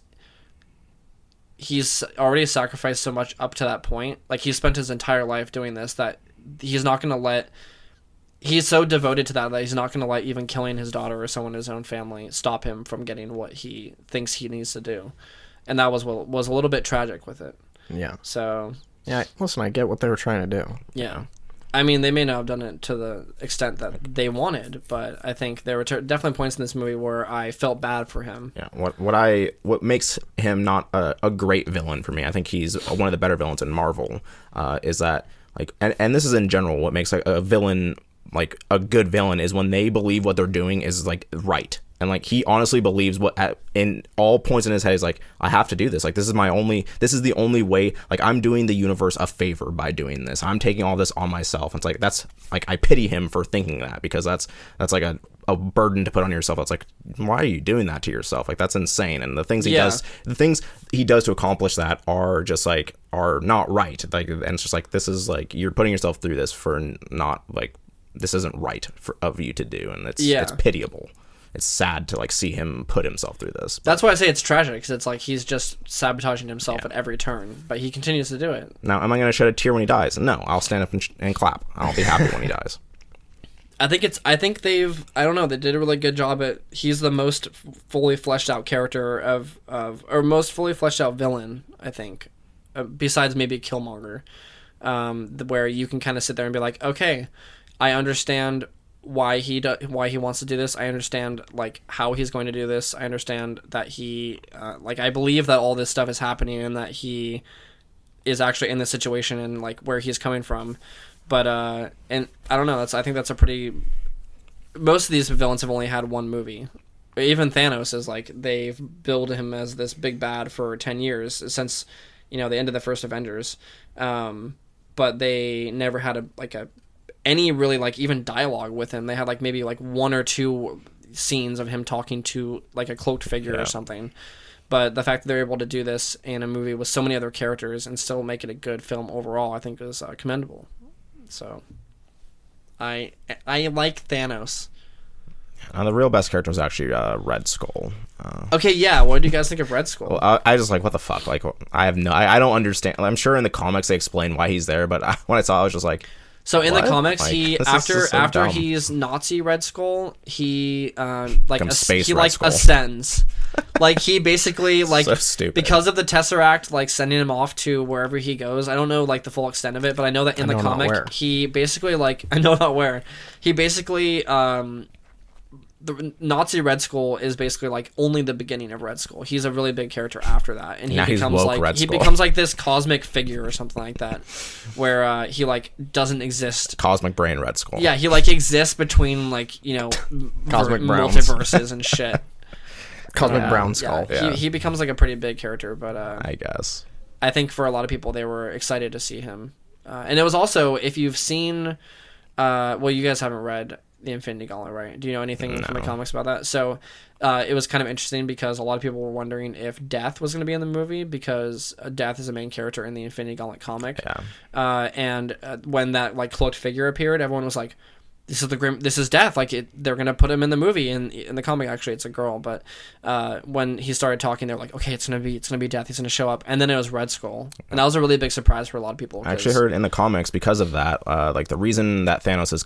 [SPEAKER 2] he's already sacrificed so much up to that point. Like, he spent his entire life doing this that he's not going to let... He's so devoted to that he's not going to let even killing his daughter or someone in his own family stop him from getting what he thinks he needs to do. And that was what was a little bit tragic with it.
[SPEAKER 1] Yeah.
[SPEAKER 2] So...
[SPEAKER 1] Yeah, listen, I get what they were trying to do.
[SPEAKER 2] Yeah. I mean, they may not have done it to the extent that they wanted, but I think there were definitely points in this movie where I felt bad for him.
[SPEAKER 3] Yeah, what makes him not a great villain for me, I think he's one of the better villains in Marvel, is that, like, and this is in general, what makes a villain, like, a good villain is when they believe what they're doing is, like, right. And, like, he honestly believes in all points in his head is like, I have to do this. Like, this is the only way. Like, I'm doing the universe a favor by doing this. I'm taking all this on myself. It's like, that's like, I pity him for thinking that, because that's like a burden to put on yourself. It's like, why are you doing that to yourself? Like, that's insane. And the things he does to accomplish that are just like, are not right. Like, and it's just like, this is like, you're putting yourself through this for not, like, this isn't right of you to do. And it's pitiable. It's sad to, like, see him put himself through this.
[SPEAKER 2] That's why I say it's tragic, because it's like he's just sabotaging himself at every turn, but he continues to do it.
[SPEAKER 3] Now, am I going to shed a tear when he dies? No, I'll stand up and clap. I'll be happy when he dies.
[SPEAKER 2] I think they did a really good job at, he's the most fully fleshed out character or most fully fleshed out villain, I think, besides maybe Killmonger, where you can kind of sit there and be like, okay, I understand why he wants to do this. I understand, like, how he's going to do this. I understand that he I believe that all this stuff is happening and that he is actually in this situation and, like, where he's coming from. But and I don't know, I think that's a pretty... Most of these villains have only had one movie. Even Thanos is, like, they've built him as this big bad for 10 years since, the end of the first Avengers. But they never had any really, like, even dialogue with him. They had, like, maybe, like, one or two, scenes of him talking to like a cloaked figure or something. But the fact that they're able to do this in a movie with so many other characters and still make it a good film overall, I think is commendable. So, I like Thanos.
[SPEAKER 3] The real best character was actually Red Skull.
[SPEAKER 2] Okay, yeah. What do you guys think of Red Skull?
[SPEAKER 3] Well, I just like, what the fuck? Like, I don't understand. I'm sure in the comics they explain why he's there, but when I saw it, I was just like,
[SPEAKER 2] so in
[SPEAKER 3] what?
[SPEAKER 2] the comics,
[SPEAKER 3] like,
[SPEAKER 2] he after
[SPEAKER 3] dumb.
[SPEAKER 2] he's Nazi Red Skull, he
[SPEAKER 3] Space Red
[SPEAKER 2] like
[SPEAKER 3] Skull.
[SPEAKER 2] ascends. Like he basically like
[SPEAKER 3] so stupid.
[SPEAKER 2] Because of the Tesseract like sending him off to wherever he goes. I don't know like the full extent of it, but I know that in the comic he basically like I know not where. He basically the Nazi Red Skull is basically like only the beginning of Red Skull. He's a really big character after that, and he becomes like this cosmic figure or something like that, where he like doesn't exist.
[SPEAKER 3] Cosmic Brain Red Skull.
[SPEAKER 2] Yeah, he like exists between like, you know,
[SPEAKER 1] Cosmic
[SPEAKER 2] multiverses and shit.
[SPEAKER 1] Cosmic Brown Skull.
[SPEAKER 2] Yeah, he becomes like a pretty big character, but
[SPEAKER 3] I guess
[SPEAKER 2] I think for a lot of people they were excited to see him, and it was also, if you've seen, well, you guys haven't read the Infinity Gauntlet, right? Do you know anything from the comics about that? So it was kind of interesting because a lot of people were wondering if Death was going to be in the movie, because Death is a main character in the Infinity Gauntlet comic.
[SPEAKER 3] Yeah.
[SPEAKER 2] And when that like cloaked figure appeared, everyone was like, this is Death. Like they're gonna put him in the movie. In the comic, actually, it's a girl. But when he started talking, they're like, okay, it's gonna be Death. He's gonna show up, and then it was Red Skull, and that was a really big surprise for a lot of people.
[SPEAKER 3] I actually heard in the comics, because of that, like the reason that Thanos is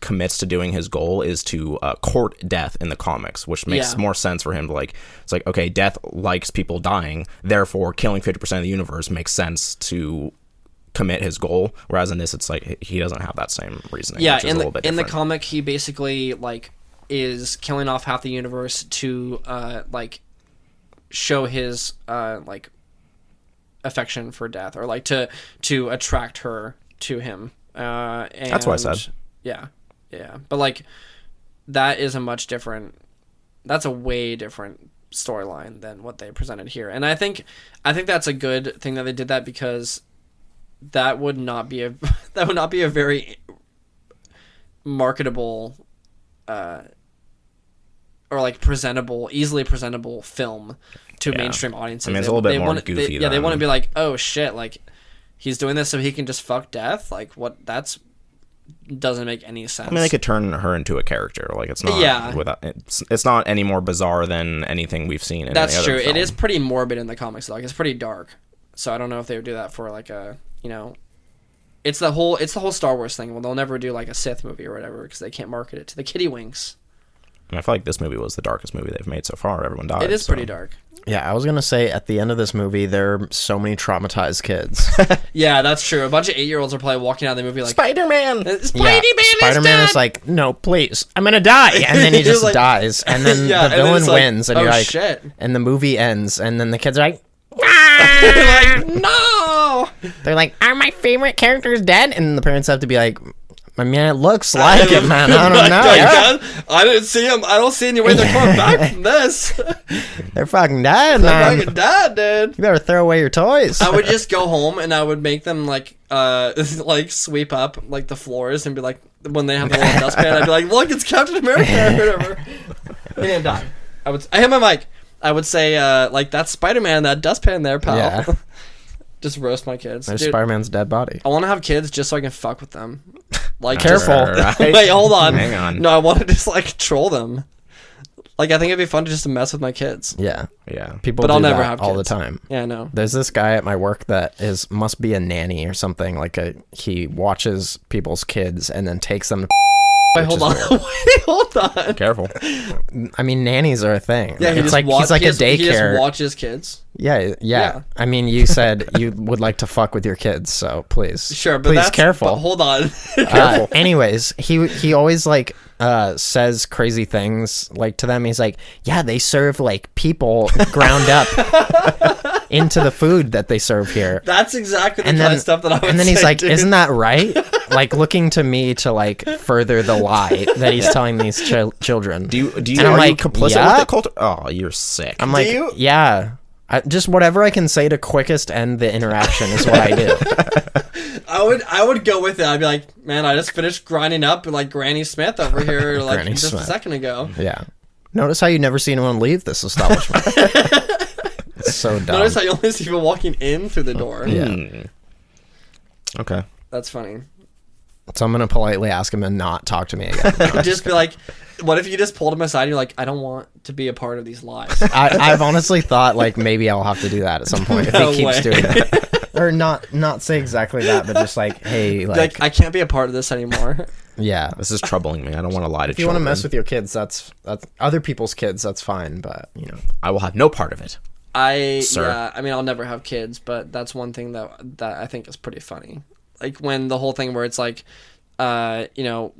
[SPEAKER 3] commits to doing his goal is to court Death in the comics, which makes more sense for him to like. It's like, okay, Death likes people dying, therefore killing 50% of the universe makes sense to commit his goal, whereas in this it's like he doesn't have that same reasoning.
[SPEAKER 2] Yeah,
[SPEAKER 3] which is a little bit
[SPEAKER 2] in the
[SPEAKER 3] different.
[SPEAKER 2] comic he basically like is killing off half the universe to like show his like affection for Death, or like to attract her to him. And
[SPEAKER 3] that's what I said.
[SPEAKER 2] Yeah, but like that is that's a way different storyline than what they presented here, and I think that's a good thing that they did that, because that would not be a very marketable or like easily presentable film to mainstream audiences.
[SPEAKER 3] I mean, it's a little bit more goofy.
[SPEAKER 2] They want to be like, oh shit, like he's doing this so he can just fuck Death. Like what? That's doesn't make any sense.
[SPEAKER 3] I mean, they could turn her into a character. Like it's not it's not any more bizarre than anything we've seen in
[SPEAKER 2] That's
[SPEAKER 3] any other
[SPEAKER 2] true.
[SPEAKER 3] film.
[SPEAKER 2] It is pretty morbid in the comics. Like it's pretty dark. So I don't know if they would do that for like a, you know, it's the whole Star Wars thing. Well, they'll never do like a Sith movie or whatever because they can't market it to the kiddie winks.
[SPEAKER 3] And I feel like this movie was the darkest movie they've made so far. Everyone died.
[SPEAKER 2] It is pretty dark.
[SPEAKER 1] Yeah, I was gonna say at the end of this movie there are so many traumatized kids.
[SPEAKER 2] Yeah, that's true. A bunch of 8-year-olds are probably walking out of the movie like,
[SPEAKER 3] Spider-Man.
[SPEAKER 1] Spider-Man is like, no, please, I'm gonna die, and then he just
[SPEAKER 2] like,
[SPEAKER 1] dies, and then the villain wins, and
[SPEAKER 2] oh,
[SPEAKER 1] you're like,
[SPEAKER 2] shit.
[SPEAKER 1] And the movie ends, and then the kids are like,
[SPEAKER 2] like, no!
[SPEAKER 1] They're like, are my favorite characters dead? And the parents have to be like, I mean, it looks like it, man. I don't know.
[SPEAKER 2] I didn't see him. I don't see any way they're coming back from this.
[SPEAKER 1] They're fucking dead, man.
[SPEAKER 2] They're fucking dead, dude.
[SPEAKER 1] You better throw away your toys.
[SPEAKER 2] I would just go home and I would make them like sweep up like the floors and be like, when they have the little dustpan, I'd be like, look, it's Captain America or whatever. He didn't die. I hit my mic. I would say like, that's Spider-Man, that dustpan there, pal. Yeah. Just roast my kids.
[SPEAKER 1] There's
[SPEAKER 2] Dude,
[SPEAKER 1] Spider-Man's dead body.
[SPEAKER 2] I want to have kids just so I can fuck with them. Like,
[SPEAKER 1] careful.
[SPEAKER 3] Right.
[SPEAKER 2] Wait, hold on.
[SPEAKER 3] Hang on.
[SPEAKER 2] No, I want to just like troll them. Like, I think it'd be fun to just mess with my kids.
[SPEAKER 1] Yeah. People
[SPEAKER 2] but
[SPEAKER 1] do
[SPEAKER 2] I'll never
[SPEAKER 1] that
[SPEAKER 2] have
[SPEAKER 1] all
[SPEAKER 2] kids.
[SPEAKER 1] the time.
[SPEAKER 2] Yeah, I know.
[SPEAKER 1] There's this guy at my work that must be a nanny or something. Like he watches people's kids and then takes them to
[SPEAKER 2] Wait, hold on. Wait, hold on.
[SPEAKER 3] Careful.
[SPEAKER 1] I mean, nannies are a thing.
[SPEAKER 2] Yeah,
[SPEAKER 1] he's like a daycare.
[SPEAKER 2] He just watches kids.
[SPEAKER 1] Yeah. I mean, you said you would like to fuck with your kids, so please.
[SPEAKER 2] Sure, but
[SPEAKER 1] please, careful.
[SPEAKER 2] But hold on.
[SPEAKER 1] Careful. Anyways, he always like says crazy things like to them. He's like, yeah, they serve like people ground up into the food that they serve here.
[SPEAKER 2] That's exactly the kind of stuff that I would say.
[SPEAKER 1] And then he's like,
[SPEAKER 2] dude.
[SPEAKER 1] Isn't that right? Like looking to me to like further the lie that he's telling these children.
[SPEAKER 3] Do you
[SPEAKER 1] are
[SPEAKER 3] you
[SPEAKER 1] complicit
[SPEAKER 3] with it, Colter? Oh, you're sick.
[SPEAKER 1] I'm like, yeah. Just whatever I can say to quickest end the interaction is what I do.
[SPEAKER 2] I would go with it. I'd be like, man, I just finished grinding up like Granny Smith over here like
[SPEAKER 1] Granny
[SPEAKER 2] just
[SPEAKER 1] Smith.
[SPEAKER 2] a second ago.
[SPEAKER 1] Yeah. Notice how you never see anyone leave this establishment. It's so dumb.
[SPEAKER 2] Notice how you only see people walking in through the door.
[SPEAKER 1] Yeah.
[SPEAKER 3] Okay.
[SPEAKER 2] That's funny.
[SPEAKER 1] So I'm gonna politely ask him to not talk to me again. No,
[SPEAKER 2] Just be like, what if you just pulled him aside and you're like, I don't want to be a part of these lies.
[SPEAKER 1] I've honestly thought like maybe I'll have to do that at some point if
[SPEAKER 2] No
[SPEAKER 1] he keeps
[SPEAKER 2] way.
[SPEAKER 1] doing that. Or not say exactly that, but just like, hey, like
[SPEAKER 2] I can't be a part of this anymore.
[SPEAKER 1] yeah.
[SPEAKER 3] This is troubling me. I don't want to lie to
[SPEAKER 1] If you want to
[SPEAKER 3] children.
[SPEAKER 1] mess with your kids, that's other people's kids, that's fine, but you know.
[SPEAKER 3] I will have no part of it.
[SPEAKER 2] Yeah, I mean, I'll never have kids, but that's one thing that I think is pretty funny. Like when the whole thing where it's like, you know,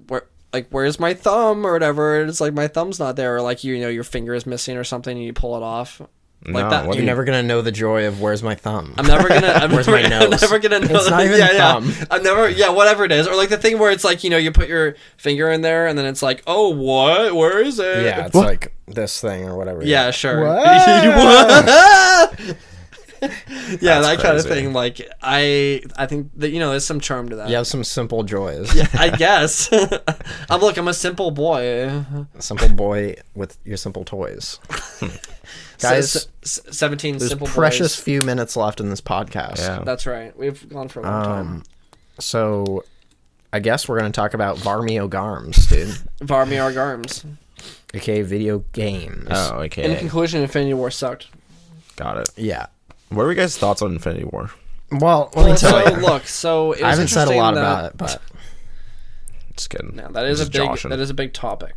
[SPEAKER 2] where's my thumb or whatever? It's like my thumb's not there, or like you know your finger is missing or something, and you pull it off. Like
[SPEAKER 3] No,
[SPEAKER 2] that.
[SPEAKER 3] what
[SPEAKER 1] You're never gonna know the joy of where's my thumb.
[SPEAKER 2] I'm never gonna.
[SPEAKER 1] Where's my nose?
[SPEAKER 2] I'm never gonna know.
[SPEAKER 1] It's not even thumb.
[SPEAKER 2] I'm never. Yeah, whatever it is, or like the thing where it's like you know you put your finger in there and then it's like, oh what? Where is it?
[SPEAKER 1] Yeah, it's like this thing or whatever.
[SPEAKER 2] Yeah, sure.
[SPEAKER 1] What?
[SPEAKER 2] Yeah, that kind of
[SPEAKER 3] crazy.
[SPEAKER 2] thing. Like I think that you know there's some charm to that.
[SPEAKER 1] You have some simple joys.
[SPEAKER 2] Yeah, I guess. I'm a simple boy.
[SPEAKER 1] Simple boy with your simple toys. Guys,
[SPEAKER 2] 17
[SPEAKER 1] there's
[SPEAKER 2] simple
[SPEAKER 1] precious
[SPEAKER 2] boys.
[SPEAKER 1] few minutes left in this podcast.
[SPEAKER 3] Yeah.
[SPEAKER 2] That's right. We've gone for a long time.
[SPEAKER 1] So I guess we're going to talk about Varmio Garms, dude.
[SPEAKER 2] Varmir Garms.
[SPEAKER 1] AKA video games.
[SPEAKER 3] Oh, okay.
[SPEAKER 2] In conclusion, Infinity War sucked.
[SPEAKER 3] Got it.
[SPEAKER 1] Yeah.
[SPEAKER 3] What are your guys' thoughts on Infinity War?
[SPEAKER 1] Well, let me tell
[SPEAKER 2] So
[SPEAKER 1] you.
[SPEAKER 2] look, so it was
[SPEAKER 1] I haven't said a
[SPEAKER 2] interesting
[SPEAKER 1] lot
[SPEAKER 2] that-
[SPEAKER 1] about it, but
[SPEAKER 3] Just kidding.
[SPEAKER 2] No, that is a big topic.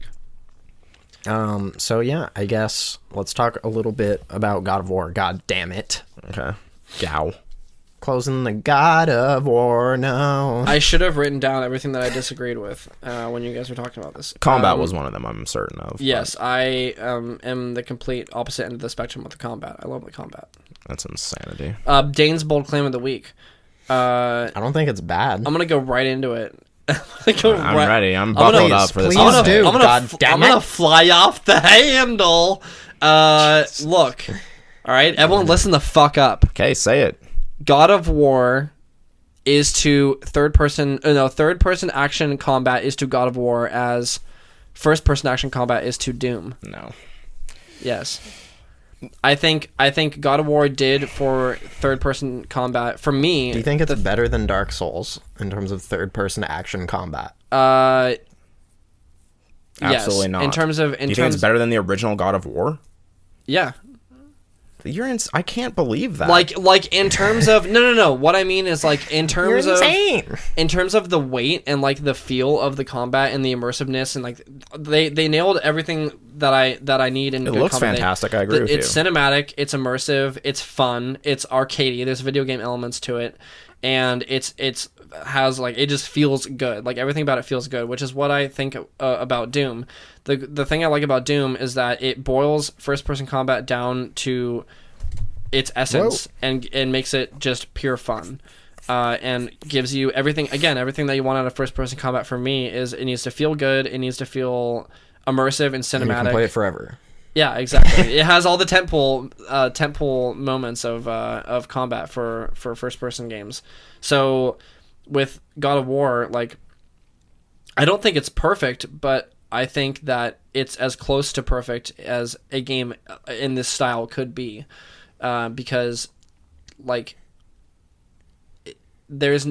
[SPEAKER 1] so yeah, I guess let's talk a little bit about God of War. God damn it.
[SPEAKER 3] Okay. Gow.
[SPEAKER 1] Closing the God of War now.
[SPEAKER 2] I should have written down everything that I disagreed with when you guys were talking about this.
[SPEAKER 3] Combat was one of them, I'm certain of.
[SPEAKER 2] Yes, I am the complete opposite end of the spectrum with the combat. I love the combat.
[SPEAKER 3] That's insanity.
[SPEAKER 2] Dane's bold claim of the week.
[SPEAKER 1] I don't think it's bad.
[SPEAKER 2] I'm gonna go right into it.
[SPEAKER 3] I'm ready. I'm buckled up for this.
[SPEAKER 1] please
[SPEAKER 3] one.
[SPEAKER 1] do.
[SPEAKER 2] I'm gonna fly off the handle. Look. All right, everyone, listen the fuck up.
[SPEAKER 3] Okay, say it.
[SPEAKER 2] God of War is to third person action combat is to God of War as first person action combat is to Doom.
[SPEAKER 3] No.
[SPEAKER 2] Yes. I think God of War did for third person combat for me.
[SPEAKER 1] Do you think it's better than Dark Souls in terms of third person action combat?
[SPEAKER 3] Absolutely
[SPEAKER 2] yes.
[SPEAKER 3] not.
[SPEAKER 2] In terms of
[SPEAKER 3] Do you think it's better than the original God of War?
[SPEAKER 2] Yeah.
[SPEAKER 3] I can't believe that.
[SPEAKER 2] Like in terms of no. What I mean is like in terms
[SPEAKER 1] You're
[SPEAKER 2] of
[SPEAKER 1] insane.
[SPEAKER 2] in terms of the weight and like the feel of the combat and the immersiveness and like they nailed everything that I need in
[SPEAKER 3] it
[SPEAKER 2] good
[SPEAKER 3] looks
[SPEAKER 2] combat.
[SPEAKER 3] fantastic. I agree with you.
[SPEAKER 2] It's cinematic, it's immersive, it's fun, it's arcadey. There's video game elements to it, and it's has like it just feels good. Like everything about it feels good, which is what I think about Doom. The thing I like about Doom is that it boils first person combat down to its essence and makes it just pure fun. And gives you everything that you want out of first person combat. For me, is it needs to feel good, it needs to feel immersive and cinematic.
[SPEAKER 1] And you can play it forever.
[SPEAKER 2] Yeah, exactly. It has all the tentpole moments of combat for first person games. So with God of War, like I don't think it's perfect, but I think that it's as close to perfect as a game in this style could be, because like there's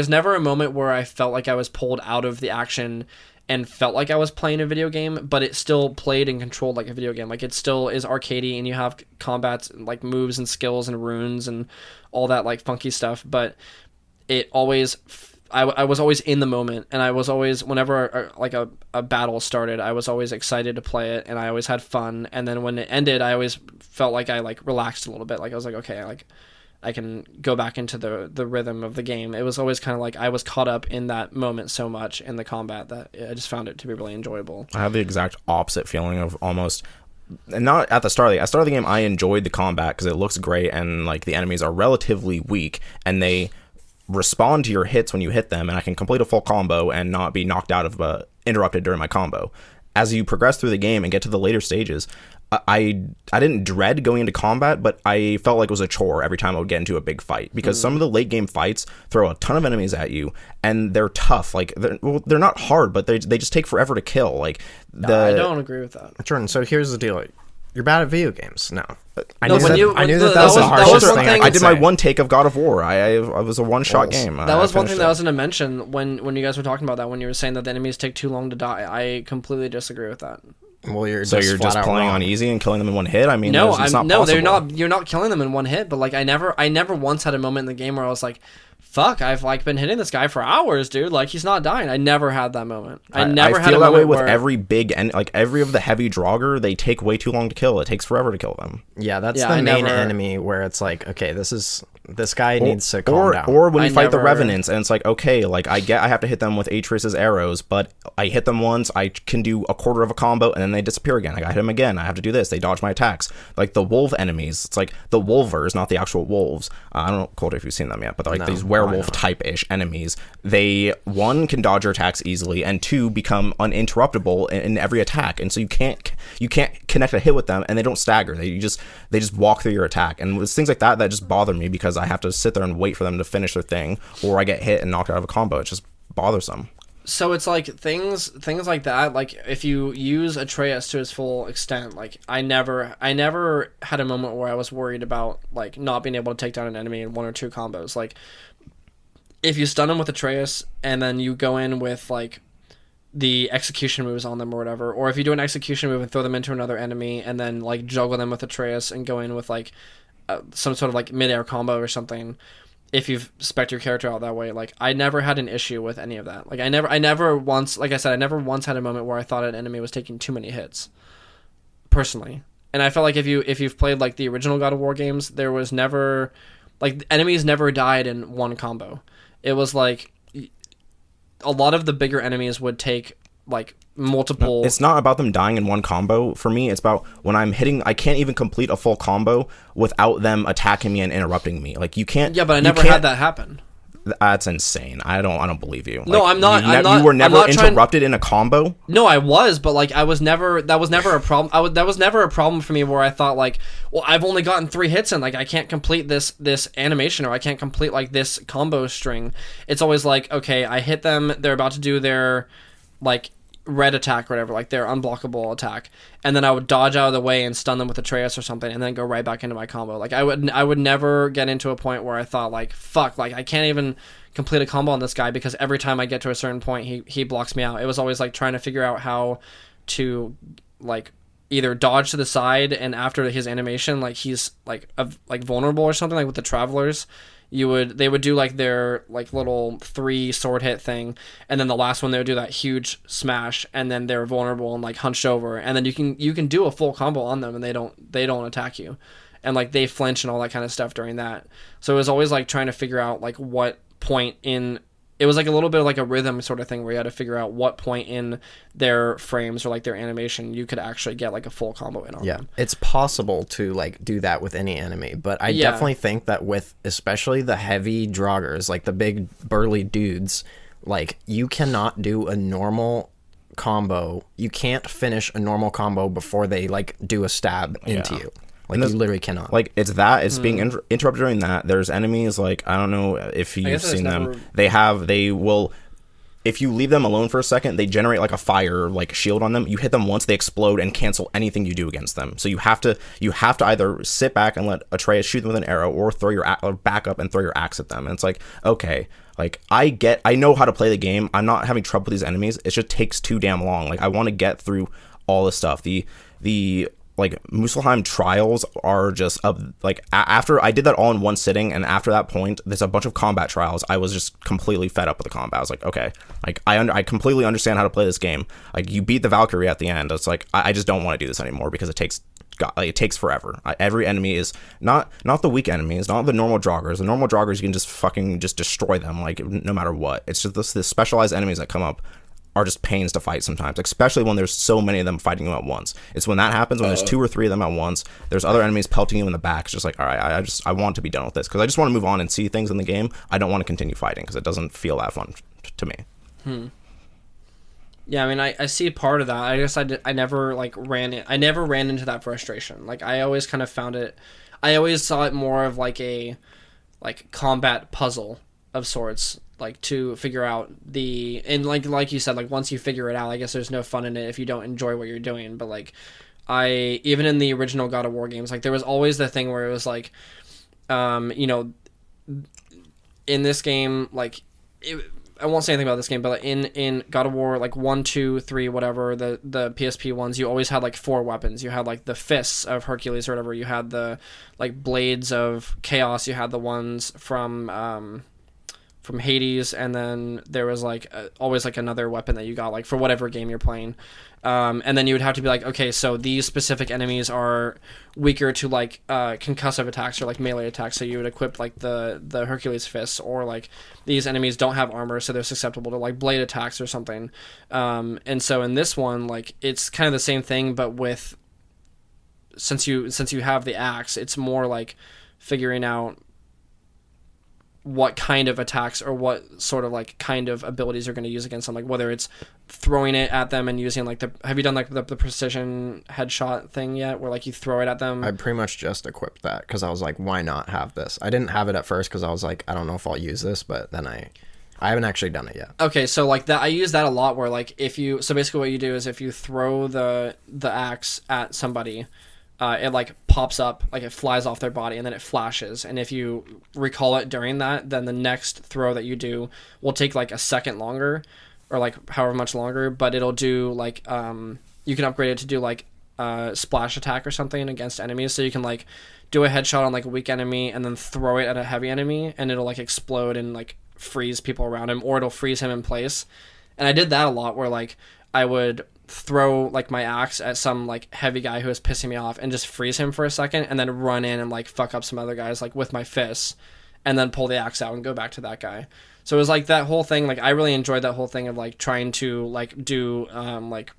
[SPEAKER 2] never a moment where I felt like I was pulled out of the action and felt like I was playing a video game, but it still played and controlled like a video game. Like it still is arcadey and you have combats like moves and skills and runes and all that like funky stuff, but it always I was always in the moment, and I was always, whenever like a battle started, I was always excited to play it, and I always had fun. And then when it ended, I always felt like I like relaxed a little bit. Like I was like, okay, like I can go back into the rhythm of the game. It was always kind of like I was caught up in that moment so much in the combat that I just found it to be really enjoyable.
[SPEAKER 3] I have the exact opposite feeling of almost. And not at the start of the game, I enjoyed the combat because it looks great, and like the enemies are relatively weak, and they respond to your hits when you hit them, and I can complete a full combo and not be knocked out of interrupted during my combo. As you progress through the game and get to the later stages, I didn't dread going into combat, but I felt like it was a chore every time I would get into a big fight, because some of the late game fights throw a ton of enemies at you, and they're tough. Like they're not hard, but they just take forever to kill. Like
[SPEAKER 2] I don't agree with that,
[SPEAKER 1] Jordan. So here's the deal: you're bad at video games. No, I
[SPEAKER 2] No,
[SPEAKER 1] knew
[SPEAKER 2] when
[SPEAKER 1] that.
[SPEAKER 2] you-
[SPEAKER 1] I knew
[SPEAKER 2] that
[SPEAKER 1] that was the
[SPEAKER 2] was- that
[SPEAKER 1] harshest
[SPEAKER 2] was one
[SPEAKER 1] thing.
[SPEAKER 2] thing-
[SPEAKER 3] I did my
[SPEAKER 1] say.
[SPEAKER 3] one take of God of War. I was a one shot game.
[SPEAKER 2] that was one
[SPEAKER 3] finished
[SPEAKER 2] thing that I
[SPEAKER 3] it.
[SPEAKER 2] was going to mention when you guys were talking about that, when you were saying that the enemies take too long to die. I completely disagree with that.
[SPEAKER 1] Well, you're
[SPEAKER 3] So you're just playing
[SPEAKER 1] wrong.
[SPEAKER 3] on easy and killing them in one hit? I mean,
[SPEAKER 2] No,
[SPEAKER 3] it's not
[SPEAKER 2] no, they're
[SPEAKER 3] possible.
[SPEAKER 2] not. You're not killing them in one hit. But like, I never once had a moment in the game where I was like, "Fuck, I've like been hitting this guy for hours, dude. Like he's not dying." I never had that moment. I never had
[SPEAKER 3] feel
[SPEAKER 2] a
[SPEAKER 3] that way
[SPEAKER 2] moment
[SPEAKER 3] with
[SPEAKER 2] where
[SPEAKER 3] every big and like every of the heavy Draugr. They take way too long to kill. It takes forever to kill them.
[SPEAKER 1] Yeah, that's
[SPEAKER 2] Yeah,
[SPEAKER 1] the
[SPEAKER 2] I
[SPEAKER 1] main
[SPEAKER 2] never-
[SPEAKER 1] enemy where it's like, okay, this guy needs to calm down.
[SPEAKER 3] Or when you
[SPEAKER 2] I
[SPEAKER 3] fight the
[SPEAKER 2] never-
[SPEAKER 3] Revenants, and it's like, okay, like I have to hit them with Atreus's arrows, but I hit them once, I can do a quarter of a combo, and then they disappear again. I got to hit them again. I have to do this. They dodge my attacks. Like the wolf enemies, it's like the wolvers, not the actual wolves. I don't know, Colter, if you've seen them yet, but they're like these werewolf type-ish enemies. They, one, can dodge your attacks easily, and two, become uninterruptible in every attack. And so you can't connect a hit with them, and they don't stagger. They just walk through your attack. And it's things like that just bother me, because I have to sit there and wait for them to finish their thing, or I get hit and knocked out of a combo. It's just bothersome.
[SPEAKER 2] So it's like things like that. Like if you use Atreus to his full extent, like I never had a moment where I was worried about like not being able to take down an enemy in one or two combos. Like if you stun them with Atreus and then you go in with like the execution moves on them or whatever, or if you do an execution move and throw them into another enemy and then like juggle them with Atreus and go in with like some sort of like mid-air combo or something, if you've spec'd your character out that way, like I never had an issue with any of that. Like I never once, like I said, I never once had a moment where I thought an enemy was taking too many hits, personally. And I felt like if you've played like the original God of War games, there was never, like, enemies never died in one combo. It was like a lot of the bigger enemies would take like multiple.
[SPEAKER 3] It's not about them dying in one combo. For me, it's about when I'm hitting, I can't even complete a full combo without them attacking me and interrupting me. Like you can't.
[SPEAKER 2] Yeah, but I never had that happen.
[SPEAKER 3] That's insane. I don't believe you.
[SPEAKER 2] No,
[SPEAKER 3] like,
[SPEAKER 2] I'm not.
[SPEAKER 3] You were never
[SPEAKER 2] I'm not
[SPEAKER 3] interrupted in a combo.
[SPEAKER 2] No, I was, but like I was never. That was never a problem. That was never a problem for me where I thought like, well, I've only gotten 3 hits in. Like I can't complete this animation, or I can't complete like this combo string. It's always like, okay, I hit them. They're about to do their like red attack or whatever, like their unblockable attack, and then I would dodge out of the way and stun them with Atreus or something, and then go right back into my combo. Like I would never get into a point where I thought like, fuck, like I can't even complete a combo on this guy because every time I get to a certain point he blocks me out. It was always like trying to figure out how to like either dodge to the side, and after his animation like he's like vulnerable or something, like with the travelers. They would do like their like little 3 sword hit thing, and then the last one they would do that huge smash, and then they're vulnerable and like hunched over, and then you can do a full combo on them and they don't attack you, and like they flinch and all that kind of stuff during that. So it was always like trying to figure out like what point in. It was like a little bit of like a rhythm sort of thing where you had to figure out what point in their frames or like their animation you could actually get like a full combo in on them.
[SPEAKER 1] It's possible to like do that with any enemy, but I definitely think that with especially the heavy Draugrs, like the big burly dudes, like you cannot do a normal combo. You can't finish a normal combo before they like do a stab into you. Like you literally cannot.
[SPEAKER 3] Like it's being interrupted during that. There's enemies like, I don't know if you've seen them. They will, if you leave them alone for a second, they generate like a fire like shield on them. You hit them once, they explode and cancel anything you do against them. So you have to either sit back and let Atreus shoot them with an arrow, or throw your or back up and throw your axe at them. And it's like, okay, like I know how to play the game. I'm not having trouble with these enemies. It just takes too damn long. Like I want to get through all this stuff. The like Muspelheim trials are just like after I did that all in one sitting, and after that point there's a bunch of combat trials. I was just completely fed up with the combat. I was like, okay, like I completely understand how to play this game. Like you beat the Valkyrie at the end. It's like I just don't want to do this anymore because it takes forever. Every enemy is not the weak enemies, not the normal Draugrs. The normal Draugrs you can just fucking just destroy them like no matter what. It's just the specialized enemies that come up are just pains to fight sometimes, especially when there's so many of them fighting you at once. It's when that happens, when there's 2 or 3 of them at once, there's other enemies pelting you in the back. It's just like, all right, I want to be done with this because I just want to move on and see things in the game. I don't want to continue fighting because it doesn't feel that fun to me.
[SPEAKER 2] Yeah, I mean, I see part of that. I guess I never like I never ran into that frustration. Like I always kind of found it. I always saw it more of like a combat puzzle of sorts, like to figure out and like you said, like once you figure it out, I guess there's no fun in it if you don't enjoy what you're doing. But like even in the original God of War games, like there was always the thing where it was like, you know, in this game, like I won't say anything about this game, but in God of War, like 1, 2, 3, whatever, the PSP ones, you always had like 4 weapons. You had like the fists of Hercules or whatever. You had the like blades of Chaos. You had the ones from Hades, and then there was like always like another weapon that you got like for whatever game you're playing. And then you would have to be like, okay, so these specific enemies are weaker to like concussive attacks or like melee attacks, so you would equip like the Hercules fists, or like these enemies don't have armor, so they're susceptible to like blade attacks or something. And so in this one, like it's kind of the same thing, but with since you have the axe, it's more like figuring out what kind of attacks or what sort of like kind of abilities you're going to use against them, like whether it's throwing it at them and using like have you done like the precision headshot thing yet, where like you throw it at them?
[SPEAKER 1] I pretty much just equipped that because I was like, why not have this? I didn't have it at first because I was like, I don't know if I'll use this, but then I haven't actually done it yet.
[SPEAKER 2] Okay, so like that, I use that a lot, where like so basically what you do is if you throw the axe at somebody, it like pops up, like it flies off their body, and then it flashes. And if you recall it during that, then the next throw that you do will take like a second longer, or like however much longer. But it'll do like you can upgrade it to do like splash attack or something against enemies. So you can like do a headshot on like a weak enemy and then throw it at a heavy enemy, and it'll like explode and like freeze people around him, or it'll freeze him in place. And I did that a lot, where like I would throw like my axe at some like heavy guy who was pissing me off and just freeze him for a second, and then run in and like fuck up some other guys like with my fists, and then pull the axe out and go back to that guy. So it was like that whole thing, like I really enjoyed that whole thing of like trying to like do like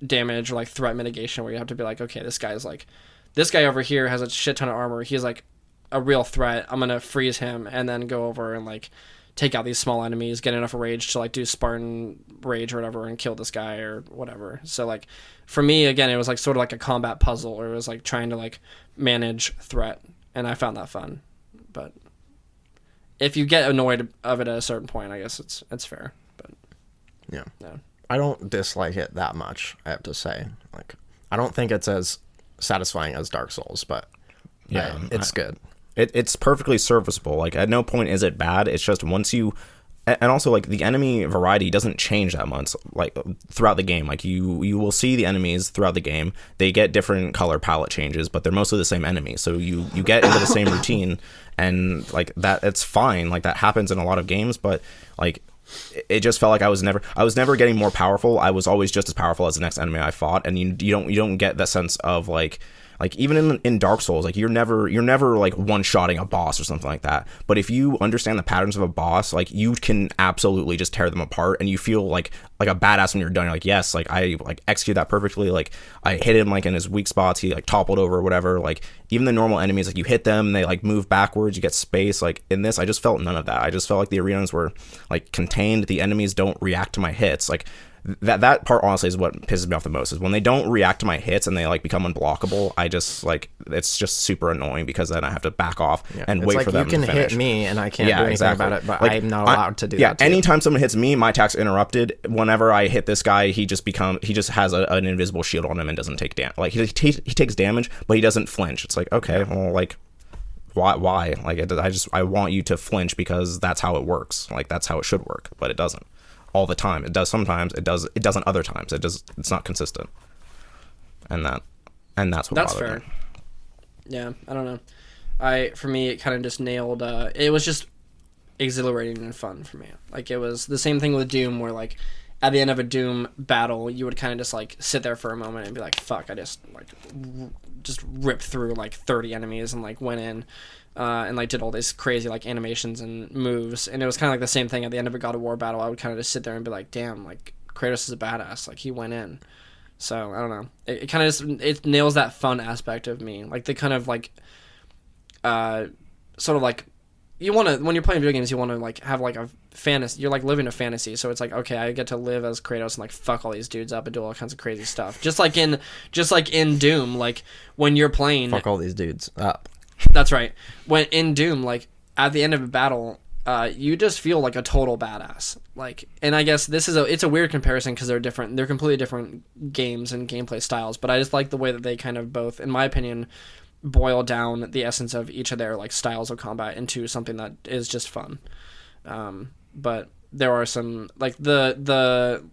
[SPEAKER 2] damage or like threat mitigation, where you have to be like, okay, this guy over here has a shit ton of armor, he's like a real threat, I'm gonna freeze him and then go over and like take out these small enemies, get enough rage to like do Spartan rage or whatever and kill this guy or whatever. So like for me, again, it was like sort of like a combat puzzle, or it was like trying to like manage threat, and I found that fun. But if you get annoyed of it at a certain point, I guess it's fair. But
[SPEAKER 1] yeah. I don't dislike it that much, I have to say. Like I don't think it's as satisfying as Dark Souls, but yeah, it's good.
[SPEAKER 3] It's perfectly serviceable. Like at no point is it bad. It's just once you, and also like the enemy variety doesn't change that much like throughout the game. Like you will see the enemies throughout the game. They get different color palette changes, but they're mostly the same enemy. So you get into the same routine, and like that, it's fine. Like that happens in a lot of games, but like it just felt like I was never getting more powerful. I was always just as powerful as the next enemy I fought, and you don't get that sense of like even in Dark Souls, like you're never like one-shotting a boss or something like that. But if you understand the patterns of a boss, like you can absolutely just tear them apart, and you feel like a badass when you're done. You're like, yes, like I like execute that perfectly. Like I hit him like in his weak spots, he like toppled over or whatever. Like even the normal enemies, like you hit them, they like move backwards, you get space. Like in this, I just felt none of that. I just felt like the arenas were like contained. The enemies don't react to my hits. Like that part honestly is what pisses me off the most, is when they don't react to my hits and they like become unblockable. I just like, it's just super annoying, because then I have to back off and wait for them to finish.
[SPEAKER 1] You can hit me and I can't do anything about it, but like, I'm not allowed to do that too.
[SPEAKER 3] Anytime someone hits me, my attack's interrupted. Whenever I hit this guy, he just has an invisible shield on him and doesn't take damage. Like he takes damage, but he doesn't flinch. It's like, okay, well, like why? Like I want you to flinch, because that's how it works. Like that's how it should work, but it doesn't all the time. It does sometimes, it doesn't other times. It's not consistent. And that's what
[SPEAKER 2] that's
[SPEAKER 3] bothered
[SPEAKER 2] fair.
[SPEAKER 3] me.
[SPEAKER 2] Yeah, I don't know. For me, it kind of just nailed, it was just exhilarating and fun for me. Like it was the same thing with Doom, where like at the end of a Doom battle, you would kind of just like sit there for a moment and be like, fuck, I just like just ripped through like 30 enemies and like went in and like did all these crazy like animations and moves. And it was kind of like the same thing at the end of a God of War battle. I would kind of just sit there and be like, damn, like Kratos is a badass, like he went in. So I don't know, it kind of just, it nails that fun aspect of me, like the kind of like sort of like you want to, when you're playing video games, you want to like have like a fantasy. You're like living a fantasy, so it's like, okay, I get to live as Kratos and like fuck all these dudes up and do all kinds of crazy stuff. Just like in Doom, like when you're playing,
[SPEAKER 1] fuck all these dudes up.
[SPEAKER 2] That's right. When in Doom, like at the end of a battle, you just feel like a total badass. Like, and I guess it's a weird comparison because they're different. They're completely different games and gameplay styles. But I just like the way that they kind of both, in my opinion, boil down the essence of each of their like styles of combat into something that is just fun. But there are some like the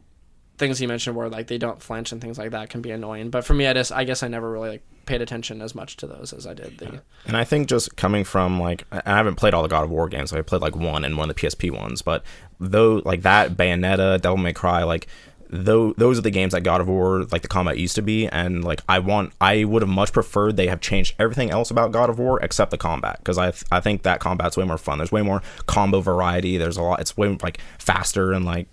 [SPEAKER 2] things you mentioned where like they don't flinch and things like that can be annoying. But for me, I guess I never really like paid attention as much to those as I did
[SPEAKER 3] And I think just coming from like, I haven't played all the God of War games. So I played like one and one of the PSP ones, but though like that, Bayonetta, Devil May Cry, like those are the games that God of War, like the combat used to be, and like I would have much preferred they have changed everything else about God of War except the combat, because I think that combat's way more fun. There's way more combo variety. There's a lot. It's way like faster and like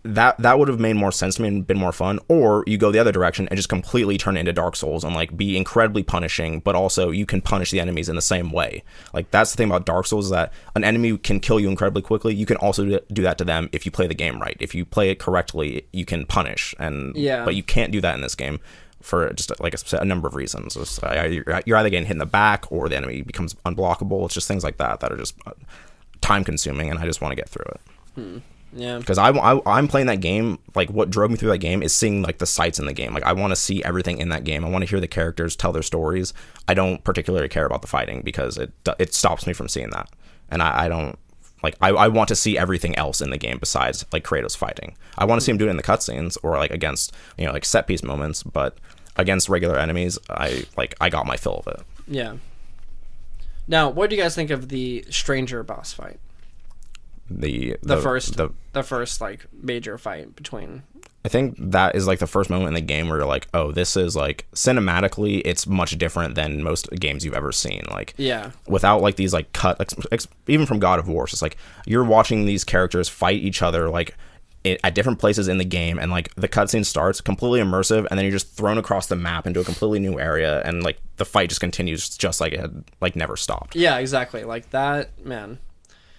[SPEAKER 3] that would have made more sense to me and been more fun. Or you go the other direction and just completely turn it into Dark Souls and like be incredibly punishing, but also you can punish the enemies in the same way. Like that's the thing about Dark Souls, is that an enemy can kill you incredibly quickly. You can also do that to them if you play the game right. If you play it correctly, you can punish, but you can't do that in this game for just like a number of reasons. You're either getting hit in the back or the enemy becomes unblockable. It's just things like that are just time consuming, and I just want to get through it.
[SPEAKER 2] Yeah,
[SPEAKER 3] because I'm playing that game. Like what drove me through that game is seeing like the sights in the game. Like I want to see everything in that game. I want to hear the characters tell their stories. I don't particularly care about the fighting because it stops me from seeing that. And I don't like. I want to see everything else in the game besides like Kratos fighting. I want to see him do it in the cutscenes or like against like set piece moments. But against regular enemies, I got my fill of it.
[SPEAKER 2] Yeah. Now, what do you guys think of the Stranger boss fight? The first like major fight between.
[SPEAKER 3] I think that is like the first moment in the game where you're like, oh, this is like cinematically it's much different than most games you've ever seen. Like,
[SPEAKER 2] yeah,
[SPEAKER 3] without like these like even from God of War, it's just like you're watching these characters fight each other like at different places in the game, and like the cutscene starts completely immersive, and then you're just thrown across the map into a completely new area, and like the fight just continues just like it had like never stopped.
[SPEAKER 2] Yeah, exactly. Like that, man.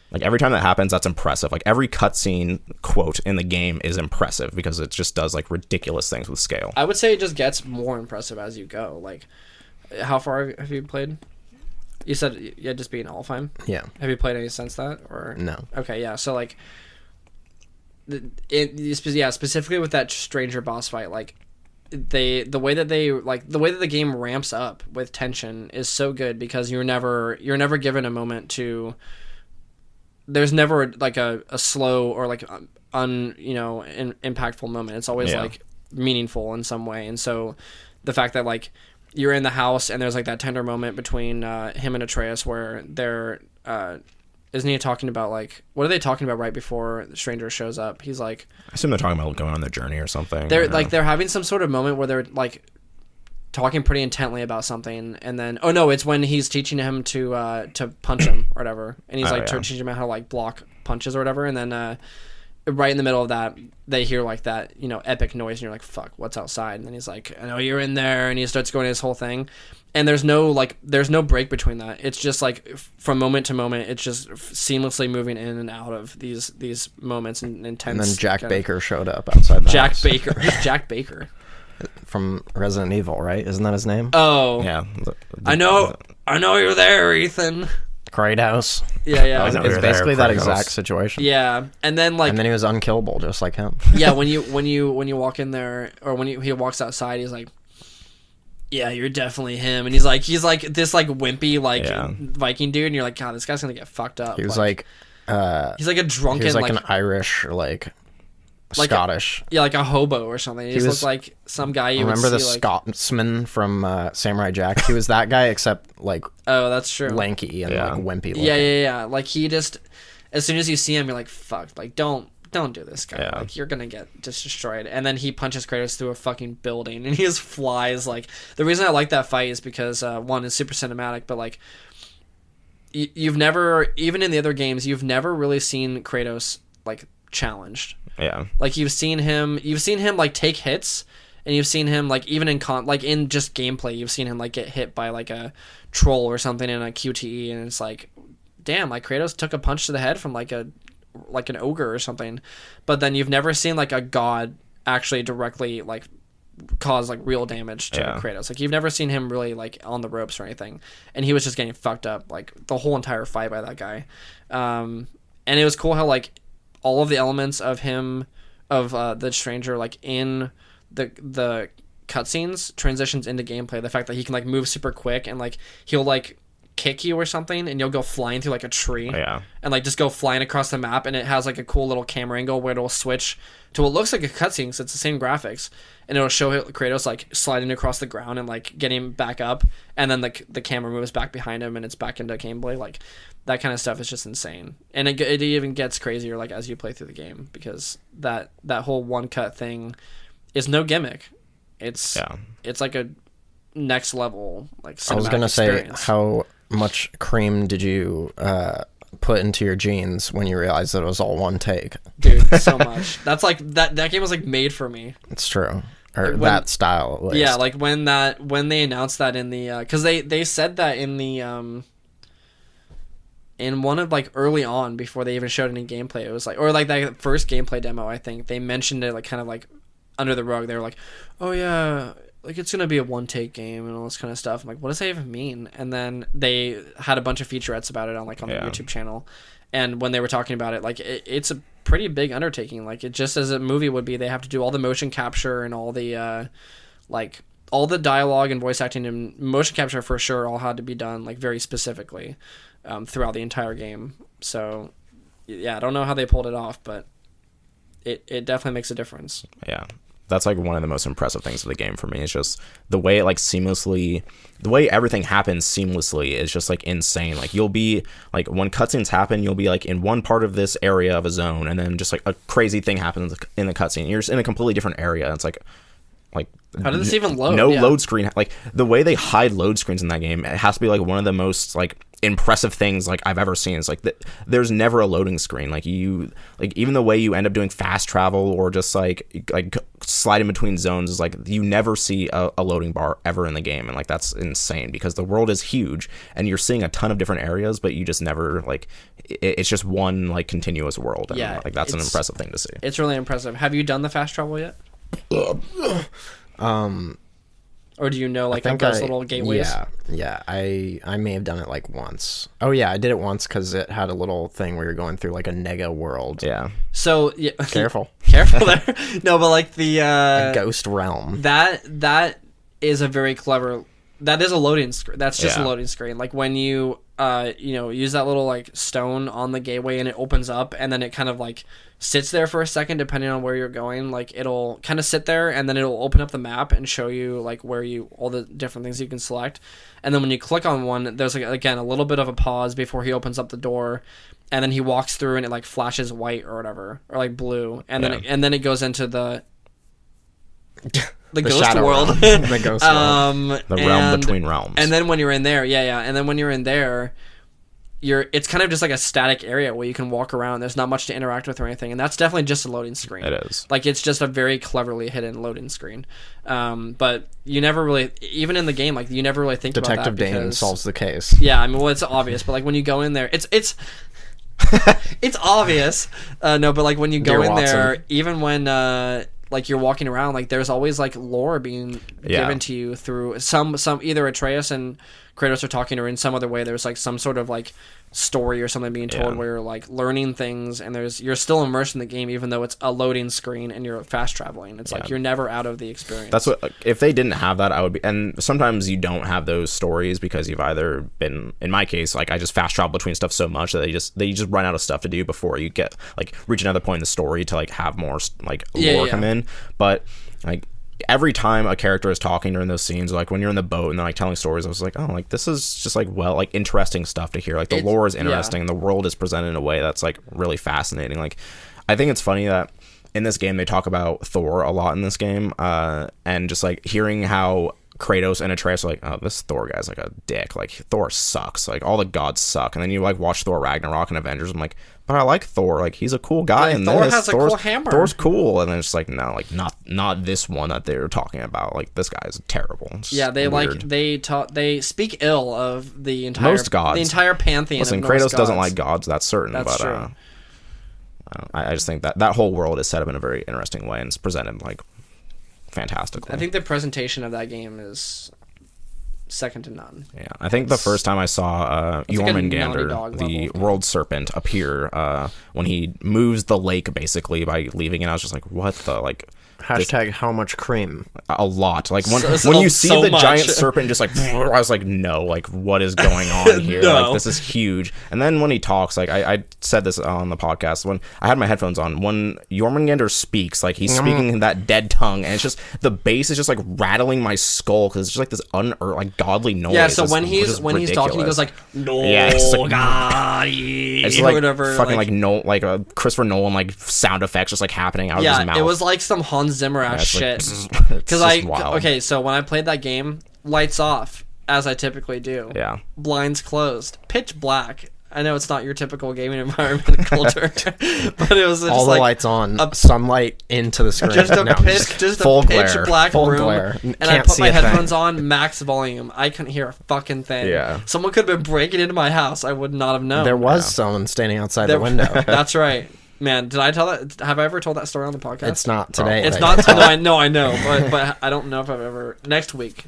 [SPEAKER 3] Like every time that happens, that's impressive. Like every cutscene quote in the game is impressive because it just does like ridiculous things with scale.
[SPEAKER 2] I would say it just gets more impressive as you go. Like, how far have you played? You said you had just beaten Alfheim?
[SPEAKER 1] Yeah.
[SPEAKER 2] Have you played any since that, or
[SPEAKER 1] no?
[SPEAKER 2] Okay, yeah. So like, specifically with that Stranger boss fight, like the way that the game ramps up with tension is so good because you're never given a moment to. There's never like a slow or like impactful moment. It's always like meaningful in some way. And so the fact that like you're in the house and there's like that tender moment between him and Atreus where they're isn't he talking about like what are they talking about right before the stranger shows up? He's like,
[SPEAKER 3] I assume they're talking about going on their journey or something.
[SPEAKER 2] They're having some sort of moment where they're like talking pretty intently about something, and then it's when he's teaching him to punch him or whatever, and he's teaching him how to like block punches or whatever, and then right in the middle of that they hear like that epic noise, and you're like, fuck, what's outside? And then he's like, I know you're in there, and he starts going his whole thing, and there's no break between that. It's just like from moment to moment, it's just seamlessly moving in and out of these moments and intense.
[SPEAKER 1] And then Jack Baker showed up outside the house.
[SPEAKER 2] Who's Jack Baker?
[SPEAKER 1] From Resident Evil, right? Isn't that his name?
[SPEAKER 2] Oh,
[SPEAKER 3] yeah.
[SPEAKER 2] I know you're there, Ethan.
[SPEAKER 1] Kratos.
[SPEAKER 2] Yeah.
[SPEAKER 1] It's basically that exact situation.
[SPEAKER 2] Yeah, and then
[SPEAKER 1] he was unkillable, just like him.
[SPEAKER 2] Yeah, when you walk in there, or when he walks outside, he's like, yeah, you're definitely him, and he's like this like wimpy Viking dude, and you're like, God, this guy's gonna get fucked up.
[SPEAKER 1] He was
[SPEAKER 2] he's like a drunken,
[SPEAKER 1] he was like an Irish Scottish.
[SPEAKER 2] Like a hobo or something. He just looked like some guy you
[SPEAKER 1] remember
[SPEAKER 2] would
[SPEAKER 1] the
[SPEAKER 2] see,
[SPEAKER 1] Scotsman from Samurai Jack? He was that guy, except like
[SPEAKER 2] oh, that's true,
[SPEAKER 1] lanky and like wimpy looking.
[SPEAKER 2] Yeah. Like he just, as soon as you see him, you're like, fuck, like don't do this guy.
[SPEAKER 3] Yeah.
[SPEAKER 2] Like you're gonna get just destroyed. And then he punches Kratos through a fucking building, and he just flies. Like the reason I like that fight is because one is super cinematic, but like you've never, even in the other games, you've never really seen Kratos like challenged.
[SPEAKER 3] Yeah.
[SPEAKER 2] Like you've seen him like take hits, and you've seen him like even in in just gameplay, you've seen him like get hit by like a troll or something in a QTE, and it's like damn, like Kratos took a punch to the head from like an ogre or something. But then you've never seen like a god actually directly like cause like real damage to Kratos. Like you've never seen him really like on the ropes or anything, and he was just getting fucked up like the whole entire fight by that guy. And it was cool how like all of the elements of him the stranger like in the cutscenes transitions into gameplay. The fact that he can like move super quick and like he'll like kick you or something and you'll go flying through like a tree and like just go flying across the map, and it has like a cool little camera angle where it'll switch to what looks like a cutscene because it's the same graphics, and it'll show Kratos like sliding across the ground and like getting back up, and then the camera moves back behind him and it's back into gameplay. Like that kind of stuff is just insane, and it even gets crazier like as you play through the game, because that whole one cut thing is no gimmick. It's like a next level like cinematic
[SPEAKER 1] I was gonna
[SPEAKER 2] experience.
[SPEAKER 1] say, how much cream did you put into your jeans when you realized that it was all one take?
[SPEAKER 2] Dude, so much. That's like that game was like made for me.
[SPEAKER 1] It's true. Or that style at least.
[SPEAKER 2] Yeah, like when they announced that in the because they said that in the in one of like early on before they even showed any gameplay. It was like, or like that first gameplay demo, I think they mentioned it like kind of like under the rug. They were like, oh yeah, like it's gonna be a one take game and all this kind of stuff. I'm like, what does that even mean? And then they had a bunch of featurettes about it on like on the YouTube channel, and when they were talking about it, like it's a pretty big undertaking. Like it just as a movie would be, they have to do all the motion capture and all the like all the dialogue and voice acting and motion capture for sure all had to be done like very specifically throughout the entire game. So yeah, I don't know how they pulled it off, but it definitely makes a difference.
[SPEAKER 3] Yeah. That's like one of the most impressive things of the game for me. It's just the way it like seamlessly, the way everything happens seamlessly is just like insane. Like you'll be like, when cutscenes happen, you'll be like in one part of this area of a zone, and then just like a crazy thing happens in the cutscene. You're just in a completely different area. It's like
[SPEAKER 2] how did this even load?
[SPEAKER 3] No load screen. Like the way they hide load screens in that game, it has to be like one of the most like impressive things like I've ever seen. It's like there's never a loading screen. Like you, like even the way you end up doing fast travel or just like sliding between zones is like you never see a loading bar ever in the game, and like that's insane because the world is huge and you're seeing a ton of different areas, but you just never like it's just one like continuous world. And like that's an impressive thing to see.
[SPEAKER 2] It's really impressive. Have you done the fast travel yet? Or do you know like those little gateways?
[SPEAKER 1] Yeah. I may have done it like once. Oh yeah, I did it once because it had a little thing where you're going through like a nega world.
[SPEAKER 3] Yeah.
[SPEAKER 2] So
[SPEAKER 1] careful
[SPEAKER 2] there. No, but like the
[SPEAKER 1] a ghost realm.
[SPEAKER 2] That is a very clever. That is a loading screen. That's just a loading screen. Like when you use that little like stone on the gateway and it opens up, and then it kind of like sits there for a second depending on where you're going. Like it'll kind of sit there and then it'll open up the map and show you like where all the different things you can select. And then when you click on one, there's like again a little bit of a pause before he opens up the door, and then he walks through and it like flashes white or whatever, or like blue, and then it goes into the ghost world.
[SPEAKER 1] The ghost world.
[SPEAKER 3] The realm between realms.
[SPEAKER 2] And then when you're in there, and then when you're in there, it's kind of just like a static area where you can walk around. There's not much to interact with or anything, and that's definitely just a loading screen.
[SPEAKER 3] It is.
[SPEAKER 2] Like it's just a very cleverly hidden loading screen. But you never really, even in the game, like you never really think
[SPEAKER 1] Detective
[SPEAKER 2] about that.
[SPEAKER 1] Dane solves the case.
[SPEAKER 2] Yeah, I mean, well, it's obvious, but like when you go in there, it's it's obvious. No, but like when you go in there, even when like you're walking around, like there's always like lore being given to you through some either Atreus and Kratos are talking, or in some other way there's like some sort of like story or something being told where you're like learning things, and you're still immersed in the game even though it's a loading screen and you're fast traveling. It's like you're never out of the experience.
[SPEAKER 3] That's what, if they didn't have that, I would be. And sometimes you don't have those stories because you've either been, in my case, like I just fast travel between stuff so much that they just run out of stuff to do before you get like reach another point in the story to like have more like lore come in. But like every time a character is talking during those scenes, like when you're in the boat and they're like telling stories, I was like, oh, like this is just like like interesting stuff to hear. Like the lore is interesting and the world is presented in a way that's like really fascinating. Like I think it's funny that in this game they talk about Thor a lot in this game, and just like hearing how Kratos and Atreus are like, oh, this Thor guy's like a dick. Like, Thor sucks. Like, all the gods suck. And then you like watch Thor Ragnarok and Avengers. I'm like, but I like Thor. Like, he's a cool guy. And
[SPEAKER 2] Thor has a cool hammer.
[SPEAKER 3] Thor's cool. And then it's like, no, like not this one that they're talking about. Like, this guy is terrible.
[SPEAKER 2] They
[SPEAKER 3] weird.
[SPEAKER 2] they speak ill of the entire
[SPEAKER 3] most gods.
[SPEAKER 2] The entire pantheon.
[SPEAKER 3] Listen,
[SPEAKER 2] of
[SPEAKER 3] Kratos
[SPEAKER 2] Norse
[SPEAKER 3] doesn't
[SPEAKER 2] gods.
[SPEAKER 3] like gods. That's certain.
[SPEAKER 2] That's
[SPEAKER 3] but
[SPEAKER 2] true.
[SPEAKER 3] I just think that whole world is set up in a very interesting way and it's presented like fantastically.
[SPEAKER 2] I think the presentation of that game is second to none.
[SPEAKER 3] Yeah, I think the first time I saw Jormungandr, the world serpent, appear when he moves the lake basically by leaving it, I was just like, what the like.
[SPEAKER 1] Hashtag how much cream?
[SPEAKER 3] A lot. Like when you see the giant serpent just like, I was like, no, like what is going on here?
[SPEAKER 2] No.
[SPEAKER 3] Like this is huge. And then when he talks, like I said this on the podcast when I had my headphones on, when Jormungandr speaks, like he's speaking in that dead tongue, and it's just the bass is just like rattling my skull because it's just like this like godly noise.
[SPEAKER 2] Yeah. So when he's talking, he goes like, no,
[SPEAKER 3] yeah, it's like,
[SPEAKER 2] God,
[SPEAKER 3] it's like
[SPEAKER 2] whatever,
[SPEAKER 3] fucking like Christopher Nolan like sound effects just like happening out of his mouth.
[SPEAKER 2] Yeah, it was like some Hans Zimmer ass shit.
[SPEAKER 3] Because
[SPEAKER 2] so when I played that game, lights off as I typically do.
[SPEAKER 3] Yeah.
[SPEAKER 2] Blinds closed, pitch black. I know it's not your typical gaming environment, Colter, but it was just
[SPEAKER 1] all the
[SPEAKER 2] like
[SPEAKER 1] lights on, sunlight into the screen.
[SPEAKER 2] Just a pitch black
[SPEAKER 1] full
[SPEAKER 2] room,
[SPEAKER 1] glare.
[SPEAKER 2] And I put my headphones on, max volume. I couldn't hear a fucking thing.
[SPEAKER 3] Yeah.
[SPEAKER 2] Someone could have been breaking into my house. I would not have known.
[SPEAKER 1] There was someone standing outside the window.
[SPEAKER 2] That's right. Man, did I tell that? Have I ever told that story on the podcast?
[SPEAKER 1] It's not today.
[SPEAKER 2] It's not. No, I know, but I don't know if I've ever. Next week.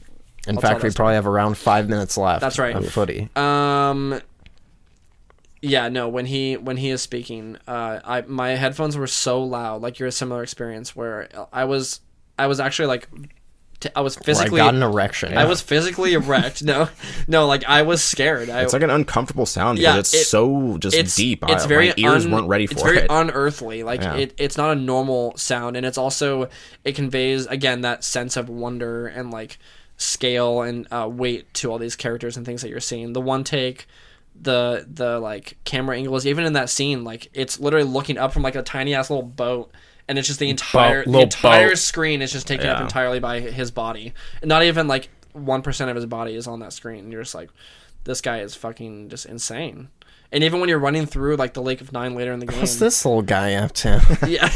[SPEAKER 1] In fact, we probably have around 5 minutes left.
[SPEAKER 2] That's right.
[SPEAKER 1] Of footy.
[SPEAKER 2] Yeah, no. When he is speaking, my headphones were so loud. Like you're a similar experience where I was actually like. I was physically.
[SPEAKER 1] I got an erection.
[SPEAKER 2] I was physically erect. No, like I was scared.
[SPEAKER 3] It's like an uncomfortable sound because it's so just deep.
[SPEAKER 2] It's very
[SPEAKER 3] my ears weren't ready for it.
[SPEAKER 2] It's very unearthly. Like it's not a normal sound, and it's also it conveys again that sense of wonder and like scale and weight to all these characters and things that you're seeing. The one take, the like camera angles, even in that scene, like it's literally looking up from like a tiny ass little boat. And it's just the entire screen is just taken up entirely by his body. And not even like 1% of his body is on that screen. And you're just like, this guy is fucking just insane. And even when you're running through like the Lake of Nine later in the game.
[SPEAKER 1] What's this little guy up to?
[SPEAKER 2] Yeah.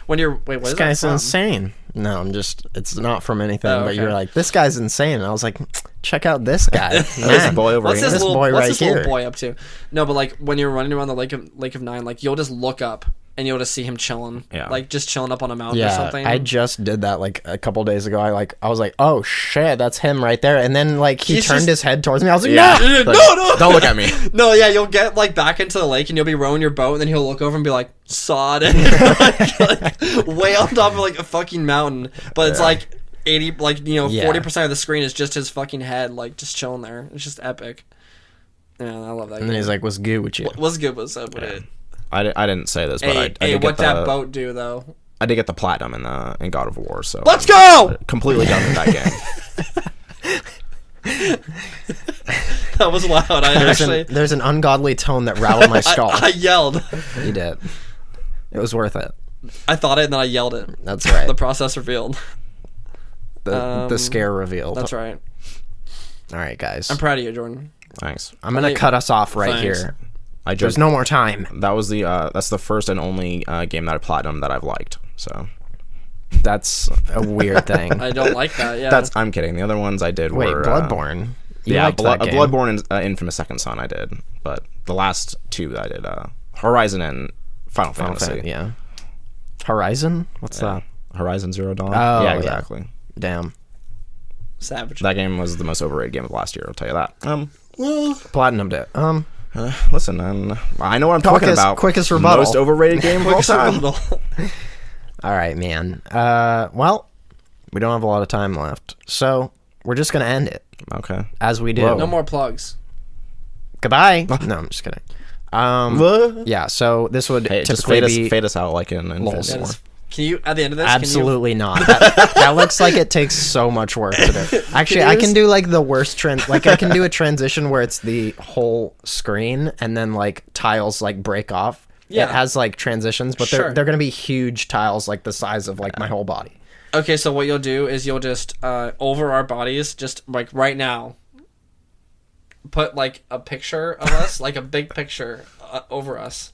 [SPEAKER 2] When you're what
[SPEAKER 1] this
[SPEAKER 2] is
[SPEAKER 1] guy's
[SPEAKER 2] that from?
[SPEAKER 1] insane. No, it's not from anything, but you're like, this guy's insane. And I was like, check out this guy.
[SPEAKER 3] This boy over here.
[SPEAKER 1] This boy right here.
[SPEAKER 2] Little boy up to? No, but like when you're running around the Lake of Nine, like you'll just look up. And you'll just see him chilling, like just chilling up on a mountain or something.
[SPEAKER 1] I just did that like a couple days ago. I was like, oh shit, that's him right there. And then like he turned his head towards me. I was like, no,
[SPEAKER 2] no,
[SPEAKER 3] don't look at me.
[SPEAKER 2] No, yeah, you'll get like back into the lake and you'll be rowing your boat, and then he'll look over and be like, sod, and like, way on top of like a fucking mountain, but it's like 80, like 40% of the screen is just his fucking head, like just chilling there. It's just epic. Yeah, I love that.
[SPEAKER 1] And then he's like, what's good with you?
[SPEAKER 2] What's good? What's up with it?
[SPEAKER 3] I didn't say this, but I did
[SPEAKER 2] what'd
[SPEAKER 3] get
[SPEAKER 2] that boat do though?
[SPEAKER 3] I did get the platinum in God of War, so
[SPEAKER 2] let's go.
[SPEAKER 3] Completely done with that game.
[SPEAKER 2] That was loud.
[SPEAKER 1] There's an ungodly tone that rattled my skull.
[SPEAKER 2] I yelled.
[SPEAKER 1] You did. It was worth it.
[SPEAKER 2] I thought it, and then I yelled it.
[SPEAKER 1] That's right.
[SPEAKER 2] The process revealed.
[SPEAKER 1] The scare revealed.
[SPEAKER 2] That's right.
[SPEAKER 1] All right, guys.
[SPEAKER 2] I'm proud of you, Jordan.
[SPEAKER 3] Thanks.
[SPEAKER 1] I'm gonna cut us off right here. There's no more time.
[SPEAKER 3] That was that's the first and only game that I platinumed that I've liked. So
[SPEAKER 1] that's a weird thing.
[SPEAKER 2] I don't like that. Yeah.
[SPEAKER 3] I'm kidding. The other ones I did were
[SPEAKER 1] Bloodborne.
[SPEAKER 3] Bloodborne and Infamous Second Son I did, but the last two that I did Horizon and Final Fantasy.
[SPEAKER 1] Yeah. Horizon? What's that?
[SPEAKER 3] Horizon Zero Dawn.
[SPEAKER 1] Oh,
[SPEAKER 3] yeah, exactly.
[SPEAKER 1] Damn.
[SPEAKER 2] Savage.
[SPEAKER 3] That game was the most overrated game of last year. I'll tell you that.
[SPEAKER 1] Platinumed it.
[SPEAKER 3] Listen, I know what I'm talking about.
[SPEAKER 1] Quickest rebuttal.
[SPEAKER 3] Most overrated game of all time.
[SPEAKER 1] All right, man. Well, we don't have a lot of time left, so we're just gonna end it.
[SPEAKER 3] Okay.
[SPEAKER 1] As we do.
[SPEAKER 2] Whoa. No more plugs.
[SPEAKER 1] Goodbye. No, I'm just kidding. Yeah. So this would typically
[SPEAKER 3] just fade us out like in Infinity War.
[SPEAKER 2] Can you at the end of this?
[SPEAKER 1] Absolutely not. That looks like it takes so much work to do. Actually, I can do like the worst I can do a transition where it's the whole screen and then like tiles like break off. Yeah. It has like transitions, but they're gonna be huge tiles like the size of like my whole body.
[SPEAKER 2] Okay, so what you'll do is you'll just over our bodies, just like right now, put like a picture of us, like a big picture over us,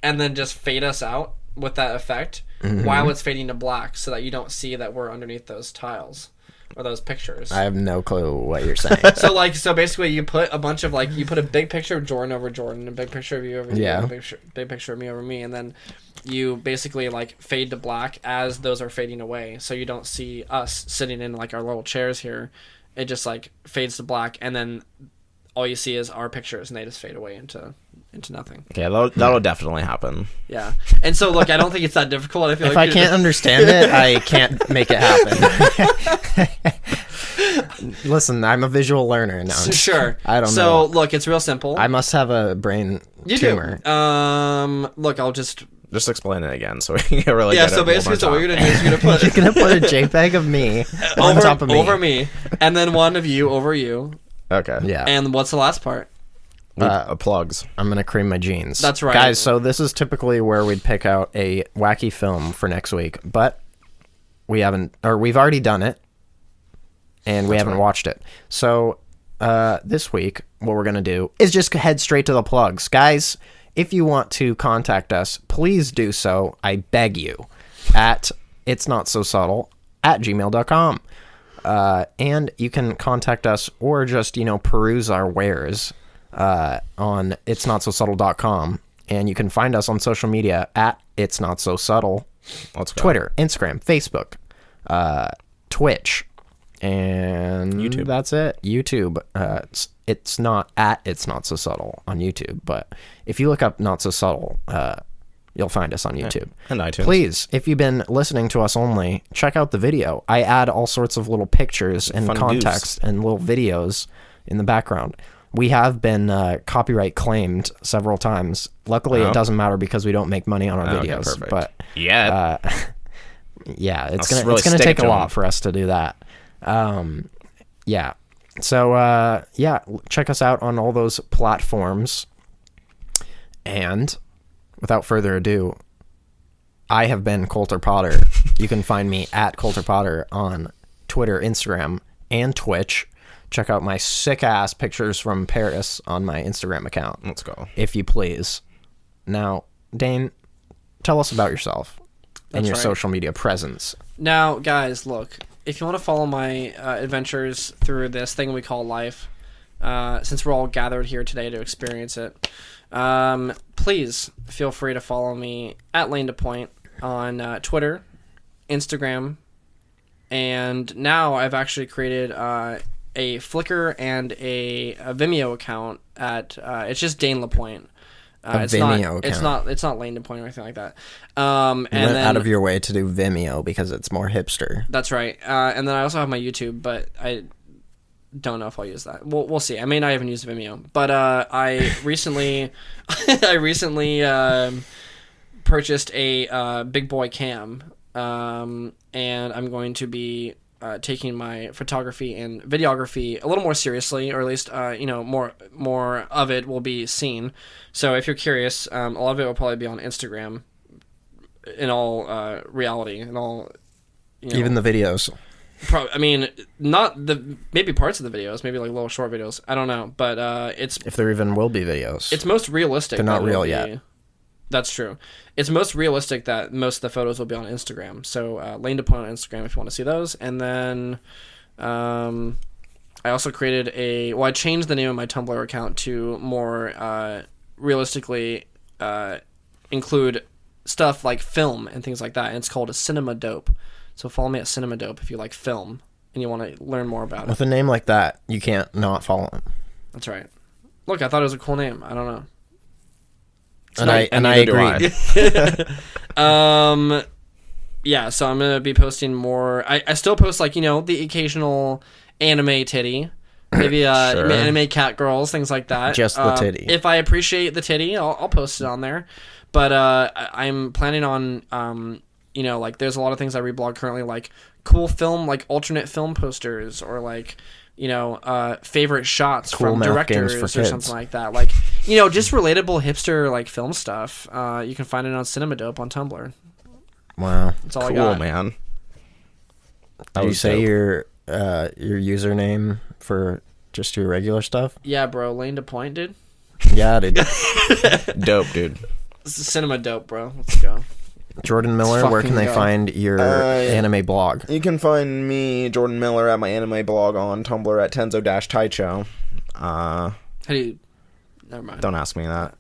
[SPEAKER 2] and then just fade us out with that effect while it's fading to black, so that you don't see that we're underneath those tiles or those pictures.
[SPEAKER 1] I have no clue what you're saying.
[SPEAKER 2] So basically you put a bunch of you put a big picture of Jordan over Jordan, a big picture of you over you, and a big picture of me over me, and then you basically fade to black as those are fading away, so you don't see us sitting in our little chairs here. It just fades to black, and then all you see is our pictures, and they just fade away into nothing.
[SPEAKER 3] Yeah, that'll definitely happen.
[SPEAKER 2] Yeah, and so look, I don't think it's that difficult. I feel
[SPEAKER 1] if I can't understand it, I can't make it happen. Listen, I'm a visual learner now.
[SPEAKER 2] Sure.
[SPEAKER 1] I don't know.
[SPEAKER 2] So look, it's real simple.
[SPEAKER 1] I must have a brain tumor.
[SPEAKER 2] Look, I'll just
[SPEAKER 3] explain it again so we can really get
[SPEAKER 2] so
[SPEAKER 3] it
[SPEAKER 2] basically so what you're gonna do is you're gonna
[SPEAKER 1] put a JPEG of me on top of me.
[SPEAKER 2] Over me, and then one of you over you.
[SPEAKER 3] Okay.
[SPEAKER 2] Yeah. And what's the last part?
[SPEAKER 3] Plugs.
[SPEAKER 1] I'm gonna cream my jeans.
[SPEAKER 2] That's right,
[SPEAKER 1] guys. So this is typically where we'd pick out a wacky film for next week, but we've already done it, and we haven't watched it. So this week, what we're gonna do is just head straight to the plugs, guys. If you want to contact us, please do so. I beg you, at itsnotsosubtle@gmail.com. And you can contact us or just, peruse our wares on itsnotsosubtle.com. And you can find us on social media at itsnotsosubtle.
[SPEAKER 3] Let's go.
[SPEAKER 1] Twitter, Instagram, Facebook, Twitch, and
[SPEAKER 3] YouTube.
[SPEAKER 1] That's it. YouTube. It's not at It's Not So Subtle on YouTube, but if you look up Not So Subtle, you'll find us on YouTube.
[SPEAKER 3] And iTunes.
[SPEAKER 1] Please, if you've been listening to us only, check out the video. I add all sorts of little pictures and context and little videos in the background. We have been copyright claimed several times. Luckily, it doesn't matter because we don't make money on our videos.
[SPEAKER 3] Okay,
[SPEAKER 1] but
[SPEAKER 3] yeah,
[SPEAKER 1] it's gonna take a lot for us to do that. Yeah. So check us out on all those platforms. And without further ado, I have been Colter Potter. You can find me at Colter Potter on Twitter, Instagram, and Twitch. Check out my sick-ass pictures from Paris on my Instagram account.
[SPEAKER 3] Let's go.
[SPEAKER 1] If you please. Now, Dane, tell us about yourself and your social media presence.
[SPEAKER 2] Now, guys, look. If you want to follow my adventures through this thing we call life, since we're all gathered here today to experience it, please feel free to follow me at Lane to Point on Twitter, Instagram, and now I've actually created a Flickr and a Vimeo account at it's just Dane LaPointe. It's
[SPEAKER 1] Vimeo
[SPEAKER 2] account. It's not Lane to Point or anything like that. And
[SPEAKER 1] you went out of your way to do Vimeo because it's more hipster.
[SPEAKER 2] That's right. And then I also have my YouTube, but I don't know if I'll use that. We'll see. I may not even use Vimeo, but I recently purchased a big boy cam, and I'm going to be taking my photography and videography a little more seriously, or at least more of it will be seen. So if you're curious, a lot of it will probably be on Instagram. In all reality, in all,
[SPEAKER 1] even the videos.
[SPEAKER 2] Not maybe parts of the videos, maybe little short videos. I don't know, but it's
[SPEAKER 1] if there even will be videos.
[SPEAKER 2] It's most realistic.
[SPEAKER 1] They're not real yet.
[SPEAKER 2] That's true. It's most realistic that most of the photos will be on Instagram. So Lane to Point on Instagram if you want to see those. And then I also created I changed the name of my Tumblr account to more realistically include stuff like film and things like that. And it's called a Cinema Dope. So follow me at Cinema Dope if you like film and you want to learn more about it.
[SPEAKER 1] With a name like that, you can't not follow him.
[SPEAKER 2] That's right. Look, I thought it was a cool name. I don't know.
[SPEAKER 1] I agree.
[SPEAKER 2] Yeah, so I'm gonna be posting more. I still post the occasional anime titty, maybe
[SPEAKER 1] sure.
[SPEAKER 2] Anime cat girls, things like that.
[SPEAKER 1] Just the titty.
[SPEAKER 2] If I appreciate the titty, I'll post it on there. But I'm planning on there's a lot of things I reblog currently, like cool film, alternate film posters, or favorite shots
[SPEAKER 1] cool
[SPEAKER 2] from directors or something like that. Just relatable hipster film stuff. You can find it on Cinema Dope on Tumblr.
[SPEAKER 1] Wow.
[SPEAKER 2] That's all
[SPEAKER 3] cool,
[SPEAKER 2] I got.
[SPEAKER 3] Man.
[SPEAKER 1] Did you say your username for just your regular stuff?
[SPEAKER 2] Yeah, bro. Lane to point, dude.
[SPEAKER 1] Yeah, dude.
[SPEAKER 3] Dope, dude.
[SPEAKER 2] This is cinema dope, bro. Let's go.
[SPEAKER 1] Jordan Miller, where can they find your anime blog?
[SPEAKER 3] You can find me, Jordan Miller, at my anime blog on Tumblr at Tenzo-Taicho.
[SPEAKER 2] How do you... Never mind.
[SPEAKER 3] Don't ask me that.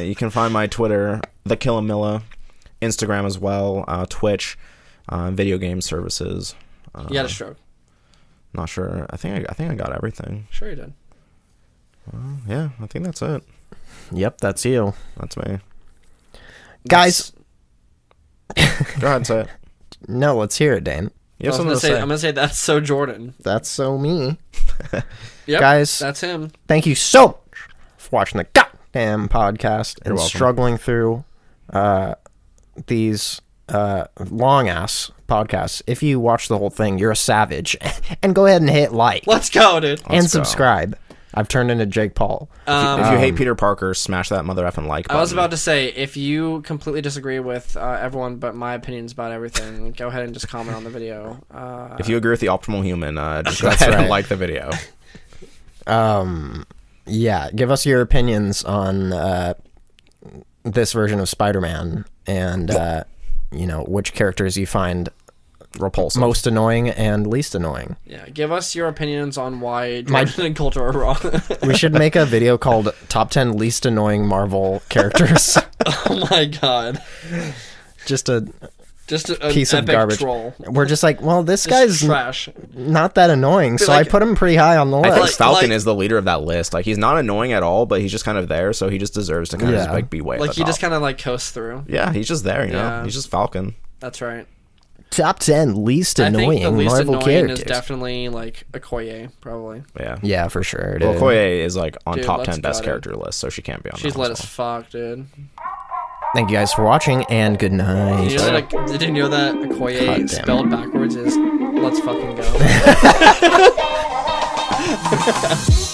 [SPEAKER 3] You can find my Twitter, TheKillamilla, Instagram as well, Twitch, video game services.
[SPEAKER 2] You had a stroke.
[SPEAKER 3] Not sure. I think I got everything.
[SPEAKER 2] Sure you did.
[SPEAKER 3] Yeah, I think that's it.
[SPEAKER 1] Yep, that's you.
[SPEAKER 3] That's me.
[SPEAKER 1] Guys.
[SPEAKER 3] Go ahead, say it.
[SPEAKER 1] No, let's hear it, Dane.
[SPEAKER 3] You have something to say.
[SPEAKER 2] I'm going to say that's so Jordan.
[SPEAKER 1] That's so me.
[SPEAKER 2] Yep,
[SPEAKER 1] guys,
[SPEAKER 2] that's him.
[SPEAKER 1] Thank you so much for watching the goddamn podcast and struggling through these long-ass podcasts. If you watch the whole thing, you're a savage. And go ahead and hit like.
[SPEAKER 2] Let's go, dude.
[SPEAKER 1] And subscribe. I've turned into Jake Paul.
[SPEAKER 3] If you hate Peter Parker, smash that mother effing like button.
[SPEAKER 2] I was about to say, if you completely disagree with everyone but my opinions about everything, go ahead and just comment on the video.
[SPEAKER 3] If you agree with the optimal human, just go ahead and like the video.
[SPEAKER 1] Yeah, give us your opinions on this version of Spider-Man and, which characters you find repulsive, most annoying and least annoying.
[SPEAKER 2] Yeah, give us your opinions on why Jordan and Colter are wrong.
[SPEAKER 1] We should make a video called Top 10 Least Annoying Marvel Characters.
[SPEAKER 2] Oh my god.
[SPEAKER 1] Just a
[SPEAKER 2] piece of garbage. Troll.
[SPEAKER 1] We're just like, well, this guy's
[SPEAKER 2] trash.
[SPEAKER 1] Not that annoying, so I put him pretty high on the list.
[SPEAKER 3] I think Falcon is the leader of that list. Like, he's not annoying at all, but he's just kind of there, so he just deserves to kind of just, be way at the top.
[SPEAKER 2] He just kind of coasts through.
[SPEAKER 3] Yeah, he's just there, you know? He's just Falcon.
[SPEAKER 2] That's right.
[SPEAKER 1] Top 10 least annoying Marvel characters.
[SPEAKER 2] Is definitely like Okoye, probably.
[SPEAKER 3] Yeah,
[SPEAKER 1] for sure.
[SPEAKER 3] Well, Okoye is like on top 10 best character list, so she can't be on.
[SPEAKER 2] She's lit as fuck, dude.
[SPEAKER 1] Thank you guys for watching, and good night.
[SPEAKER 2] Did you know that Okoye spelled backwards is let's fucking go?